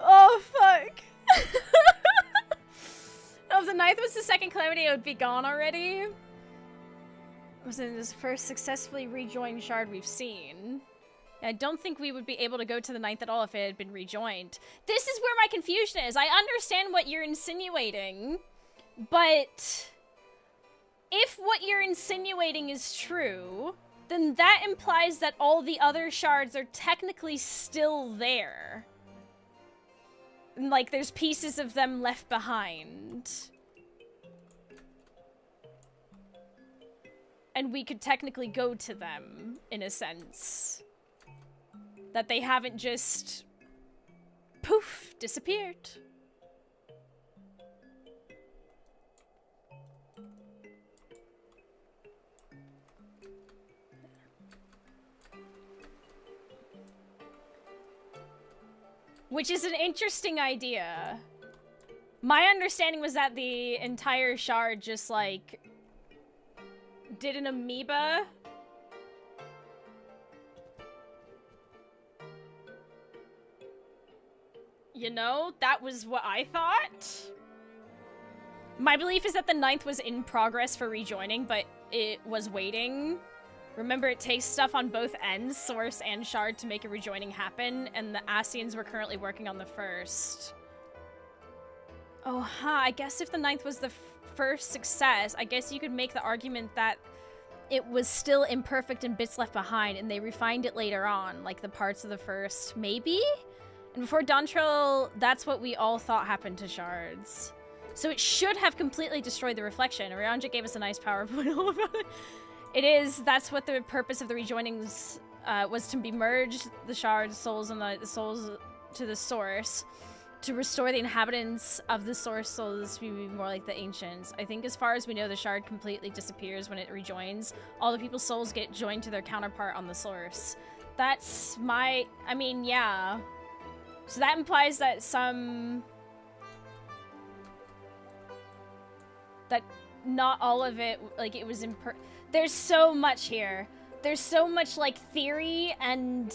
Oh, fuck. If the ninth was the second calamity, it would be gone already. Was it this first successfully rejoined shard we've seen? I don't think we would be able to go to the ninth at all if it had been rejoined. This is where my confusion is. I understand what you're insinuating, but if what you're insinuating is true, then that implies that all the other shards are technically still there. Like, there's pieces of them left behind. And we could technically go to them, in a sense. That they haven't just... poof, disappeared. Which is an interesting idea. My understanding was that the entire shard just, like, did an amoeba. You know, that was what I thought. My belief is that the ninth was in progress for rejoining, but it was waiting. Remember, it takes stuff on both ends, source and shard, to make a rejoining happen, and the Asians were currently working on the first. Oh, I guess if the ninth was the first success, I guess you could make the argument that it was still imperfect and bits left behind, and they refined it later on, like the parts of the first, maybe? And before Dawntrail, that's what we all thought happened to shards. So it should have completely destroyed the reflection. Ryanja gave us a nice PowerPoint all about it. It is, that's what the purpose of the rejoinings was, to be merged, the shards, souls, and the souls to the source, to restore the inhabitants of the source souls to be more like the ancients. I think as far as we know, the shard completely disappears when it rejoins. All the people's souls get joined to their counterpart on the source. That's my, I mean, yeah. So that implies that that not all of it, like, it was there's so much here. There's so much, like, theory, and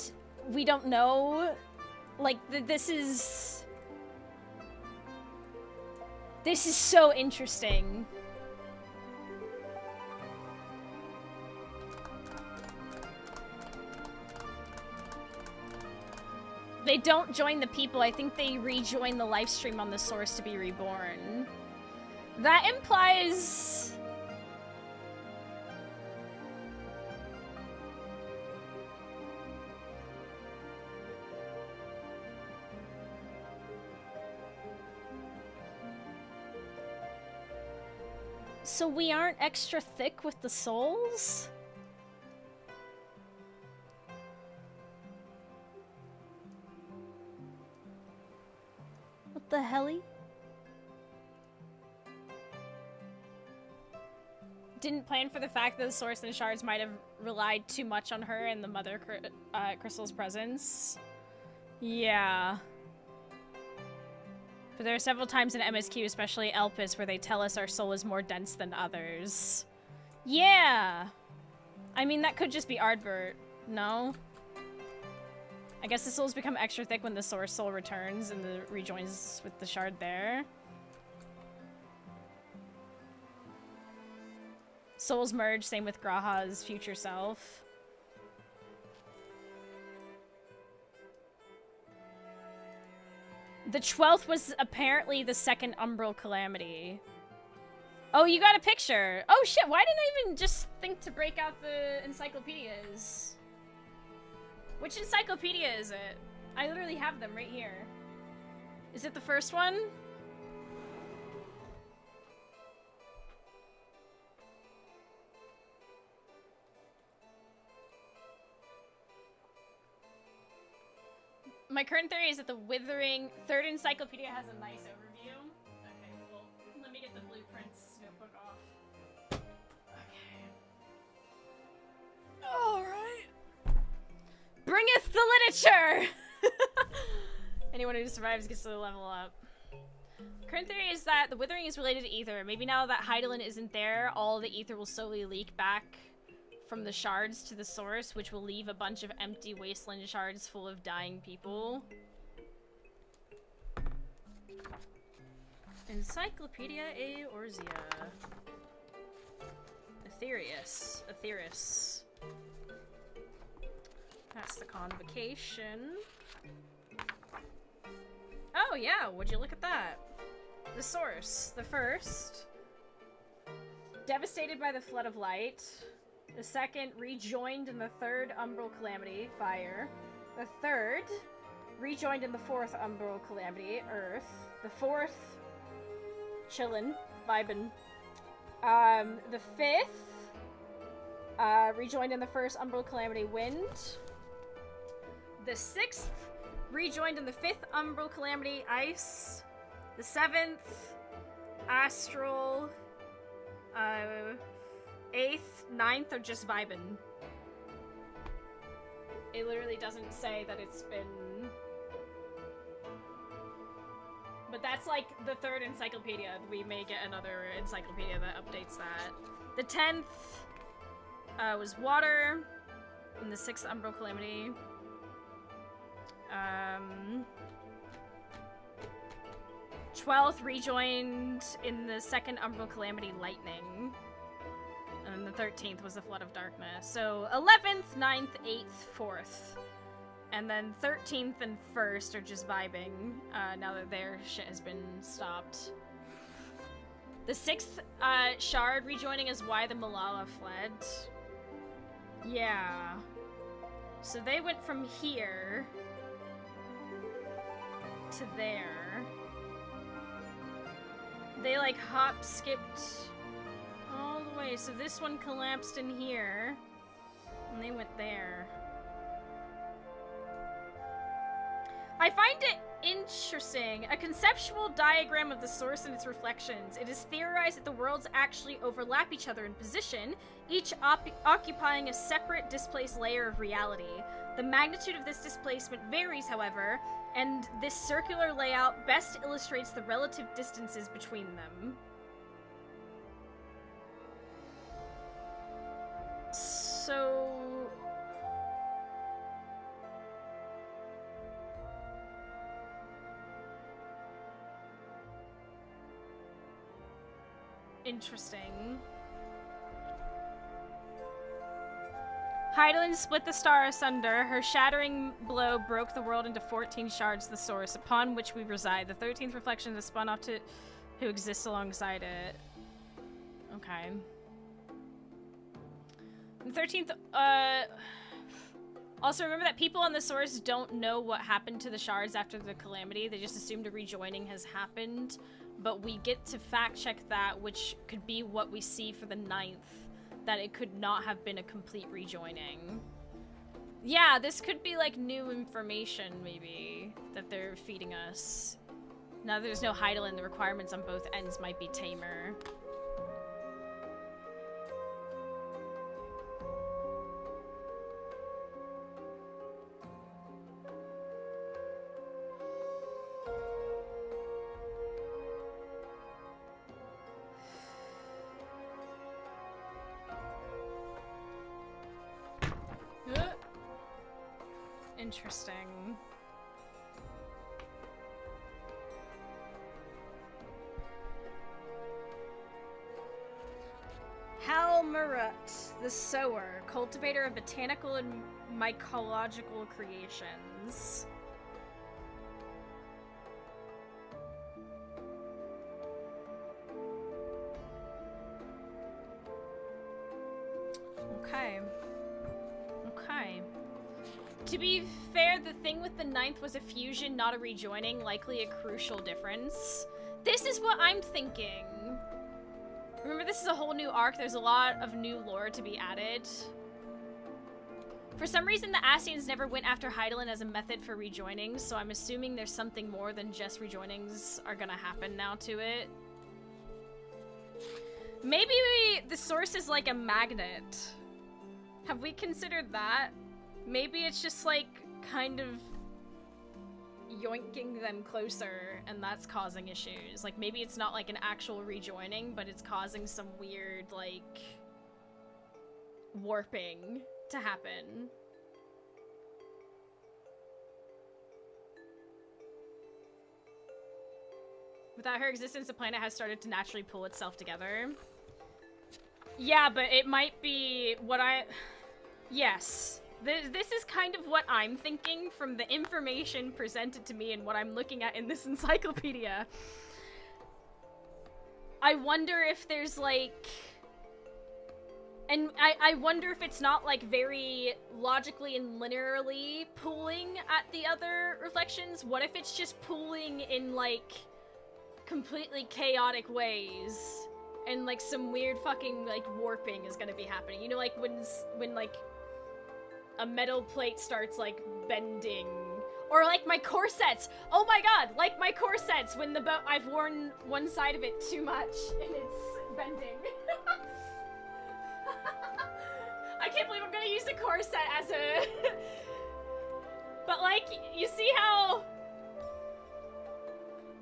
we don't know. Like, this is so interesting. They don't join the people. I think they rejoin the live stream on the source to be reborn. That implies... So we aren't extra thick with the souls? What the helly? Didn't plan for the fact that the source and shards might have relied too much on her and the mother crystal's presence. Yeah. But there are several times in MSQ, especially Elpis, where they tell us our soul is more dense than others. Yeah! I mean, that could just be Ardbert. No? I guess the souls become extra thick when the source soul returns and rejoins with the shard there. Souls merge, same with Graha's future self. The 12th was apparently the second Umbral Calamity. Oh, you got a picture. Oh shit, why didn't I even just think to break out the encyclopedias? Which encyclopedia is it? I literally have them right here. Is it the first one? My current theory is that the Withering third encyclopedia has a nice overview. Okay, well, let me get the blueprints notebook off. Okay. Alright. Bringeth the literature! Anyone who survives gets to level up. Current theory is that the Withering is related to Ether. Maybe now that Hydaelyn isn't there, all the Ether will slowly leak back from the shards to the source, which will leave a bunch of empty wasteland shards full of dying people. Encyclopedia Eorzea. Aetherius. That's the convocation. Oh yeah, would you look at that? The source. The first. Devastated by the flood of light. The second, rejoined in the third Umbral Calamity, fire. The third, rejoined in the fourth Umbral Calamity, earth. The fourth, chillin', vibin'. The fifth, rejoined in the first Umbral Calamity, wind. The sixth, rejoined in the fifth Umbral Calamity, ice. The seventh, astral. 8th, 9th are just vibin'. It literally doesn't say that it's been... But that's like the third encyclopedia. We may get another encyclopedia that updates that. The 10th was water in the 6th Umbral Calamity. 12th rejoined in the 2nd Umbral Calamity, lightning. And the 13th was the Flood of Darkness. So 11th, 9th, 8th, 4th. And then 13th and 1st are just vibing, now that their shit has been stopped. The 6th shard rejoining is why the Malala fled. Yeah. So they went from here to there. They like hop skipped all the way. So this one collapsed in here and they went there. I find it interesting. A conceptual diagram of the source and its reflections. It is theorized that the worlds actually overlap each other in position, each occupying a separate displaced layer of reality. The magnitude of this displacement varies, however, and this circular layout best illustrates the relative distances between them. So... interesting. Hydaelyn split the star asunder. Her shattering blow broke the world into 14 shards, the source, upon which we reside. The 13th reflection has spun off to who exists alongside it. Okay. The 13th, also remember that people on the source don't know what happened to the shards after the calamity. They just assumed a rejoining has happened. But we get to fact check that, which could be what we see for the 9th. That it could not have been a complete rejoining. Yeah, this could be like new information, maybe, that they're feeding us. Now that there's no Hydaelyn, the requirements on both ends might be tamer. Interesting. Halmarut, the sower, cultivator of botanical and mycological creations. Okay. Okay. To be fair, the thing with the 9th was a fusion, not a rejoining, likely a crucial difference. This is what I'm thinking. Remember, this is a whole new arc. There's a lot of new lore to be added. For some reason, the Ascians never went after Hydaelyn as a method for rejoining, so I'm assuming there's something more than just rejoinings are gonna happen now to it. Maybe the source is like a magnet. Have we considered that? Maybe it's just like kind of yoinking them closer and that's causing issues. Like maybe it's not like an actual rejoining, but it's causing some weird like warping to happen. Without her existence, the planet has started to naturally pull itself together. Yeah, but it might be what Yes. This is kind of what I'm thinking from the information presented to me and what I'm looking at in this encyclopedia. I wonder if there's like... And I wonder if it's not like very logically and linearly pooling at the other reflections. What if it's just pooling in like completely chaotic ways? And like some weird fucking like warping is gonna be happening. You know, like when like a metal plate starts like bending, or like my corsets. Oh my god, like my corsets when the boat I've worn one side of it too much and it's bending. I can't believe I'm gonna use the corset as a but like you see how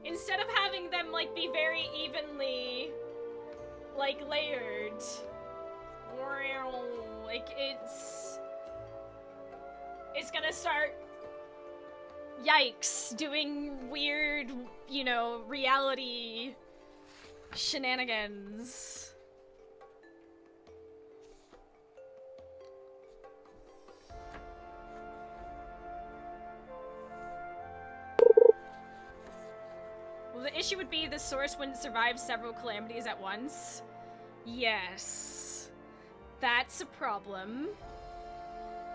instead of having them like be very evenly like layered, like it's gonna start, yikes, doing weird, you know, reality shenanigans. Well, the issue would be the source wouldn't survive several calamities at once. Yes. That's a problem.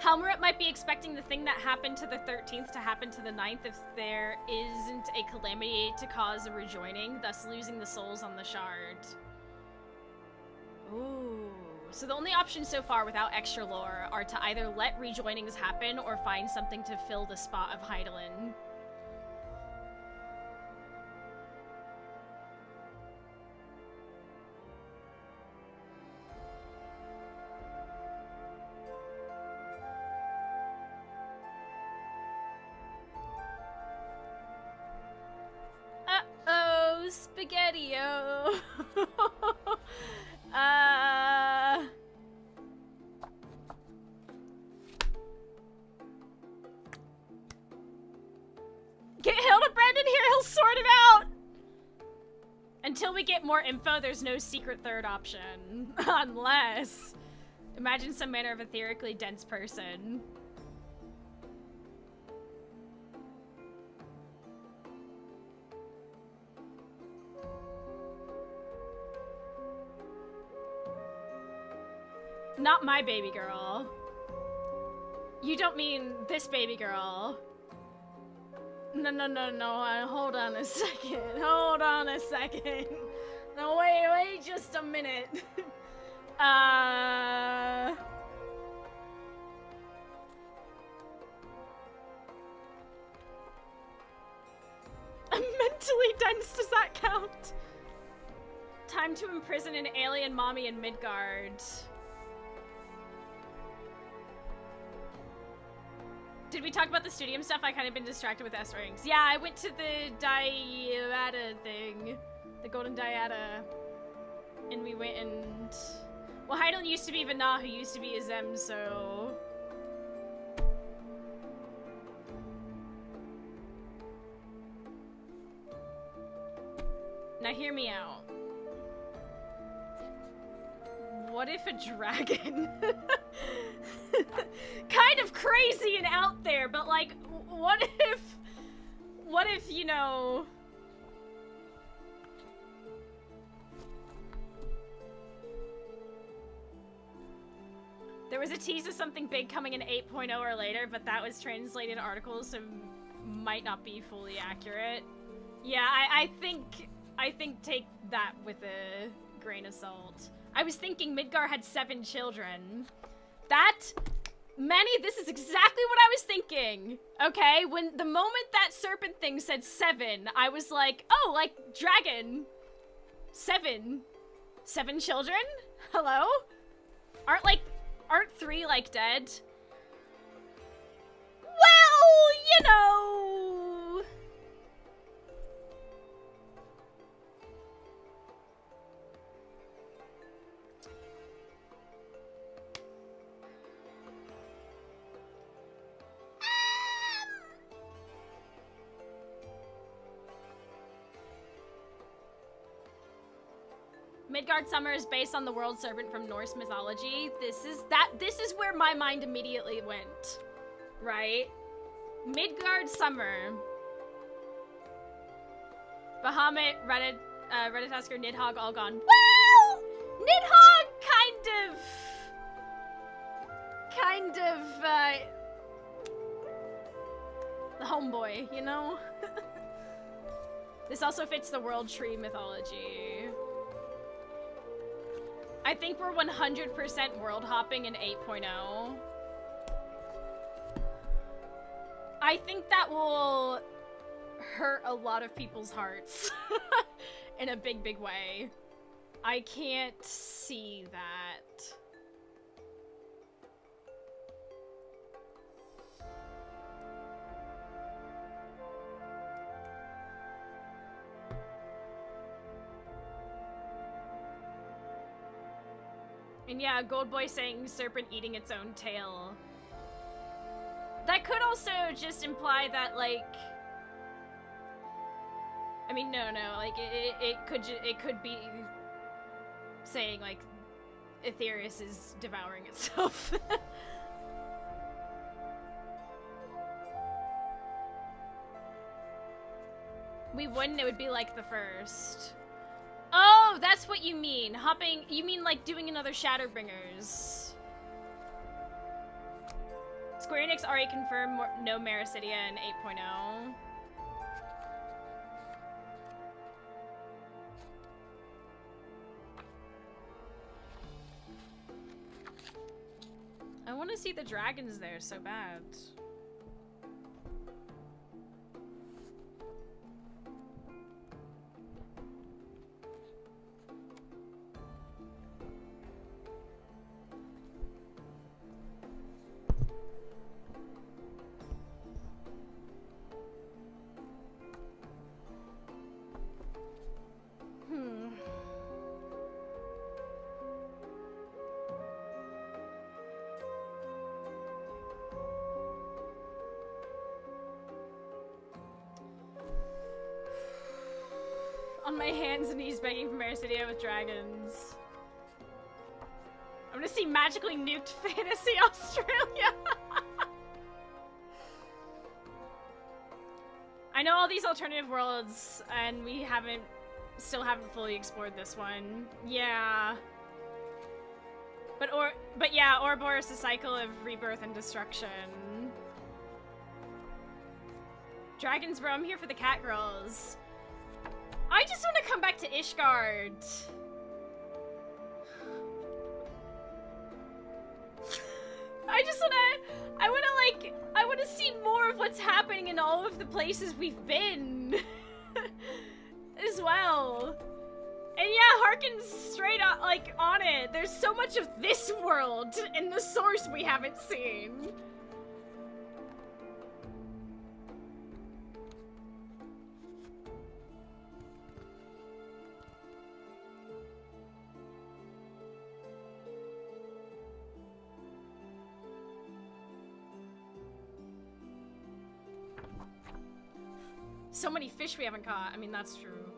Halmarut might be expecting the thing that happened to the 13th to happen to the 9th if there isn't a calamity to cause a rejoining, thus losing the souls on the shard. Ooh. So the only options so far without extra lore are to either let rejoinings happen or find something to fill the spot of Hydaelyn. Spaghetti-o. Get Hildebrand in here, he'll sort it out! Until we get more info, there's no secret third option. Unless... Imagine some manner of etherically dense person. Not my baby girl. You don't mean this baby girl. No, hold on a second. Hold on a second. No, wait just a minute. Mentally dense, does that count? Time to imprison an alien mommy in Midgard. Did we talk about the studium stuff? I kind of been distracted with S-rings. Yeah, I went to the Diada thing. The Golden Diada. And we went and... Well, Hydaelyn used to be Vana, who used to be Azem, so... Now hear me out. What if a dragon? Kind of crazy and out there, but like, what if, you know... There was a tease of something big coming in 8.0 or later, but that was translated articles, so might not be fully accurate. Yeah, I think take that with a grain of salt. I was thinking Midgar had 7 children. This is exactly what I was thinking. Okay, when the moment that serpent thing said 7, I was like, oh, like dragon. 7 children? Hello? Aren't 3 like dead? Well, you know. Midgard Summer is based on the world serpent from Norse mythology. This is where my mind immediately went. Right? Midgard Summer. Bahamut, Redditasker, Nidhogg all gone. Well, Nidhogg kind of the homeboy, you know? This also fits the world tree mythology. I think we're 100% world hopping in 8.0. I think that will hurt a lot of people's hearts in a big, big way. I can't see that. And yeah, Goldboy saying serpent eating its own tail. That could also just imply that, like... I mean, no, like, it could be saying, like, Aetherius is devouring itself. We wouldn't, it would be like the first. Oh, that's what you mean. Hopping, you mean like doing another Shadowbringers. Square Enix already confirmed no Mericidia in 8.0. I want to see the dragons there so bad. On my hands and knees begging for Mericidia with dragons. I'm gonna see magically nuked Fantasy Australia. I know all these alternative worlds and we still haven't fully explored this one. Yeah. But yeah, Ouroboros is a cycle of rebirth and destruction. Dragons, bro, I'm here for the cat girls. I just want to come back to Ishgard. I want to see more of what's happening in all of the places we've been. As well. And yeah, Harken's straight up, like, on it. There's so much of this world in the source we haven't seen. So many fish we haven't caught. I mean, that's true.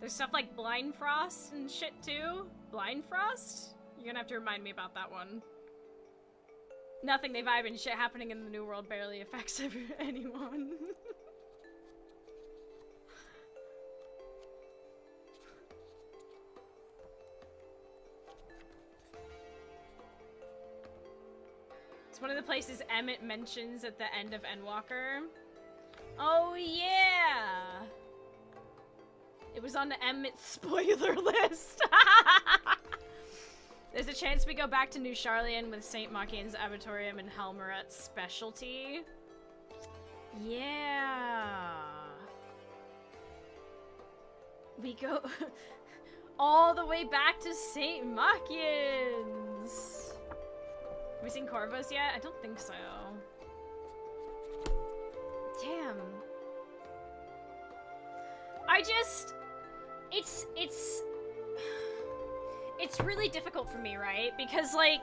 There's stuff like Blind Frost and shit too. Blind Frost? You're gonna have to remind me about that one. Nothing they vibe and shit happening in the New World barely affects anyone. It's one of the places Emmett mentions at the end of Endwalker. Oh yeah! It was on the Emmett spoiler list. There's a chance we go back to New Charlian with St. Machian's Abatorium and Helmuret's specialty. Yeah. We go all the way back to St. Machian's. Have we seen Corvus yet? I don't think so. Damn. It's really difficult for me, right? Because, like...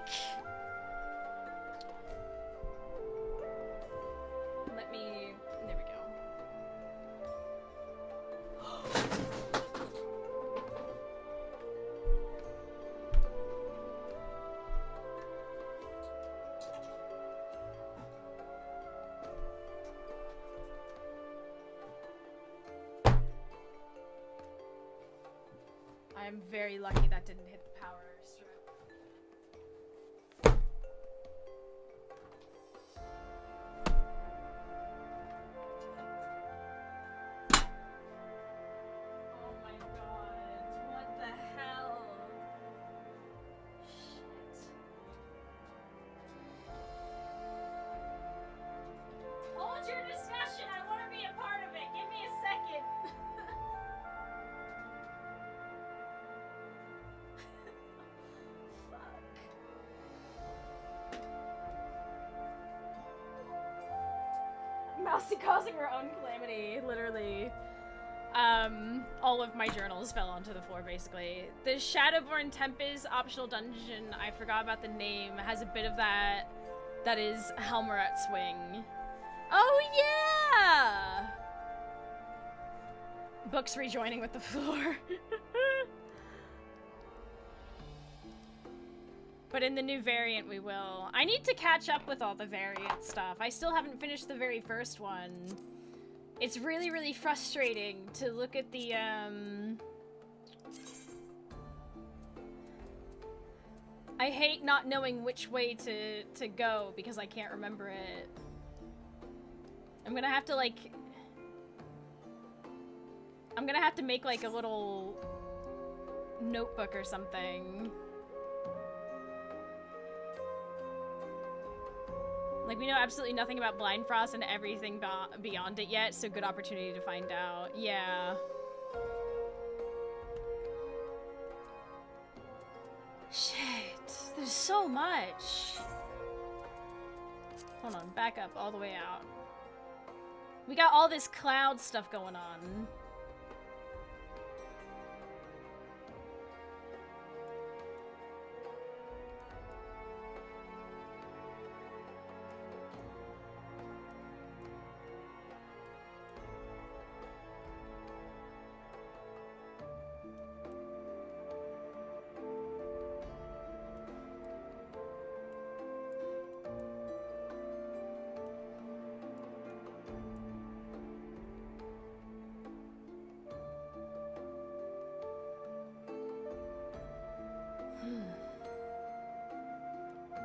Let me... There we go. I'm very lucky that didn't hit the power strip. Oh my god, what the hell? Shit. Hold your discussion, I want to be a part of it. Give me a second. Mousy causing her own calamity, literally. All of my journals fell onto the floor, basically. The Shadowborn Tempest optional dungeon, I forgot about the name, has a bit of that. That is Helmuret's wing. Oh, yeah! Books rejoining with the floor. But in the new variant, we will. I need to catch up with all the variant stuff. I still haven't finished the very first one. It's really, really frustrating to look at the, I hate not knowing which way to go because I can't remember it. I'm gonna have to, like... I'm gonna have to make, like, a little notebook or something. Like, we know absolutely nothing about Blind Frost and everything beyond it yet, so good opportunity to find out. Yeah. Shit. There's so much. Hold on, back up all the way out. We got all this cloud stuff going on.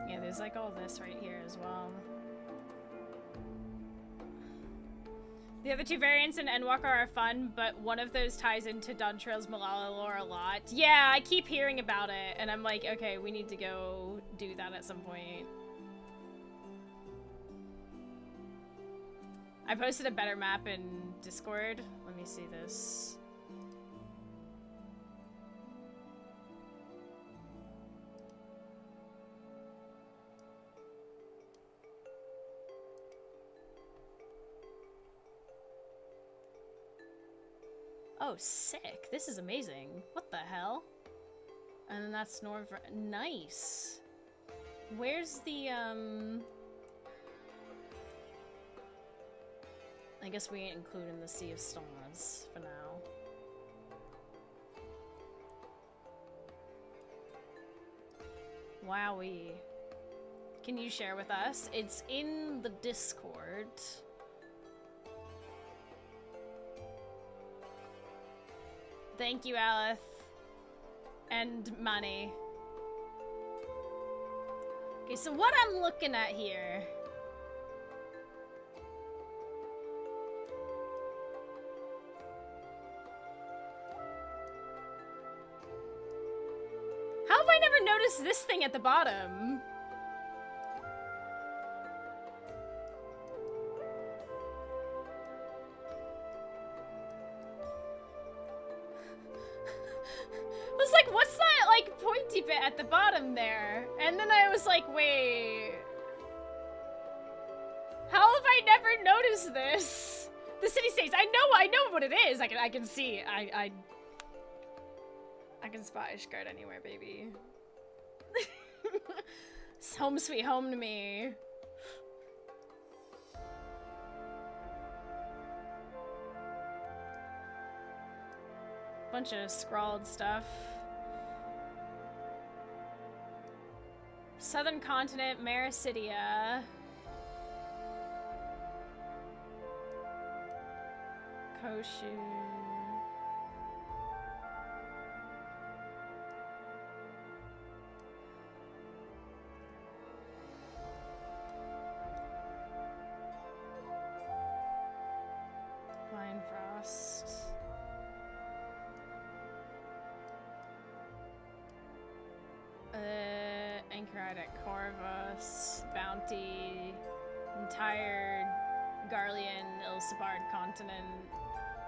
Yeah, there's like all this right here as well. The other two variants in Endwalker are fun, but one of those ties into Dawntrail's Malala lore a lot. Yeah, I keep hearing about it, and I'm like, okay, we need to go do that at some point. I posted a better map in Discord. Let me see this. Oh, sick. This is amazing. What the hell? And then that's Norv. Nice. Where's the, I guess we ain't including the Sea of Stars for now. Wowie. Can you share with us? It's in the Discord. Thank you, Aleph. And money. Okay, so what I'm looking at here. How have I never noticed this thing at the bottom? I was like, what's that, like, pointy bit at the bottom there? And then I was like, wait. How have I never noticed this? The city states, I know what it is. I can see. I can spot Ishgard anywhere, baby. It's home sweet home to me. Bunch of scrawled stuff. Southern continent, Maricidia. Koshu. Blind Frost. Anchorite at Corvus, Bounty, entire Garlean, Ilsabard continent.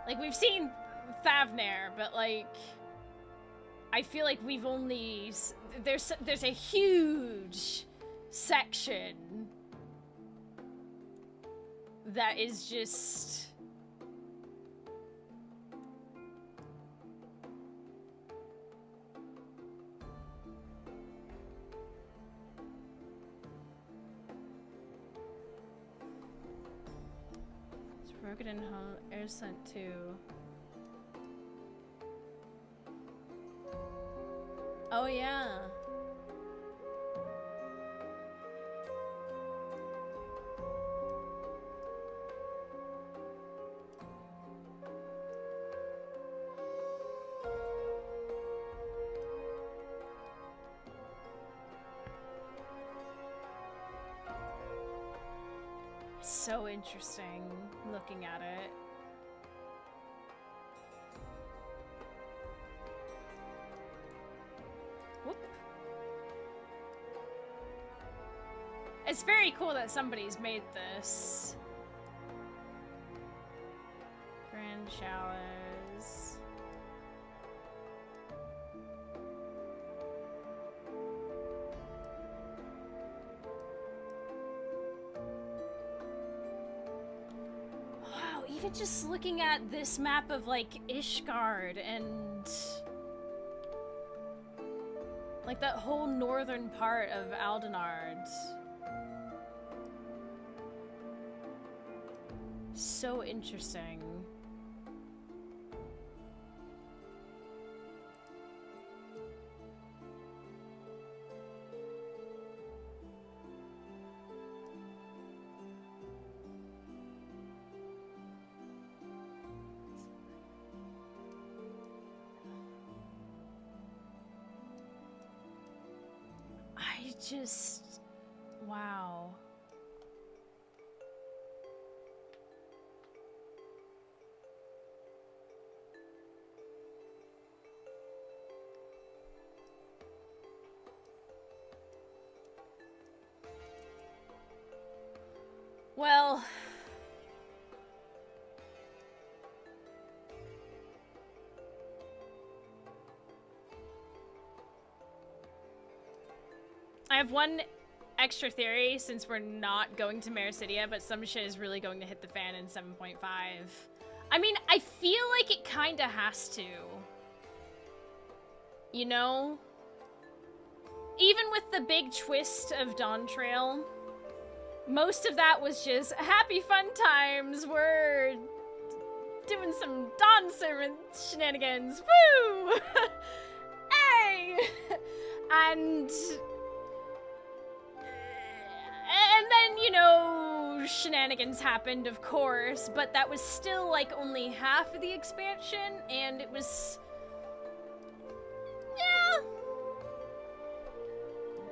Like, we've seen Thavnair, but like, I feel like we've only there's a huge section that is just broken in home air sent to. Oh yeah. So interesting looking at it. Whoop. It's very cool that somebody's made this. Grand showers. Even just looking at this map of like Ishgard and like that whole northern part of Aldenard. So interesting. Just, wow. Well, I have one extra theory since we're not going to Maricidia, but some shit is really going to hit the fan in 7.5. I mean, I feel like it kinda has to. You know? Even with the big twist of Dawn Trail, most of that was just happy fun times. We're doing some Dawn Servant shenanigans. Woo! Hey! And you know, shenanigans happened, of course, but that was still, like, only half of the expansion, and it was... yeah.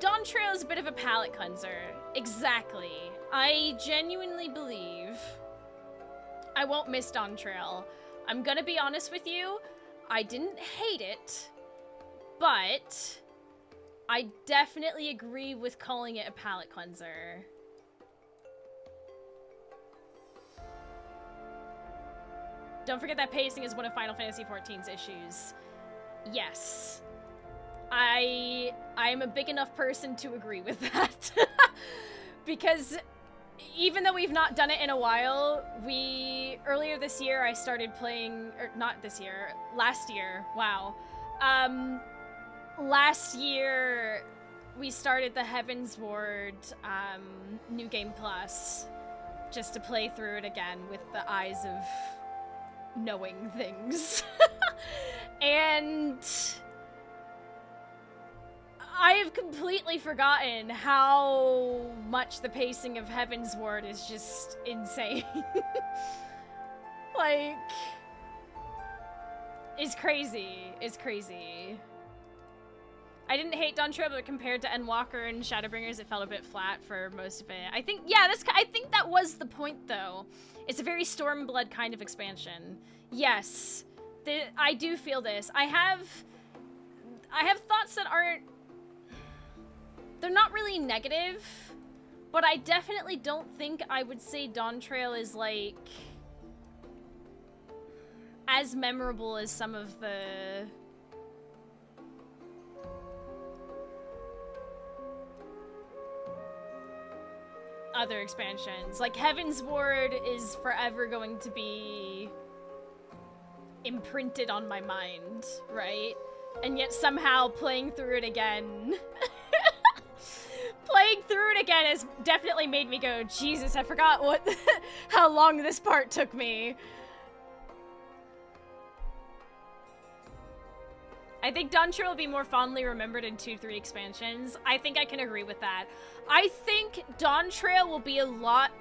Dawn Trail is a bit of a palate cleanser. Exactly. I genuinely believe I won't miss Dawn Trail. I'm gonna be honest with you, I didn't hate it, but I definitely agree with calling it a palate cleanser. Don't forget that pacing is one of Final Fantasy XIV's issues. Yes. I am a big enough person to agree with that. Because even though we've not done it in a while, earlier this year I started playing, or not this year, last year, wow. Last year we started the Heaven's Ward New Game Plus, just to play through it again with the eyes of knowing things. And I have completely forgotten how much the pacing of Heaven's Ward is just insane. Like, it's crazy. It's crazy. I didn't hate Dawn Trail, but compared to Endwalker and Shadowbringers, it felt a bit flat for most of it. I think, yeah, I think that was the point, though. It's a very Stormblood kind of expansion. Yes, I do feel this. I have thoughts that aren't... they're not really negative, but I definitely don't think I would say Dawn Trail is, like, as memorable as some of the... other expansions. Like, Heaven's Ward is forever going to be imprinted on my mind, right? And yet somehow playing through it again... playing through it again has definitely made me go, Jesus, I forgot how long this part took me. I think Dawn Trail will be more fondly remembered in 2-3 expansions. I think I can agree with that. I think Dawn Trail will be a lot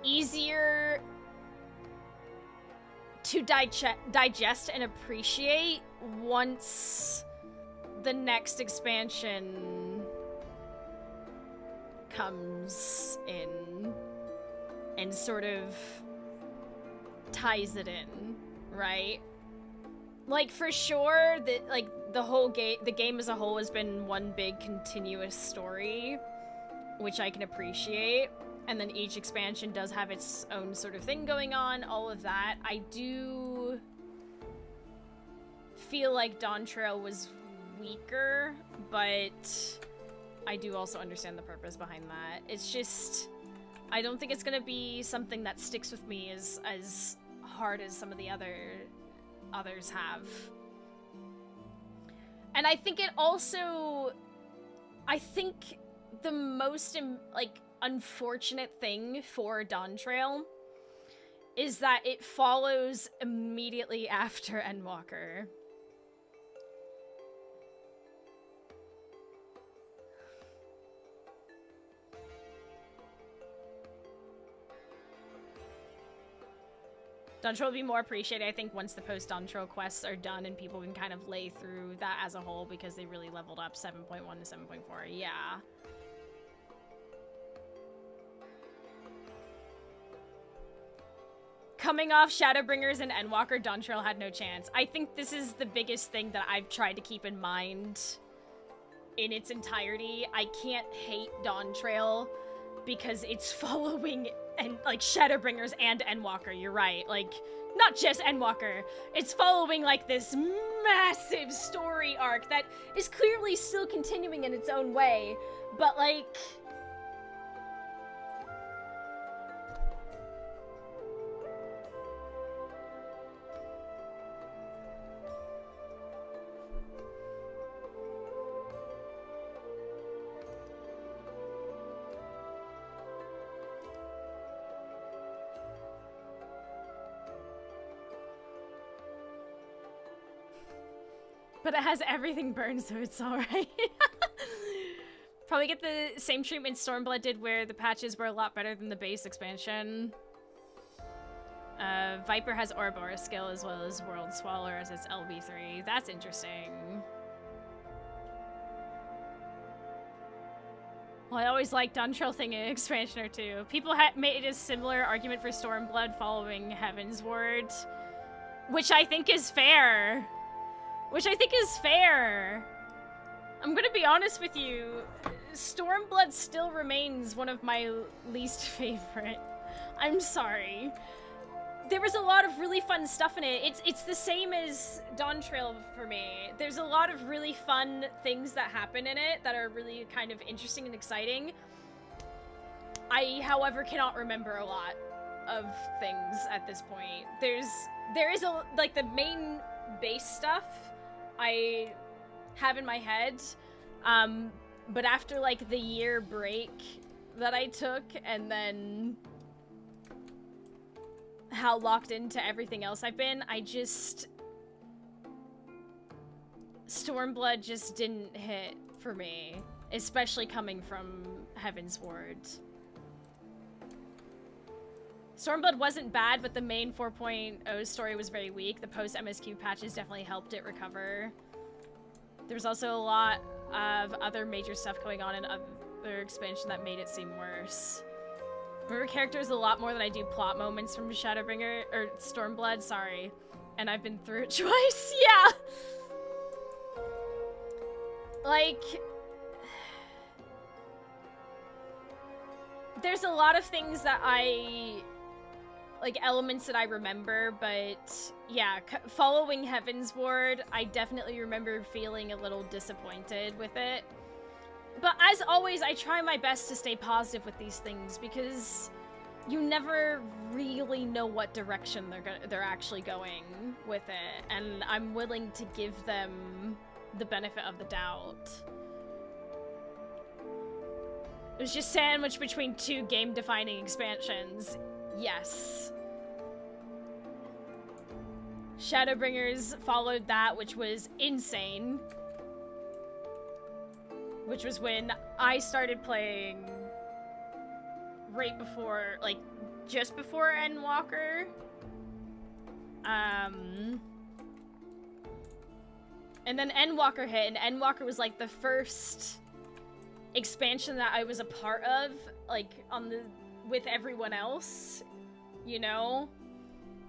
easier to digest and appreciate once the next expansion comes in and sort of ties it in, right? Like, for sure, the game as a whole has been one big continuous story, which I can appreciate. And then each expansion does have its own sort of thing going on, all of that. I do feel like Dawn Trail was weaker, but I do also understand the purpose behind that. It's just, I don't think it's gonna be something that sticks with me as hard as some of the others have. And I think it also, I think the most, like, unfortunate thing for Dawn Trail is that it follows immediately after Endwalker. Dawn Trail will be more appreciated, I think, once the post-Dawn Trail quests are done and people can kind of lay through that as a whole because they really leveled up 7.1 to 7.4. Yeah. Coming off Shadowbringers and Endwalker, Dawn Trail had no chance. I think this is the biggest thing that I've tried to keep in mind in its entirety. I can't hate Dawn Trail because it's following and like Shadowbringers and Endwalker, you're right. Like, not just Endwalker. It's following like this massive story arc that is clearly still continuing in its own way, but like... But it has everything burned, so it's alright. Probably get the same treatment Stormblood did, where the patches were a lot better than the base expansion. Viper has Ouroboros skill as well as World Swallower as its LB3. That's interesting. Well, I always liked Duntrill thing in expansion or two. People made a similar argument for Stormblood following Heaven's Ward, which I think is fair. I'm gonna be honest with you, Stormblood still remains one of my least favorite. I'm sorry. There was a lot of really fun stuff in it. It's the same as Dawntrail for me. There's a lot of really fun things that happen in it that are really kind of interesting and exciting. I, however, cannot remember a lot of things at this point. There is like the main base stuff I have in my head, but after like the year break that I took and then how locked into everything else I've been, Stormblood just didn't hit for me, especially coming from Heaven's Ward. Stormblood wasn't bad, but the main 4.0 story was very weak. The post-MSQ patches definitely helped it recover. There was also a lot of other major stuff going on in other expansion that made it seem worse. Remember characters a lot more than I do plot moments from Shadowbringer, or Stormblood, sorry. And I've been through it twice, yeah! Like, there's a lot of things that like elements that I remember, but yeah, following Heaven's Ward, I definitely remember feeling a little disappointed with it. But as always, I try my best to stay positive with these things because you never really know what direction they're actually going with it, and I'm willing to give them the benefit of the doubt. It was just sandwiched between two game-defining expansions. Yes. Shadowbringers followed that, which was insane. Which was when I started playing right before, like, just before Endwalker. And then Endwalker hit, and Endwalker was like the first expansion that I was a part of, like, with everyone else, you know?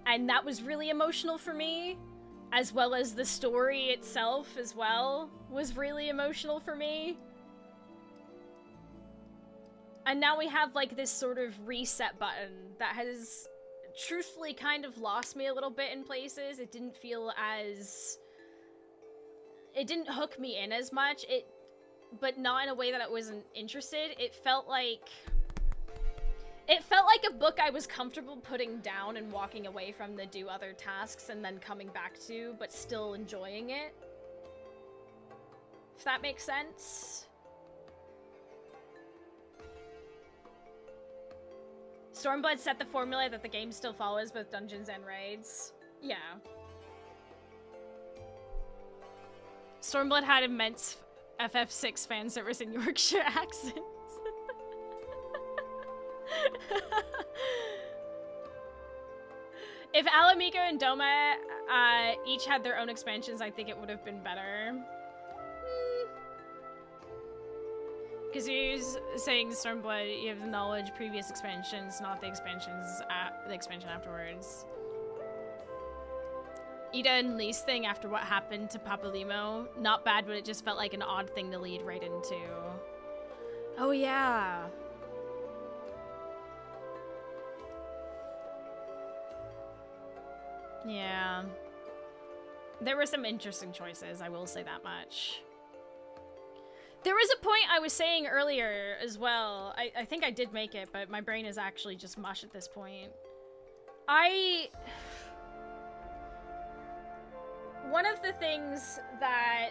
And that was really emotional for me, as well as the story itself as well was really emotional for me. And now we have like this sort of reset button that has truthfully kind of lost me a little bit in places. It didn't feel as... It didn't hook me in as much, but not in a way that I wasn't interested. It felt like a book I was comfortable putting down and walking away from to do other tasks and then coming back to, but still enjoying it. If that makes sense. Stormblood set the formula that the game still follows with dungeons and raids. Yeah. Stormblood had immense FF6 fan service in Yorkshire accents. If Alamico and Doma each had their own expansions, I think it would have been better. Because you're saying Stormblood, you have the knowledge previous expansions, not the expansions the expansion afterwards. Ida and Lee's thing after what happened to Papalimo, not bad, but it just felt like an odd thing to lead right into. Oh yeah. Yeah. There were some interesting choices, I will say that much. There was a point I was saying earlier as well. I think I did make it, but my brain is actually just mush at this point. One of the things that...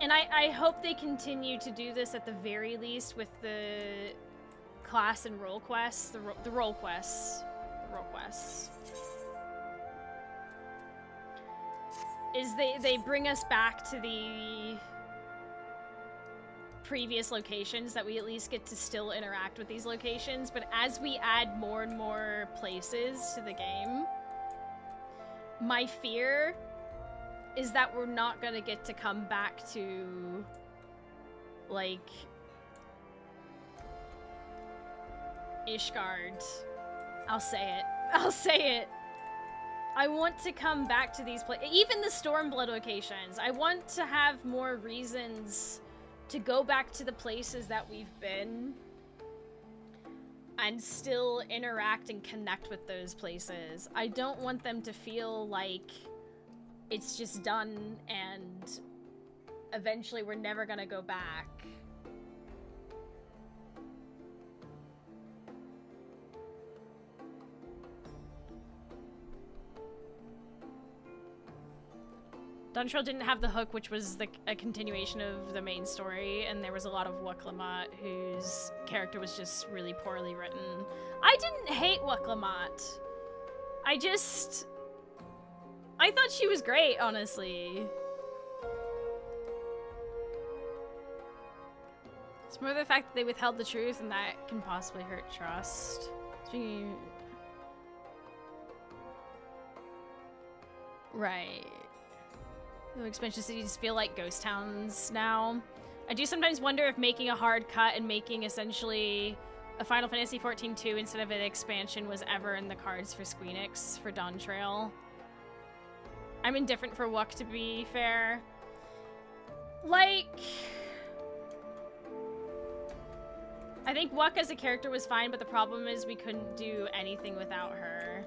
And I hope they continue to do this at the very least with the class and role quests. The role quests. Is they bring us back to previous locations, that we at least get to still interact with these locations, but as we add more and more places to the game, my fear is that we're not gonna get to come back to, like, Ishgard. I'll say it. I'll say it. I want to come back to these places, even the Stormblood locations. I want to have more reasons to go back to the places that we've been and still interact and connect with those places. I don't want them to feel like it's just done and eventually we're never gonna go back. Duntrail didn't have the hook, which was a continuation of the main story, and there was a lot of Wuklamat, whose character was just really poorly written. I didn't hate Wuklamat. I thought she was great, honestly. It's more the fact that they withheld the truth, and that can possibly hurt trust. Right. The expansion cities feel like ghost towns now. I do sometimes wonder if making a hard cut and making essentially a Final Fantasy XIV 2 instead of an expansion was ever in the cards for Squeenix for Dawntrail. I'm indifferent for Wuk, to be fair. Like, I think Wuk as a character was fine, but the problem is we couldn't do anything without her.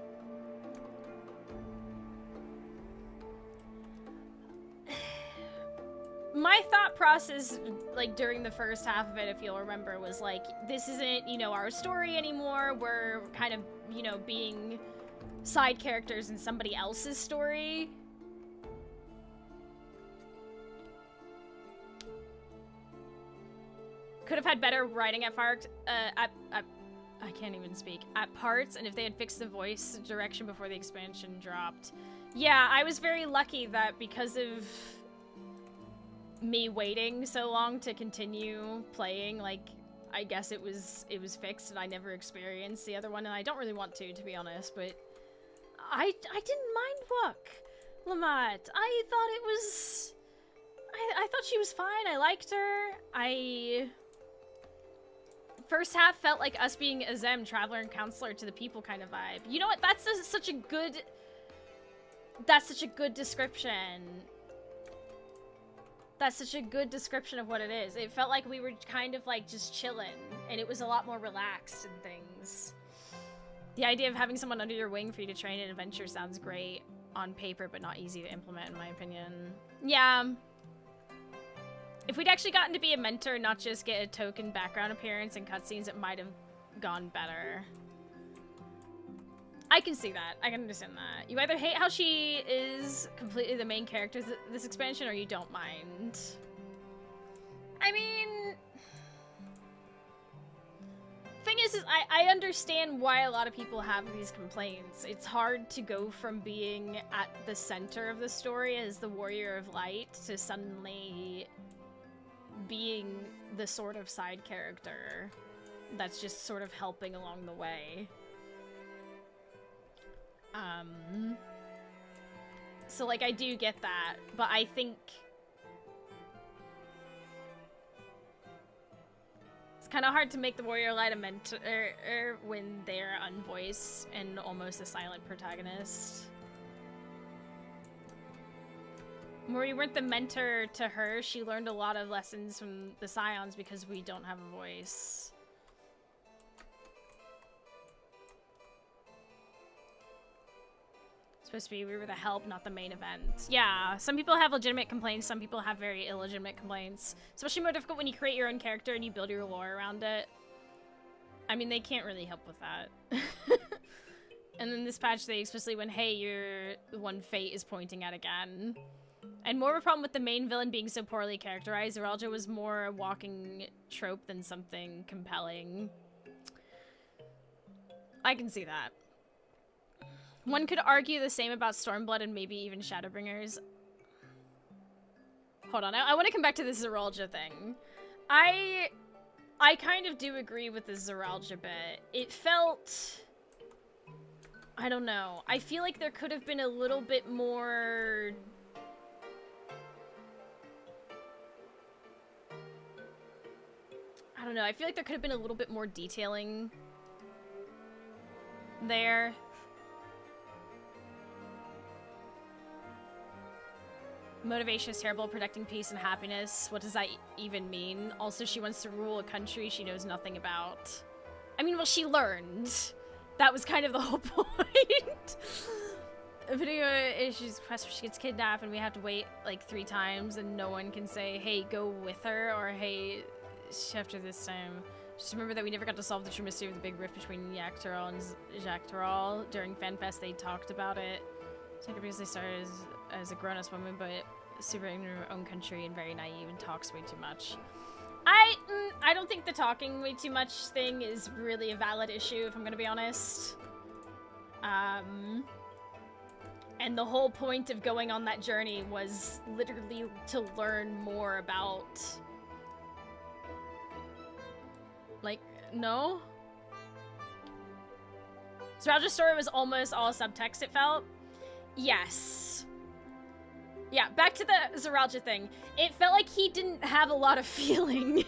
My thought process, like, during the first half of it, if you'll remember, was like, this isn't, you know, our story anymore. We're kind of, you know, being side characters in somebody else's story. Could have had better writing at I can't even speak. At parts, and if they had fixed the voice direction before the expansion dropped. Yeah, I was very lucky that because of me waiting so long to continue playing, like, I guess it was fixed and I never experienced the other one, and I don't really want to be honest, but I didn't mind Wuklamat. I thought it was I thought she was fine. I liked her. First half felt like us being Azem, traveler and counselor to the people kind of vibe. You know what? That's such a good description. That's such a good description of what it is. It felt like we were kind of like just chilling, and it was a lot more relaxed and things. The idea of having someone under your wing for you to train in adventure sounds great on paper, but not easy to implement in my opinion. Yeah. If we'd actually gotten to be a mentor and not just get a token background appearance and cutscenes, it might have gone better. I can see that. I can understand that. You either hate how she is completely the main character this expansion, or you don't mind. I mean, thing is I understand why a lot of people have these complaints. It's hard to go from being at the center of the story as the Warrior of Light to suddenly being the sort of side character that's just sort of helping along the way. So, like, I do get that, but I think it's kind of hard to make the Warrior Light a mentor when they're unvoiced and almost a silent protagonist. When we weren't the mentor to her, she learned a lot of lessons from the Scions because we don't have a voice. Supposed to be we were the help, not the main event. Yeah, some people have legitimate complaints, some people have very illegitimate complaints. Especially more difficult when you create your own character and you build your lore around it. I mean, they can't really help with that. And then this patch, they explicitly went, hey, you're the one fate is pointing at again. And more of a problem with the main villain being so poorly characterized. Zeralja was more a walking trope than something compelling. I can see that. One could argue the same about Stormblood and maybe even Shadowbringers. Hold on, I want to come back to this Zeralja thing. I kind of do agree with the Zeralja bit. It felt... I don't know. I feel like there could have been a little bit more... I don't know. I feel like there could have been a little bit more detailing there. Motivation is terrible, protecting peace and happiness. What does that even mean? Also, she wants to rule a country she knows nothing about. I mean, well, she learned. That was kind of the whole point. A video issues quest where she gets kidnapped and we have to wait like 3 times and no one can say, hey, go with her, or hey, after this time. Just remember that we never got to solve the true mystery of the big rift between Yaktaral and Jactaral. During FanFest, they talked about it. So because they started as a grown-ass woman, but super ignorant of her own country and very naive and talks way too much. I don't think the talking way too much thing is really a valid issue, if I'm gonna be honest. And the whole point of going on that journey was literally to learn more about... Like, no? Zeralja's story was almost all subtext, it felt. Yes. Yeah, back to the Zeralja thing. It felt like he didn't have a lot of feeling.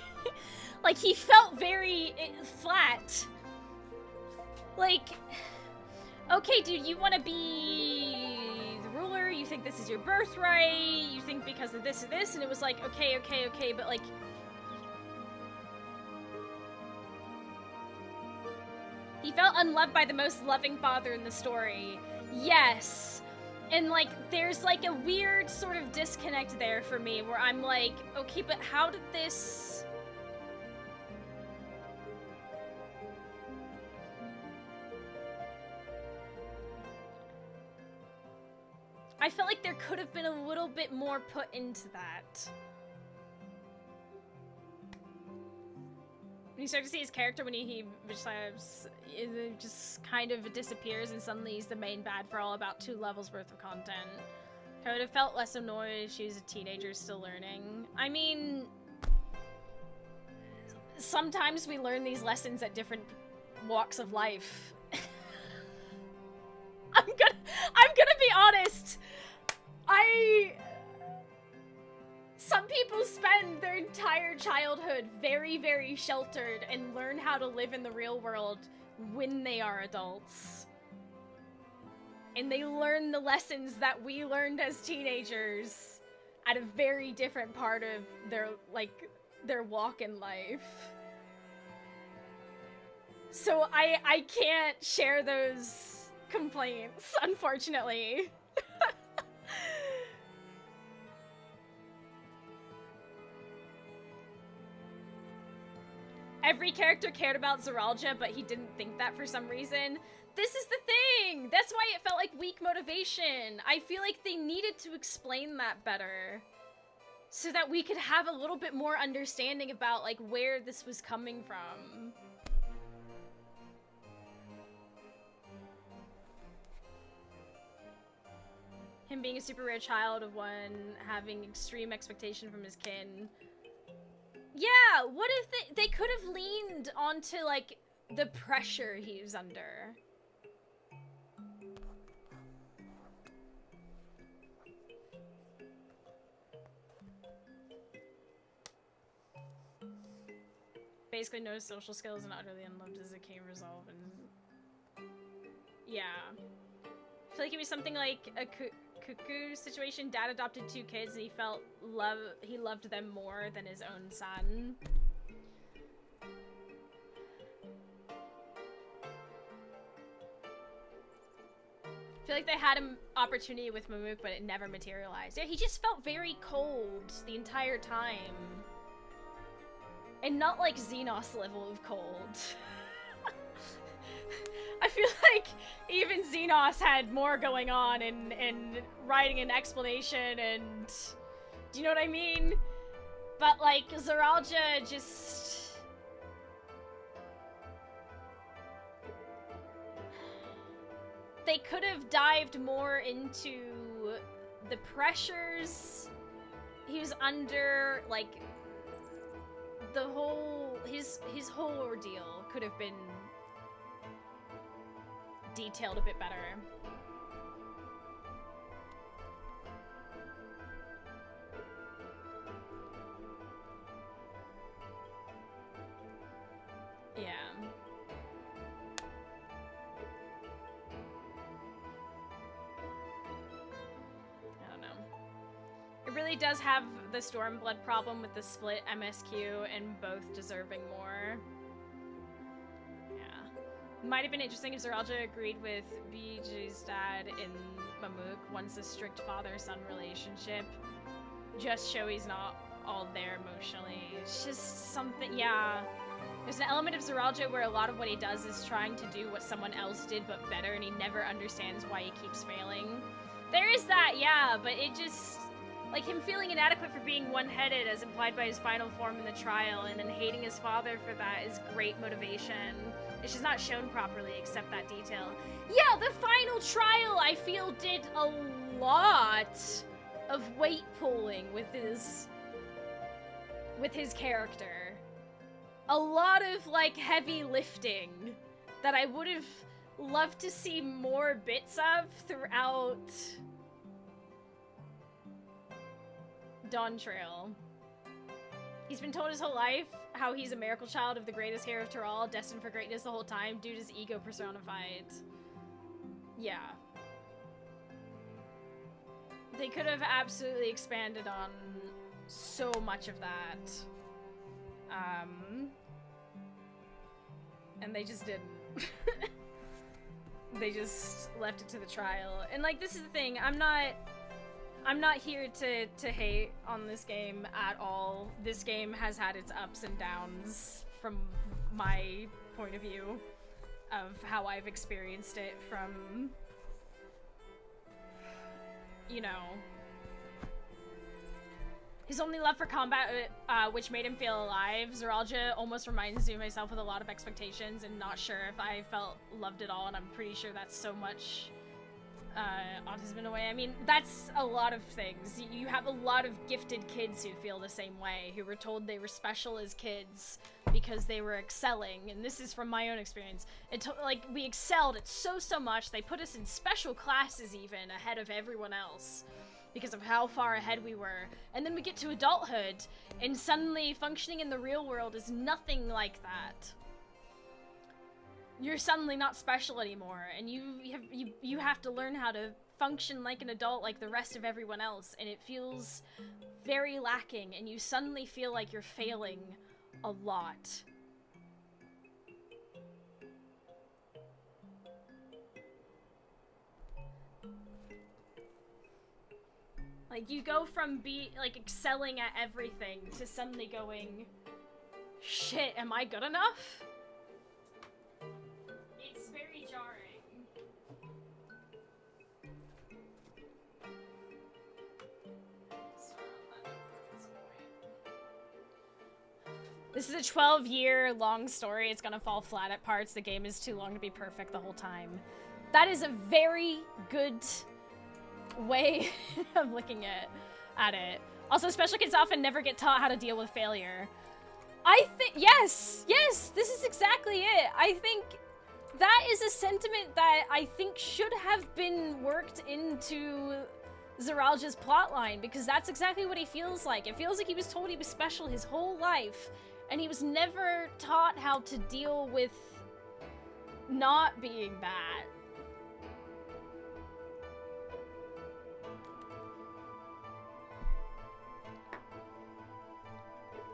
Like, he felt very flat. Like, okay, dude, you want to be the ruler? You think this is your birthright? You think because of this or this? And it was like, okay, but like... He felt unloved by the most loving father in the story. Yes. And, like, there's, like, a weird sort of disconnect there for me where I'm like, okay, but how did this... I felt like there could have been a little bit more put into that. When you start to see his character when he just kind of disappears and suddenly he's the main bad for all about 2 levels worth of content. I would have felt less annoyed if she was a teenager still learning. I mean, sometimes we learn these lessons at different walks of life. I'm gonna be honest. Some people spend their entire childhood very, very sheltered and learn how to live in the real world when they are adults. And they learn the lessons that we learned as teenagers at a very different part of their walk in life. So I can't share those complaints, unfortunately. Every character cared about Zeralja, but he didn't think that for some reason. This is the thing! That's why it felt like weak motivation. I feel like they needed to explain that better. So that we could have a little bit more understanding about, like, where this was coming from. Him being a super rare child of one, having extreme expectation from his kin. Yeah, what if they could have leaned onto, like, the pressure he was under? Basically, no social skills and utterly unloved as it came resolve, and... Yeah. I feel like it was something like a Cuckoo situation. Dad adopted 2 kids and he loved them more than his own son. I feel like they had an opportunity with Mamook, but it never materialized. Yeah, he just felt very cold the entire time. And not like Xenos level of cold. I feel like even Xenos had more going on and writing an explanation and... Do you know what I mean? But, like, Zeralja just... They could have dived more into the pressures he was under, like, the whole his whole ordeal could have been detailed a bit better. Yeah. I don't know. It really does have the Stormblood problem with the split MSQ and both deserving more. Yeah. Might have been interesting if Zeralja agreed with BG's dad in Mamuk once a strict father-son relationship. Just show he's not all there emotionally. It's just something, yeah. There's an element of Zeralja where a lot of what he does is trying to do what someone else did but better, and he never understands why he keeps failing. There is that, yeah, but it just... Like, him feeling inadequate for being one-headed, as implied by his final form in the trial, and then hating his father for that is great motivation. It's just not shown properly, except that detail. Yeah, the final trial, I feel, did a lot of weight pulling with his character. A lot of, like, heavy lifting that I would have loved to see more bits of throughout Dawn Trail. He's been told his whole life how he's a miracle child of the greatest hero of Tyral, destined for greatness the whole time, due to his ego personified. Yeah. They could have absolutely expanded on so much of that. And they just didn't. They just left it to the trial. And like, this is the thing, I'm not here to hate on this game at all. This game has had its ups and downs from my point of view of how I've experienced it from, you know, his only love for combat, which made him feel alive. Zeralja almost reminds me of myself with a lot of expectations and not sure if I felt loved at all, and I'm pretty sure that's so much autism in a way. I mean, that's a lot of things. You have a lot of gifted kids who feel the same way, who were told they were special as kids because they were excelling, and this is from my own experience. Like, we excelled at so much, they put us in special classes even ahead of everyone else because of how far ahead we were. And then we get to adulthood, and suddenly functioning in the real world is nothing like that. You're suddenly not special anymore, and you have to learn how to function like an adult like the rest of everyone else, and it feels very lacking, and you suddenly feel like you're failing a lot. Like, you go from excelling at everything to suddenly going, shit, am I good enough? It's very jarring. This is a 12-year long story. It's gonna fall flat at parts. The game is too long to be perfect the whole time. That is a very good way of looking at it. Also, special kids often never get taught how to deal with failure. I think, yes, this is exactly it. I think that is a sentiment that I think should have been worked into Zeralja's plotline, because that's exactly what he feels like. It feels like he was told he was special his whole life, and he was never taught how to deal with not being that.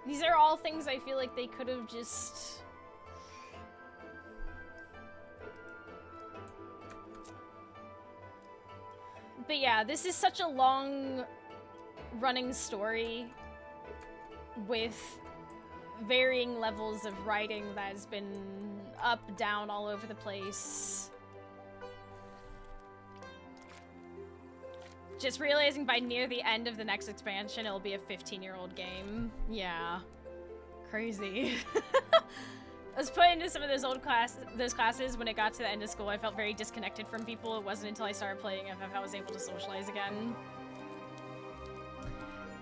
These are all things I feel like they could have just... But yeah, this is such a long-running story with varying levels of writing that has been up, down, all over the place. Just realizing by near the end of the next expansion, it'll be a 15-year-old game. Yeah. Crazy. I was put into some of those classes when it got to the end of school. I felt very disconnected from people. It wasn't until I started playing FF I was able to socialize again.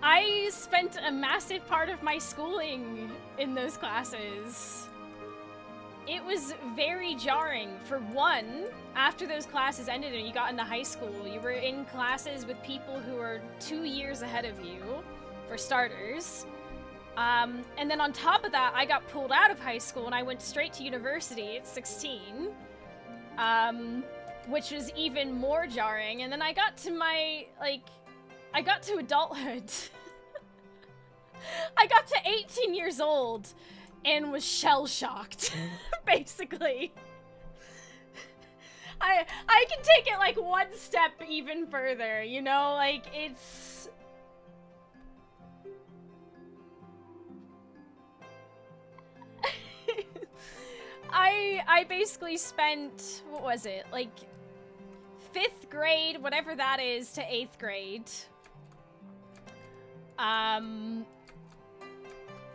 I spent a massive part of my schooling in those classes. It was very jarring. For one, after those classes ended and you got into high school, you were in classes with people who were 2 years ahead of you, for starters. And then on top of that, I got pulled out of high school and I went straight to university at 16, which was even more jarring. And then I got to I got to adulthood. I got to 18 years old and was shell-shocked, basically. I can take it like one step even further, you know? Like, it's... I basically spent, what was it, like 5th grade, whatever that is, to 8th grade,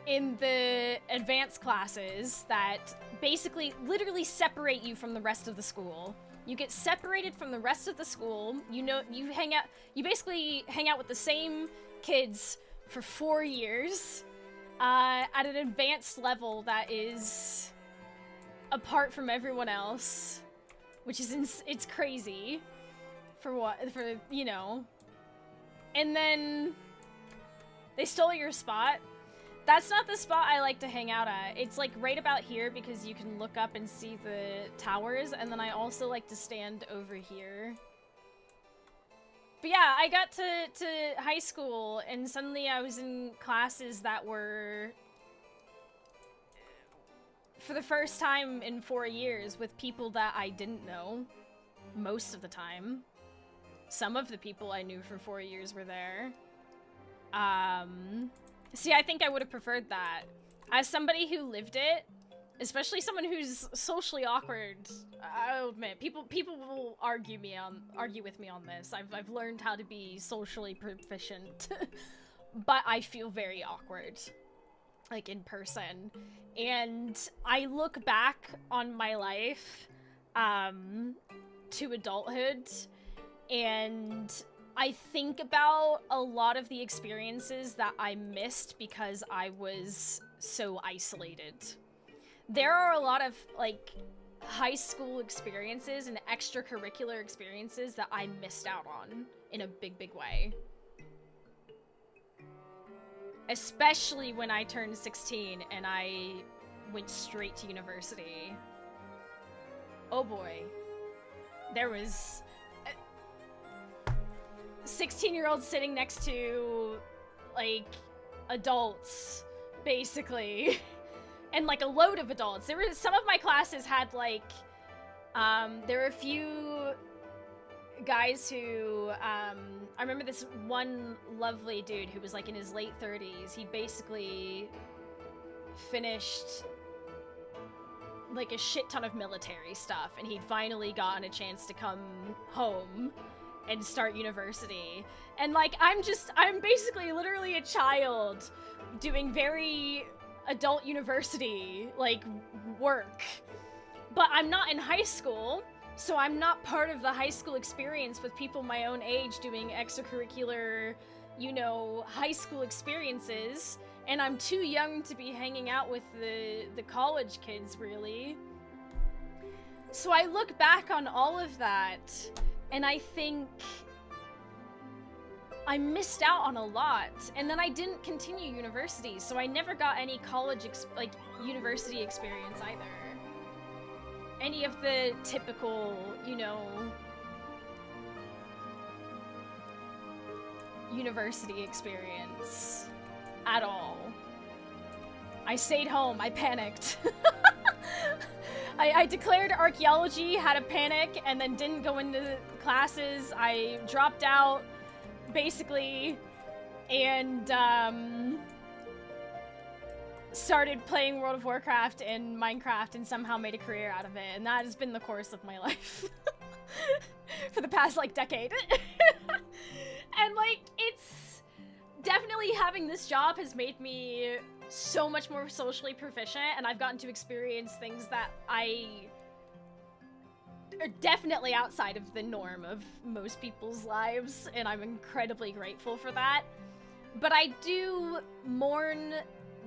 in the advanced classes that basically literally separate you from the rest of the school. You get separated from the rest of the school. You know, you basically hang out with the same kids for 4 years at an advanced level that is apart from everyone else, which is it's crazy for you know. And then they stole your spot. That's not the spot I like to hang out at. It's like right about here because you can look up and see the towers, and then I also like to stand over here. But yeah, I got to high school and suddenly I was in classes that were, for the first time in 4 years, with people that I didn't know most of the time. Some of the people I knew for 4 years were there. See, I think I would have preferred that. As somebody who lived it, especially someone who's socially awkward, I'll admit, people will argue with me on this. I've learned how to be socially proficient, but I feel very awkward, like in person. And I look back on my life, to adulthood, and I think about a lot of the experiences that I missed because I was so isolated. There are a lot of, like, high school experiences and extracurricular experiences that I missed out on in a big, big way. Especially when I turned 16 and I went straight to university. Oh boy. There was 16-year-olds sitting next to, like, adults, basically. And, like, a load of adults. There were, some of my classes had, like, there were a few guys who, I remember this one lovely dude who was, like, in his late 30s. He basically finished, like, a shit ton of military stuff, and he'd finally gotten a chance to come home and start university. And, like, I'm basically literally a child doing very adult university, like, work. But I'm not in high school, so I'm not part of the high school experience with people my own age doing extracurricular, you know, high school experiences. And I'm too young to be hanging out with the college kids, really. So I look back on all of that, and I think I missed out on a lot. And then I didn't continue university, so I never got any college, university experience either. Any of the typical, you know, university experience at all. I stayed home. I panicked. I declared archaeology, had a panic, and then didn't go into classes. I dropped out, basically, and started playing World of Warcraft and Minecraft and somehow made a career out of it. And that has been the course of my life for the past, like, decade. And, like, it's definitely, having this job has made me so much more socially proficient, and I've gotten to experience things that are definitely outside of the norm of most people's lives, and I'm incredibly grateful for that. But I do mourn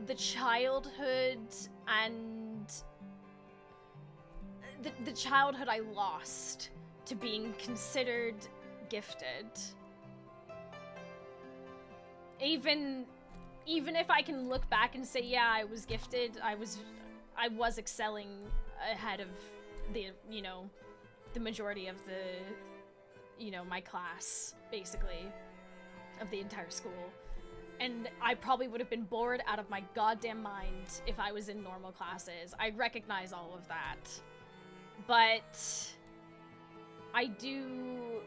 the childhood and the childhood I lost to being considered gifted. Even if I can look back and say, yeah, I was gifted, I was excelling ahead of the, you know, the majority of the, you know, my class, basically, of the entire school. And I probably would have been bored out of my goddamn mind if I was in normal classes. I recognize all of that. But I do...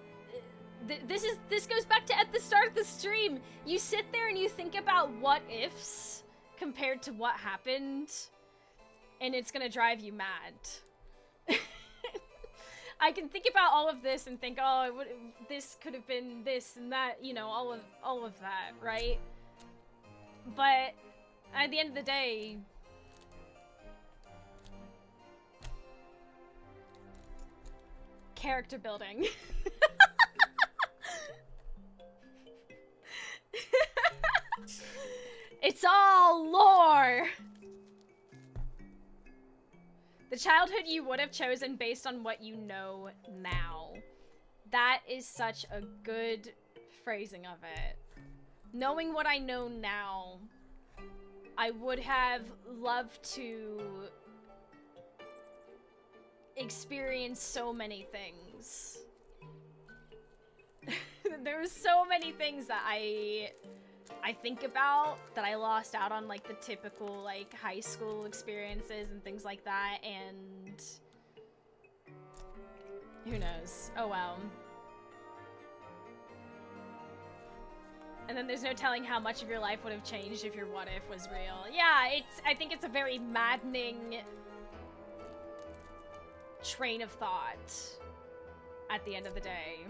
This goes back to at the start of the stream. You sit there and you think about what ifs compared to what happened, and it's gonna drive you mad. I can think about all of this and think, oh, this could have been this and that, you know, all of that, right? But at the end of the day, character building. It's all lore! The childhood you would have chosen based on what you know now. That is such a good phrasing of it. Knowing what I know now, I would have loved to experience so many things. There were so many things that I think about that I lost out on, like the typical like high school experiences and things like that, and who knows? Oh well. And then there's no telling how much of your life would have changed if your what if was real. Yeah, I think it's a very maddening train of thought at the end of the day.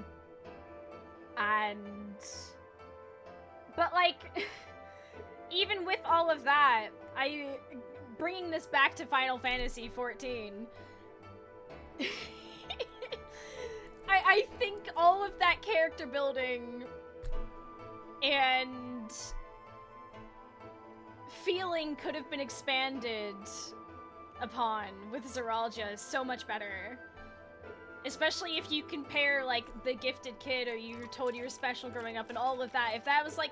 But like, even with all of that, bringing this back to Final Fantasy XIV, I think all of that character building and feeling could have been expanded upon with Zeralja so much better. Especially if you compare, like, the gifted kid, or you were told you were special growing up and all of that. If that was, like,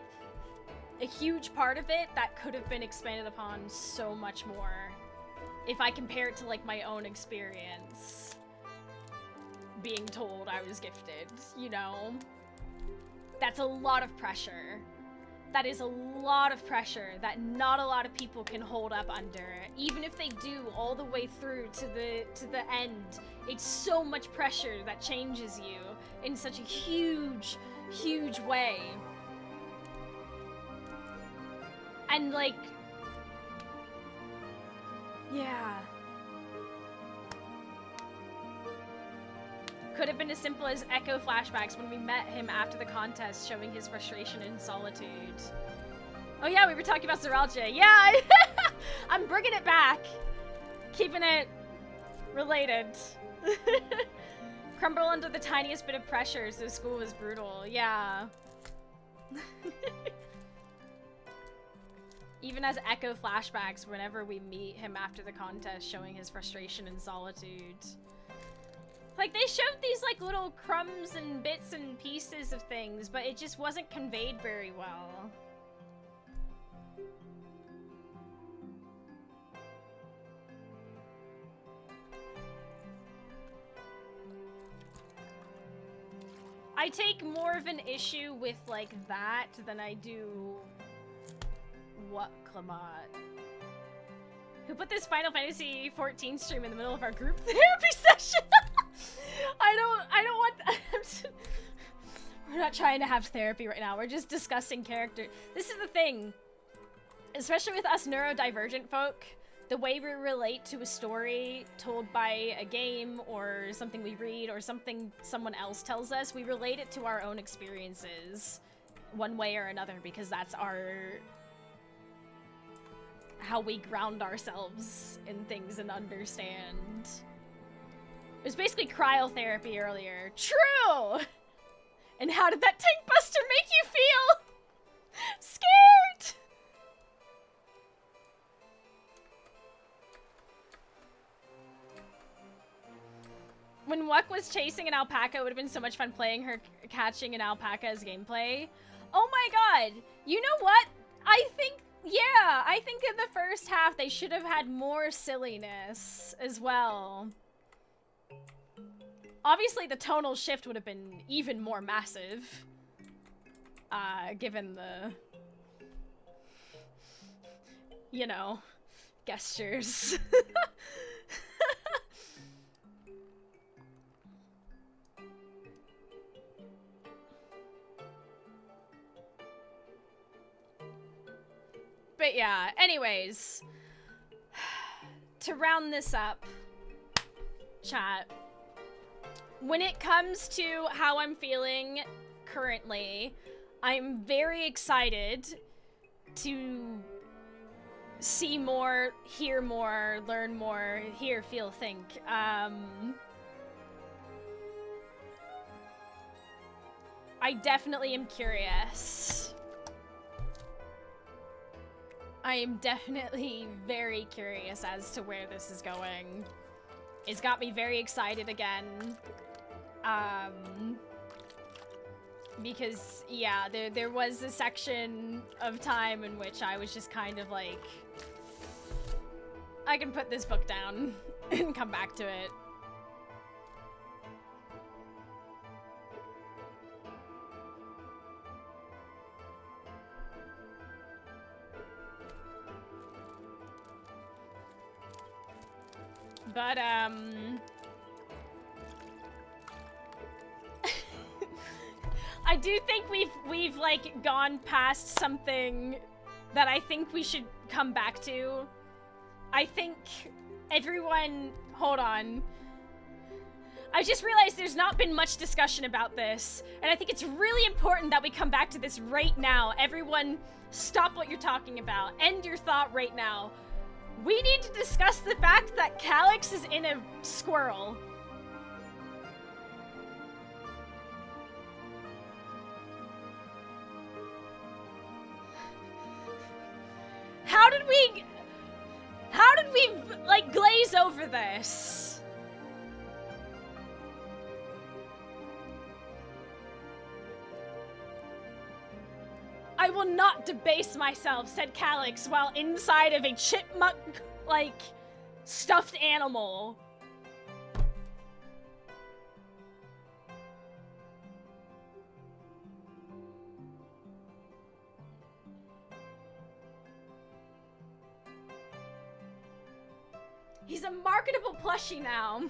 a huge part of it, that could have been expanded upon so much more. If I compare it to, like, my own experience being told I was gifted, you know? That's a lot of pressure. That is a lot of pressure that not a lot of people can hold up under. Even if they do all the way through to the end, it's so much pressure that changes you in such a huge, huge way. And like, yeah. Could have been as simple as echo flashbacks when we met him after the contest, showing his frustration and solitude. Oh yeah, we were talking about Zeralja. Yeah, I'm bringing it back. Keeping it related. Crumble under the tiniest bit of pressure, so school was brutal. Yeah. Even as echo flashbacks whenever we meet him after the contest, showing his frustration and solitude. Like, they showed these, like, little crumbs and bits and pieces of things, but it just wasn't conveyed very well. I take more of an issue with, like, that than I do... What, Clement? Who put this Final Fantasy XIV stream in the middle of our group therapy session? I don't want that. We're not trying to have therapy right now. We're just discussing character. This is the thing. Especially with us neurodivergent folk, the way we relate to a story told by a game or something we read or something someone else tells us, we relate it to our own experiences one way or another, because that's how we ground ourselves in things and understand. It was basically cryotherapy earlier. True! And how did that tank buster make you feel? Scared! When Wuck was chasing an alpaca, it would have been so much fun playing her catching an alpaca as gameplay. Oh my god! You know what? I think in the first half they should have had more silliness as well. Obviously the tonal shift would have been even more massive. Given the... you know, gestures. But yeah, anyways, to round this up, chat, when it comes to how I'm feeling currently, I'm very excited to see more, hear more, learn more, hear, feel, think. I definitely am curious. I am definitely very curious as to where this is going. It's got me very excited again. Because, yeah, there was a section of time in which I was just kind of like, I can put this book down and come back to it. But, I do think we've like gone past something that I think we should come back to. I think everyone, hold on. I just realized there's not been much discussion about this, and I think it's really important that we come back to this right now. Everyone, stop what you're talking about. End your thought right now. We need to discuss the fact that Calyx is in a squirrel. How did we like glaze over this? I will not debase myself, said Calyx, while inside of a chipmunk, like, stuffed animal. He's a marketable plushie now.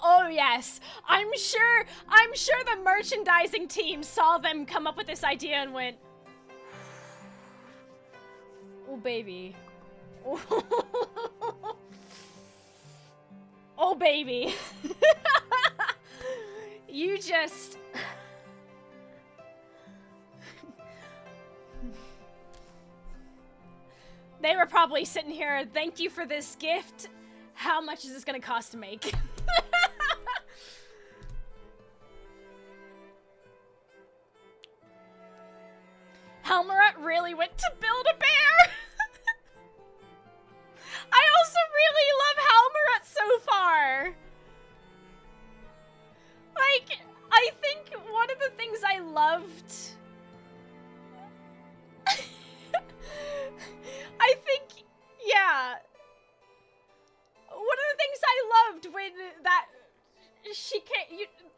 Oh yes, I'm sure the merchandising team saw them come up with this idea and went, oh baby. Oh baby. You just... They were probably sitting here, thank you for this gift. How much is this gonna cost to make? Helmuret really went to build a bear. I also really love Helmuret so far. Like, I think one of the things I loved... I think, yeah. One of the things I loved when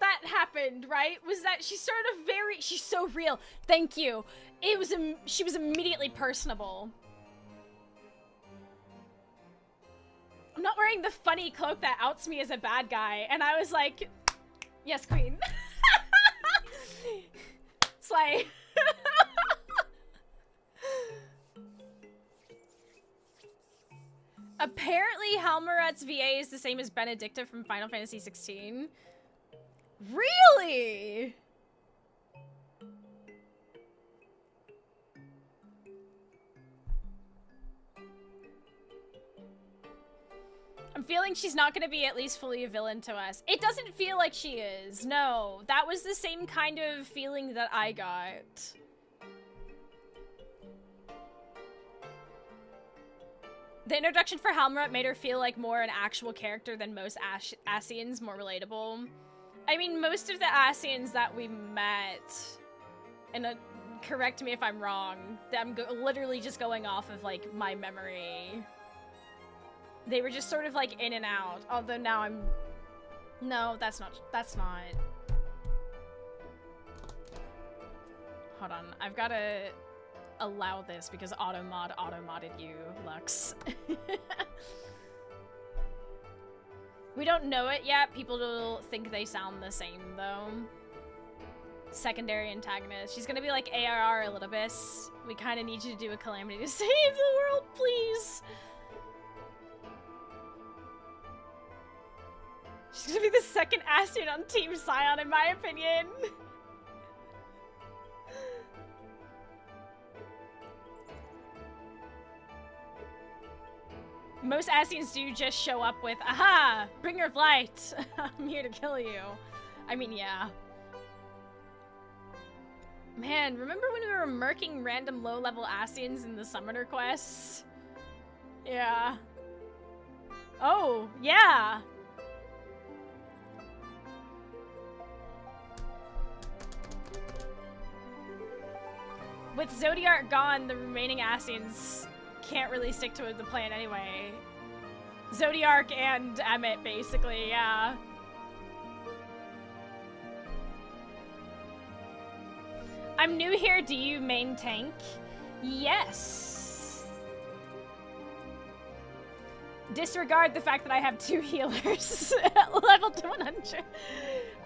that happened, right, was that she's sort of she's so real. Thank you. She was immediately personable. I'm not wearing the funny cloak that outs me as a bad guy, and I was like, yes, queen. Slay. Apparently, Helmuret's VA is the same as Benedicta from Final Fantasy 16. Really? I'm feeling she's not going to be at least fully a villain to us. It doesn't feel like she is. No, that was the same kind of feeling that I got. The introduction for Halmrut made her feel like more an actual character than most Ascians, more relatable. I mean, most of the Ascians that we met, and correct me if I'm wrong, I'm literally just going off of, like, my memory. They were just sort of, like, in and out, although now I'm... No, that's not... Hold on, I've gotta allow this because auto-modded you, Lux. We don't know it yet. People will think they sound the same, though. Secondary antagonist. She's gonna be like ARR Elidibus. We kind of need you to do a calamity to save the world, please. She's gonna be the second Ascian on Team Scion, in my opinion. Most Ascians do just show up with, aha, bringer of light. I'm here to kill you. I mean, yeah. Man, remember when we were murking random low-level Ascians in the summoner quests? Yeah. Oh, yeah. With Zodiark gone, the remaining Ascians can't really stick to the plan anyway. Zodiark and Emmett, basically, yeah. I'm new here, do you main tank? Yes. Disregard the fact that I have 2 healers at level 100.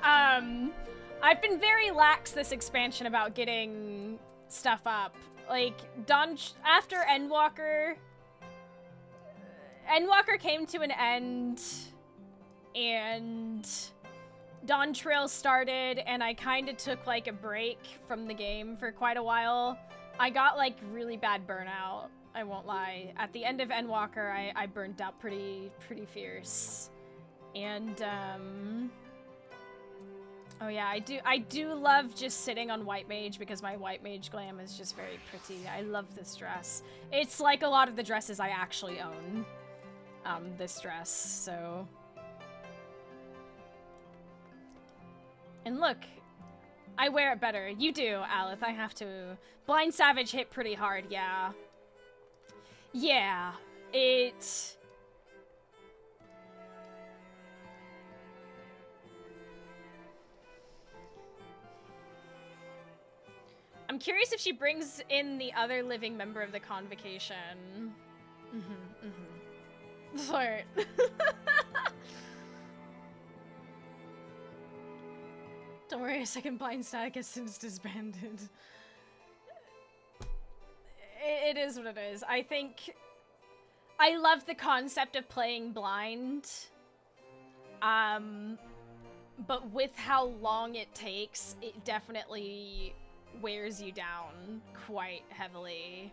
I've been very lax this expansion about getting stuff up. Like, after Endwalker came to an end, and Dawn Trail started, and I kind of took, like, a break from the game for quite a while. I got, like, really bad burnout, I won't lie. At the end of Endwalker, I burnt out pretty fierce. And, oh yeah, I do love just sitting on White Mage because my White Mage glam is just very pretty. I love this dress. It's like a lot of the dresses I actually own, this dress, so. And look, I wear it better. You do, Alith, I have to. Blind Savage hit pretty hard, yeah. Yeah, it... I'm curious if she brings in the other living member of the Convocation. Flirt. Don't worry, a second blind static has since disbanded. It is what it is. I think... I love the concept of playing blind. But with how long it takes, it definitely wears you down quite heavily.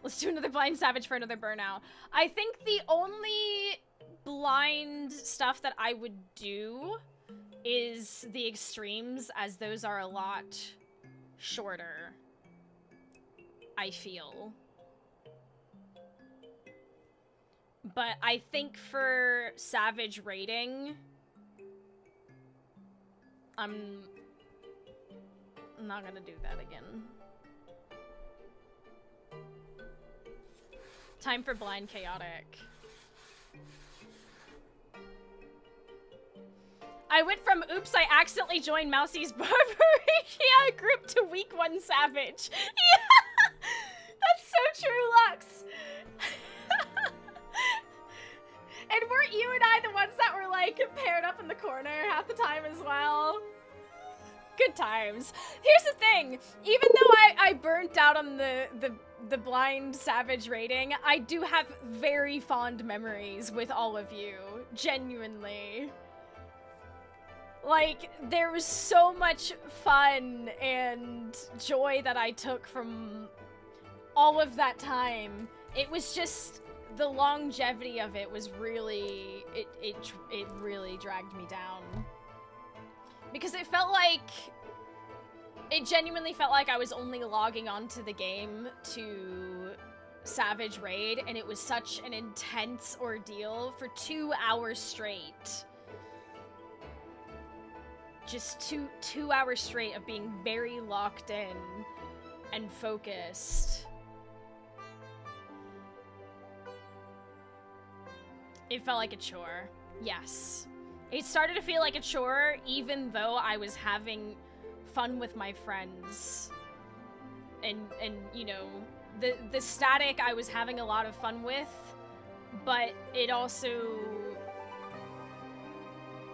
Let's do another Blind Savage for another burnout. I think the only blind stuff that I would do is the extremes, as those are a lot shorter, I feel. But I think for Savage rating, I'm not gonna do that again. Time for Blind Chaotic. I went from oops, I accidentally joined Mousie's Barbaria group to week 1 Savage. Yeah! That's so true, Lux! And weren't you and I the ones that were like paired up in the corner half the time as well? Good times. Here's the thing, even though I burnt out on the Blind Savage rating, I do have very fond memories with all of you, genuinely. Like, there was so much fun and joy that I took from all of that time. It was just, the longevity of it was really, it really dragged me down. Because it felt like, it genuinely felt like I was only logging onto the game to Savage raid, and it was such an intense ordeal for 2 hours straight. Just two hours straight of being very locked in and focused. It felt like a chore. Yes. It started to feel like a chore even though I was having fun with my friends. And you know, the static I was having a lot of fun with, but it also,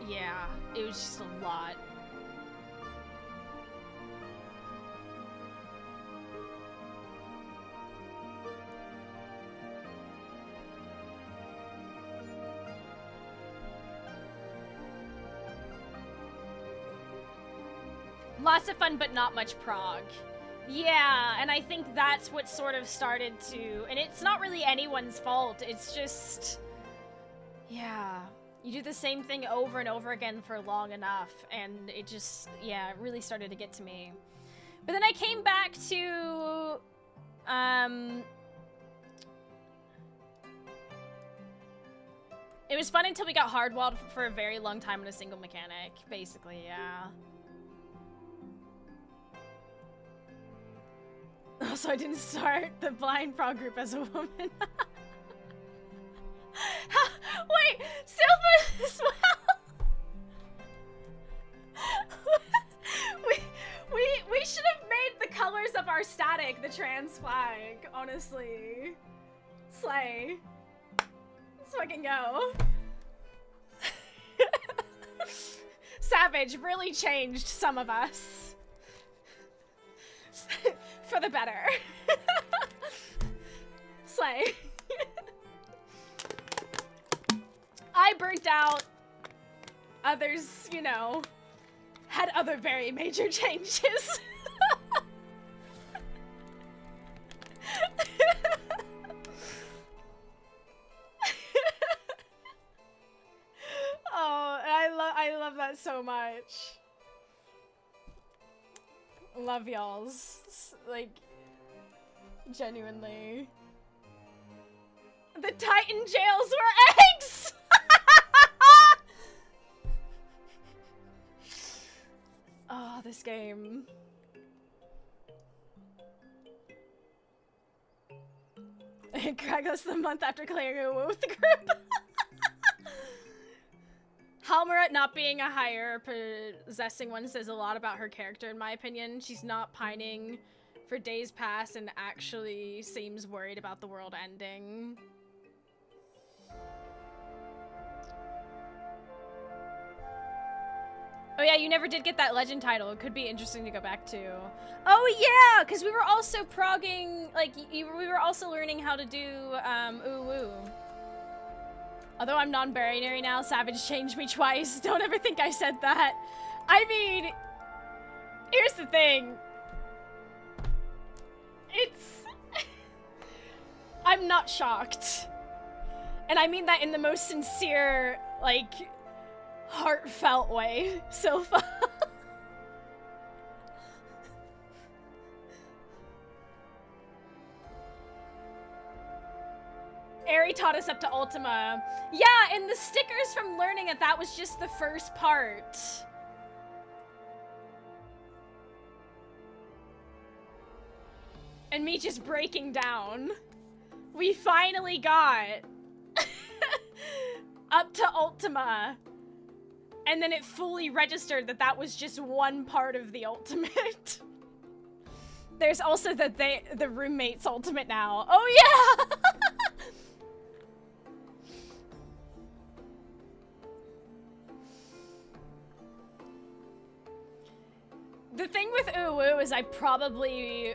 yeah, it was just a lot. Lots of fun, but not much prog. Yeah, and I think that's what sort of started to... And it's not really anyone's fault, it's just... Yeah. You do the same thing over and over again for long enough, and it just, yeah, it really started to get to me. But then I came back to... It was fun until we got hardwalled for a very long time on a single mechanic, basically, yeah. Also, I didn't start the blind prog group as a woman. Wait, Silver as well? we should have made the colors of our static the trans flag, honestly. Slay. Let's fucking go. Savage really changed some of us. For the better. Slay. I burnt out. Others, you know, had other very major changes. Oh, I love that so much. Love y'alls. Like, genuinely. The Titan jails were eggs! Oh, this game. Cragless the month after clearing a woo with the group. Halmaret not being a higher possessing one says a lot about her character, in my opinion. She's not pining for days past and actually seems worried about the world ending. Oh yeah, you never did get that legend title. It could be interesting to go back to. Oh yeah, because we were also progging, like, we were also learning how to do ooh woo. Although I'm non-binary now, Savage changed me twice. Don't ever think I said that. I mean, here's the thing. I'm not shocked. And I mean that in the most sincere, like, heartfelt way, Silpha. Eri taught us up to Ultima. Yeah, and the stickers from learning it, that was just the first part. And me just breaking down. We finally got up to Ultima. And then it fully registered that that was just one part of the ultimate. There's also the roommate's ultimate now. Oh yeah! The thing with Uwu is I probably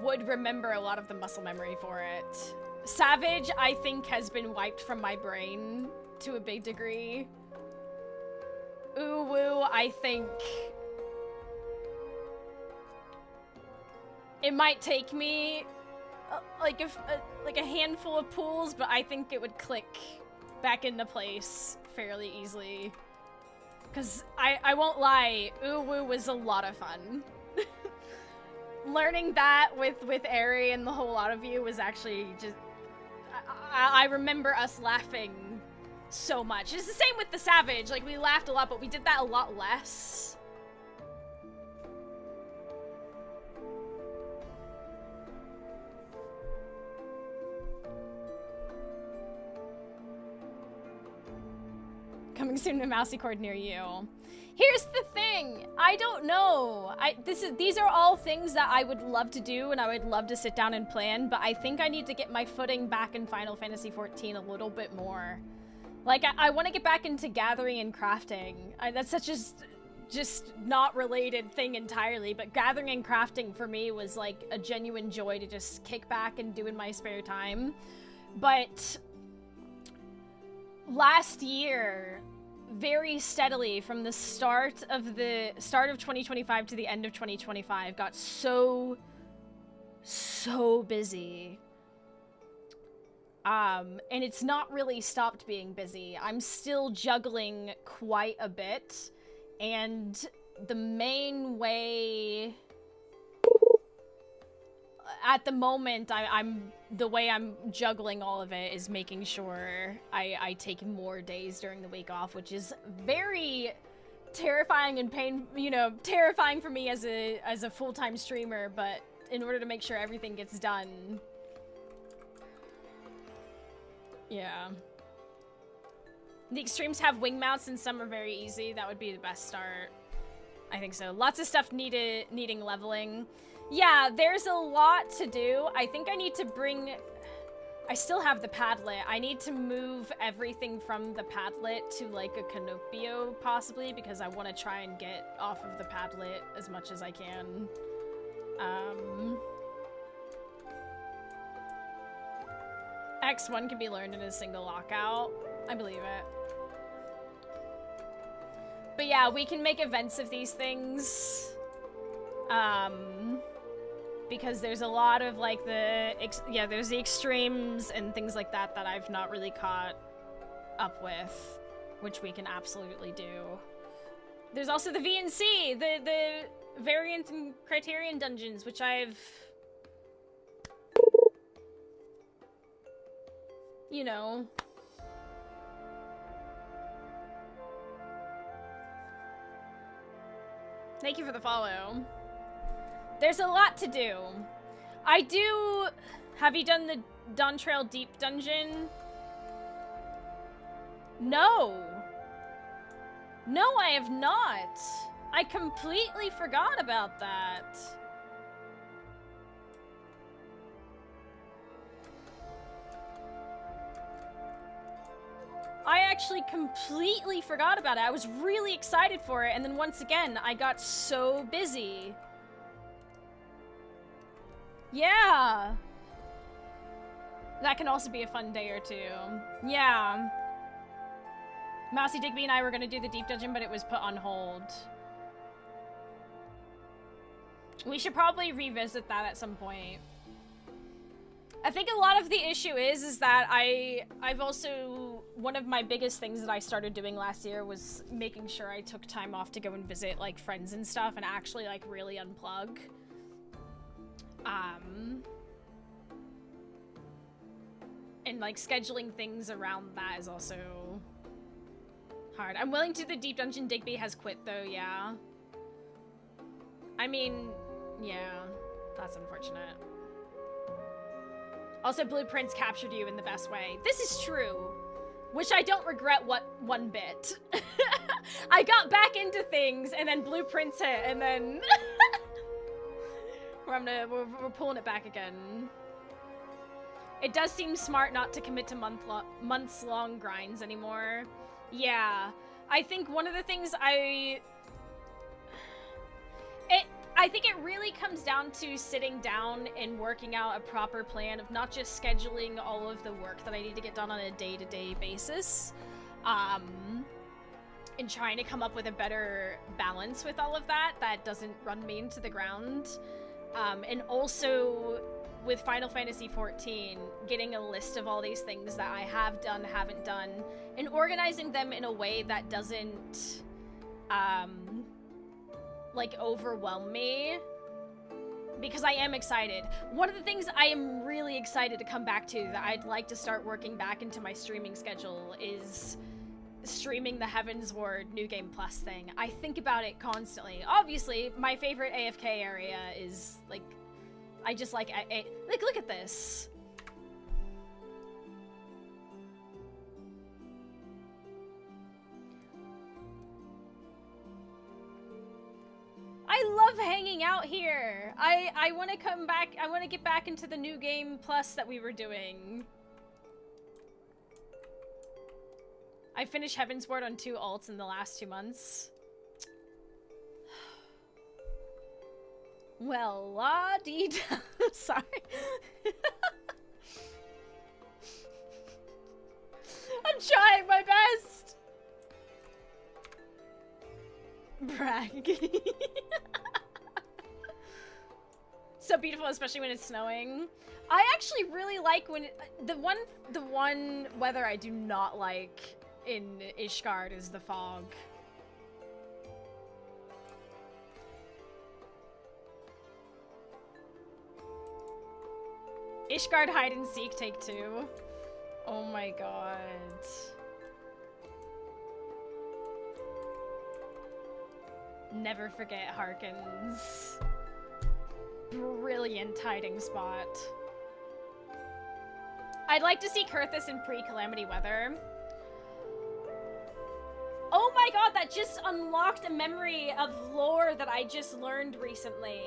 would remember a lot of the muscle memory for it. Savage, I think, has been wiped from my brain to a big degree. Uwu, I think it might take me like a handful of pulls, but I think it would click back into place fairly easily. Because I won't lie, Uwu was a lot of fun. learning that with Eri and the whole lot of you was actually just... I remember us laughing so much. It's the same with the Savage. Like, we laughed a lot, but we did that a lot less. Coming soon to Mousy Cord near you. Here's the thing, I don't know. These are all things that I would love to do and I would love to sit down and plan, but I think I need to get my footing back in Final Fantasy XIV a little bit more. Like, I want to get back into gathering and crafting. That's such a just not related thing entirely, but gathering and crafting for me was like a genuine joy to just kick back and do in my spare time. But last year, very steadily from the start of 2025 to the end of 2025, got so busy. And it's not really stopped being busy. I'm still juggling quite a bit, and the main way at the moment the way I'm juggling all of it is making sure I take more days during the week off, which is very terrifying and terrifying for me as a full-time streamer, but in order to make sure everything gets done. Yeah. The extremes have wing mounts and some are very easy. That would be the best start. I think so. Lots of stuff needing leveling. Yeah, there's a lot to do. I think I need to bring... I still have the Padlet. I need to move everything from the Padlet to like a Canopio, possibly, because I want to try and get off of the Padlet as much as I can. X1 can be learned in a single lockout. I believe it. But yeah, we can make events of these things. Because there's a lot of like there's the extremes and things like that that I've not really caught up with, which we can absolutely do. There's also the VNC, the variant and criterion dungeons, which I've, you know, thank you for the follow. There's a lot to do. Have you done the Dawn Trail Deep Dungeon? No. No, I have not. I completely forgot about that. I actually completely forgot about it. I was really excited for it, and then once again, I got so busy. Yeah. That can also be a fun day or two. Yeah. Mousy, Digby, and I were gonna do the deep dungeon, but it was put on hold. We should probably revisit that at some point. I think a lot of the issue is that I've also, one of my biggest things that I started doing last year was making sure I took time off to go and visit like friends and stuff and actually like really unplug. And like scheduling things around that is also hard. I'm willing to do the deep dungeon. Digby has quit though, yeah. I mean, yeah, that's unfortunate. Also, Blueprints captured you in the best way. This is true, which I don't regret one bit. I got back into things and then Blueprints hit and then we're pulling it back again. It does seem smart not to commit to months-long grinds anymore. Yeah, I think one of the things I think it really comes down to sitting down and working out a proper plan of not just scheduling all of the work that I need to get done on a day-to-day basis, and trying to come up with a better balance with all of that doesn't run me into the ground. And also, with Final Fantasy XIV, getting a list of all these things that I have done, haven't done, and organizing them in a way that doesn't, like, overwhelm me. because I am excited. One of the things I am really excited to come back to that I'd like to start working back into my streaming schedule is streaming the Heavensward New Game Plus thing. I think about it constantly. Obviously, my favorite AFK area is, like, I just like, like, look at this. I love hanging out here. I want to come back. I want to get back into the New Game Plus that we were doing. I finished Heavensward on 2 alts in the last 2 months. Well, la-dee-da. Sorry. I'm trying my best. Brag. So beautiful, especially when it's snowing. I actually really like when the one weather I do not like in Ishgard is the fog. Ishgard hide and seek take 2. Oh my god. Never forget Harkins. Brilliant hiding spot. I'd like to see Kurthus in pre-calamity weather. Oh my god, that just unlocked a memory of lore that I just learned recently.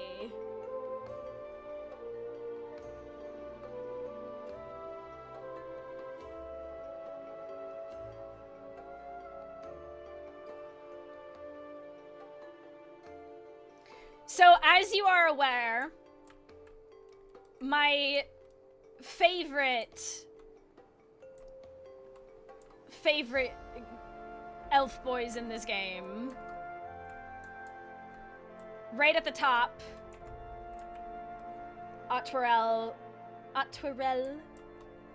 So, as you are aware, my favorite elf boys in this game, right at the top, Atwarel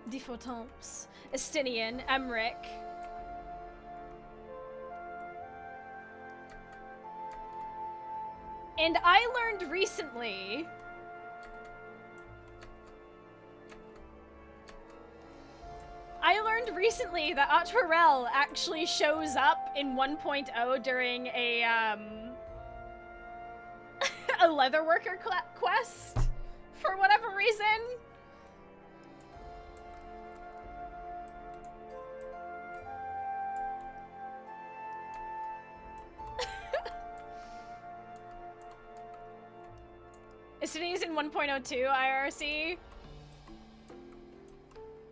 de Fortemps, Estinian, Emric. And I learned recently that Atwarel actually shows up in 1.0 during a a leatherworker quest for whatever reason. Estinian's in 1.02 IRC.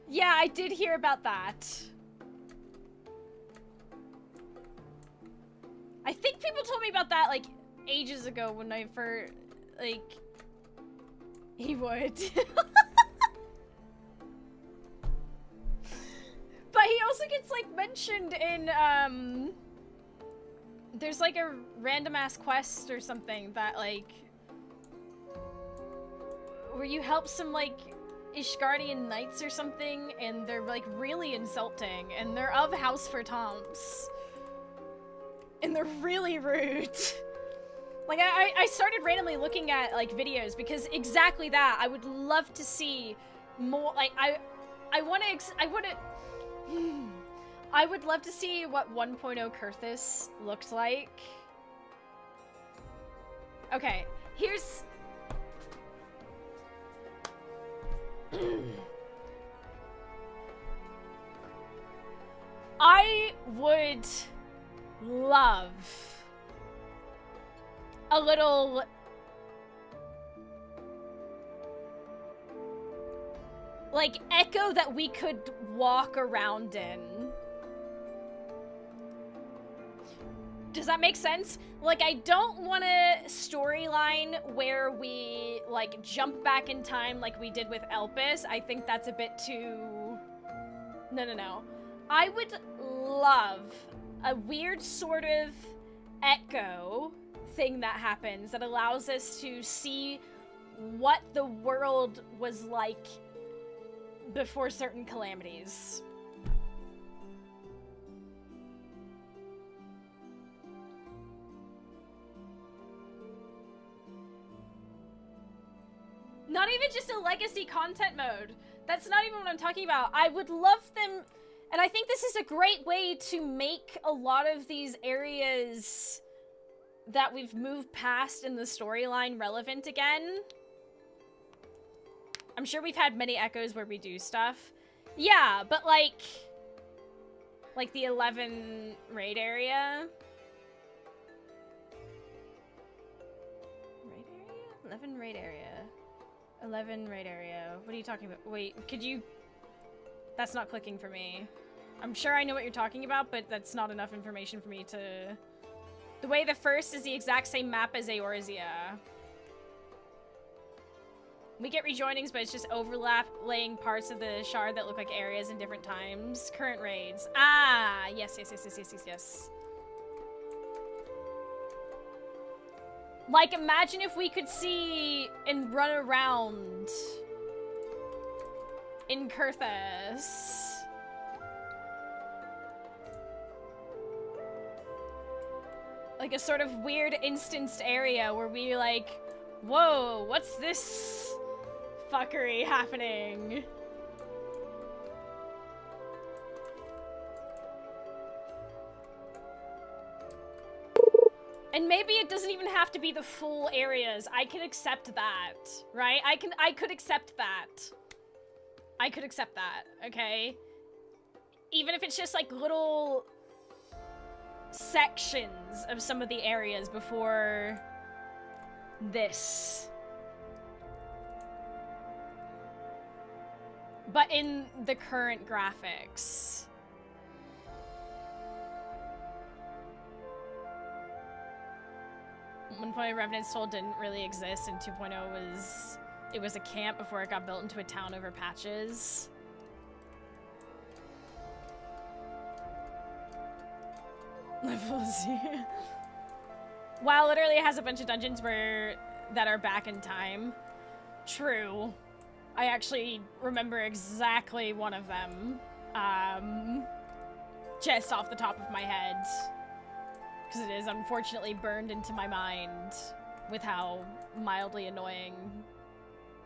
Yeah, I did hear about that. I think people told me about that, like, ages ago when I first, like, he would. But he also gets, like, mentioned in, there's, like, a random-ass quest or something that, like, where you help some, like, Ishgardian knights or something, and they're, like, really insulting, and they're of House Fortemps. And they're really rude. Like, I started randomly looking at, like, videos, because exactly that, I would love to see more, like, I would love to see what 1.0 Kurthus looked like. Okay, here's... I would love a little like echo that we could walk around in. Does that make sense? Like, I don't want a storyline where we, like, jump back in time like we did with Elpis. I think that's a bit too... No. I would love a weird sort of echo thing that happens that allows us to see what the world was like before certain calamities. even just a legacy content mode. That's not even what I'm talking about. I would love them, and I think this is a great way to make a lot of these areas that we've moved past in the storyline relevant again. I'm sure we've had many echoes where we do stuff. Yeah, but like the 11 raid area. Raid area? 11 raid area. 11 raid area. What are you talking about? Wait, could you... That's not clicking for me. I'm sure I know what you're talking about, but that's not enough information for me to... The way the first is the exact same map as Eorzea. We get rejoinings, but it's just overlaying parts of the shard that look like areas in different times. Current raids. Ah, yes. Like, imagine if we could see and run around in Kurthus. Like a sort of weird instanced area where we like, whoa, what's this fuckery happening? And maybe it doesn't even have to be the full areas. I can accept that, right? I could accept that. I could accept that, okay? Even if it's just like little sections of some of the areas before this. But in the current graphics. 1.0 Revenant's Toll didn't really exist, and 2.0 was a camp before it got built into a town over patches. WoW literally has a bunch of dungeons that are back in time. True. I actually remember exactly one of them. Just off the top of my head. Because it is unfortunately burned into my mind with how mildly annoying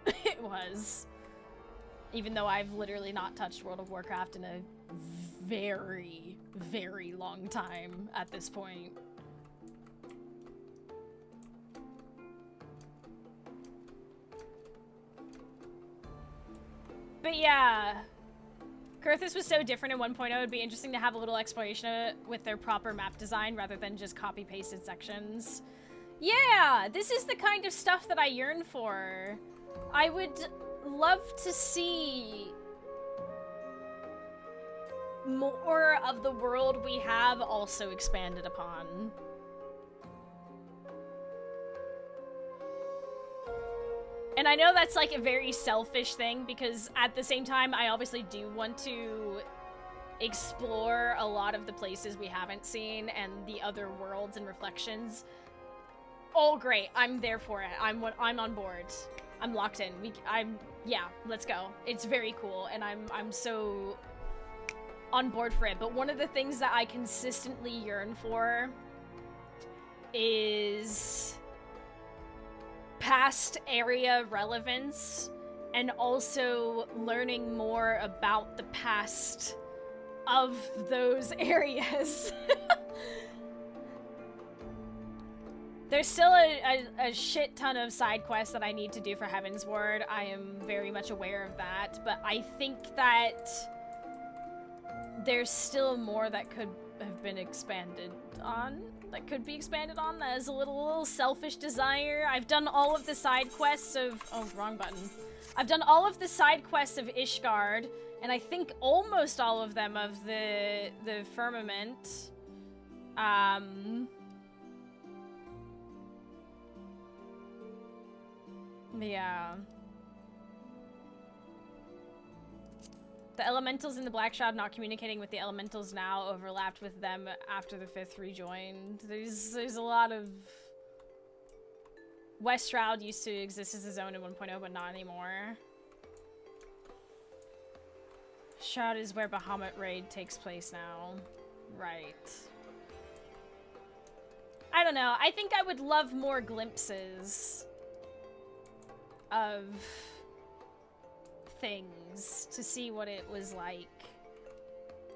it was. Even though I've literally not touched World of Warcraft in a very, very long time at this point. But yeah, Kurthus was so different in 1.0, it'd be interesting to have a little exploration of it with their proper map design rather than just copy-pasted sections. Yeah, this is the kind of stuff that I yearn for. I would love to see more of the world we have also expanded upon. And I know that's like a very selfish thing because at the same time, I obviously do want to explore a lot of the places we haven't seen and the other worlds and reflections. All great. I'm there for it. I'm on board. I'm locked in. Yeah, let's go. It's very cool and I'm so on board for it. But one of the things that I consistently yearn for is past area relevance and also learning more about the past of those areas. There's still a shit ton of side quests that I need to do for Heaven's Ward. I am very much aware of that, but I think that there's still more that could have been expanded on. That could be expanded on. That is a little selfish desire. I've done all of the side quests of... Oh, wrong button. I've done all of the side quests of Ishgard, and I think almost all of them of the Firmament. Yeah. The elementals in the Black Shroud not communicating with the elementals now overlapped with them after the 5th rejoined. There's a lot of... West Shroud used to exist as a zone in 1.0, but not anymore. Shroud is where Bahamut Raid takes place now. Right. I don't know. I think I would love more glimpses of things to see what it was like.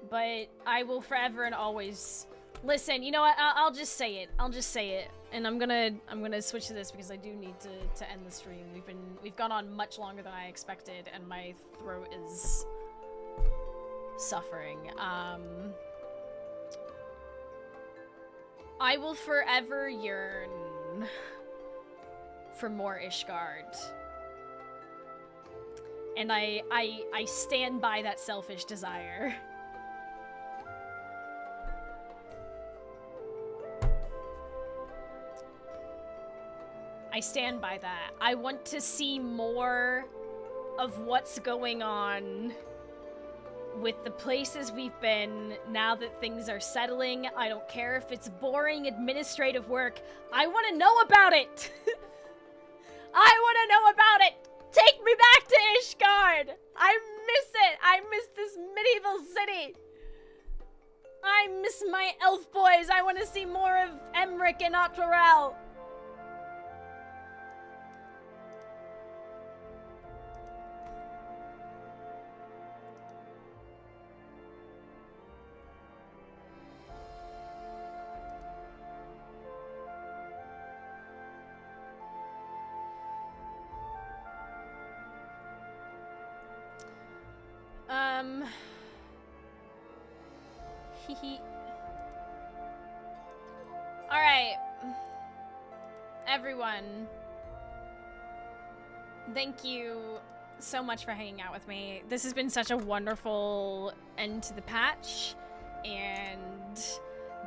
But I will forever and always listen. You know what? I'll just say it. I'll just say it. And I'm gonna switch to this because I do need to end the stream. We've gone on much longer than I expected, and my throat is suffering. I will forever yearn for more Ishgard. And I stand by that selfish desire. I stand by that. I want to see more of what's going on with the places we've been now that things are settling. I don't care if it's boring administrative work. I want to know about it. I want to know about it. Take me back to Ishgard. I miss it. I miss this medieval city. I miss my elf boys. I want to see more of Emric and Otterel. Alright. Everyone. Thank you so much for hanging out with me. This has been such a wonderful end to the patch and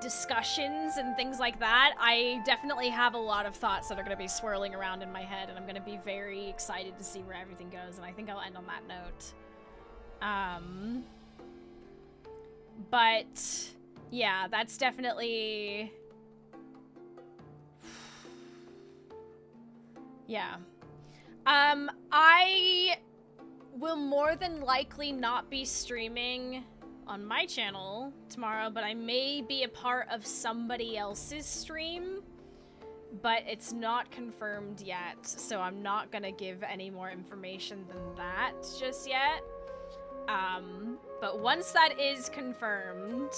discussions and things like that. I definitely have a lot of thoughts that are going to be swirling around in my head, and I'm going to be very excited to see where everything goes, and I think I'll end on that note. But yeah, that's definitely, yeah. I will more than likely not be streaming on my channel tomorrow, but I may be a part of somebody else's stream, but it's not confirmed yet, so I'm not gonna give any more information than that just yet. But once that is confirmed,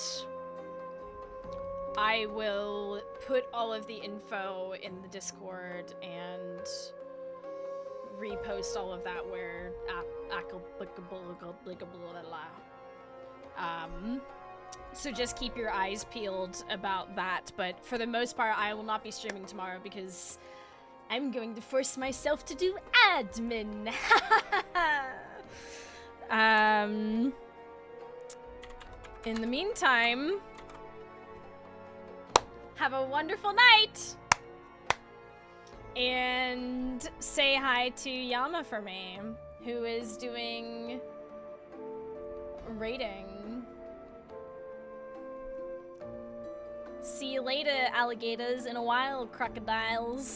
I will put all of the info in the Discord and repost all of that where so just keep your eyes peeled about that. But for the most part, I will not be streaming tomorrow because I'm going to force myself to do admin. In the meantime, have a wonderful night, and say hi to Yama for me, who is doing raiding. See you later, alligators. In a while, crocodiles.